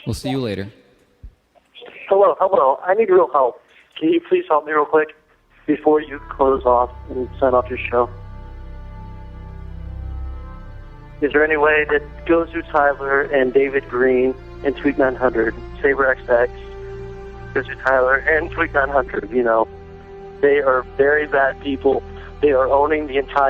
we'll see you later. Hello. I need real help. Can you please help me real quick before you close off and sign off your show? Is there any way that Gozu Tyler and David Green and Tweet 900, Saber XX, Gozu Tyler and Tweet 900, they are very bad people. They are owning the entire...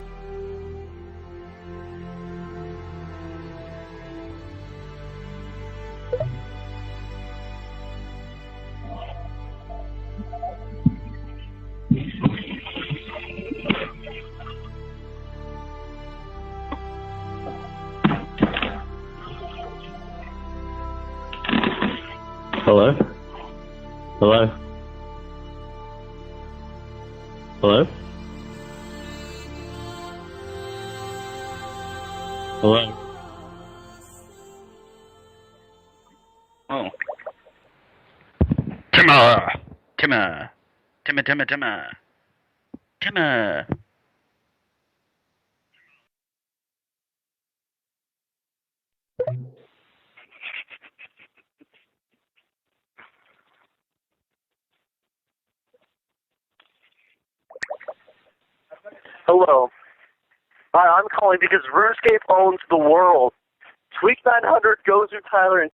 Hello? Oh. Timmer. Hello. Hi, I'm calling because RuneScape owns the world. Tweak 900, Gozu Tyler, and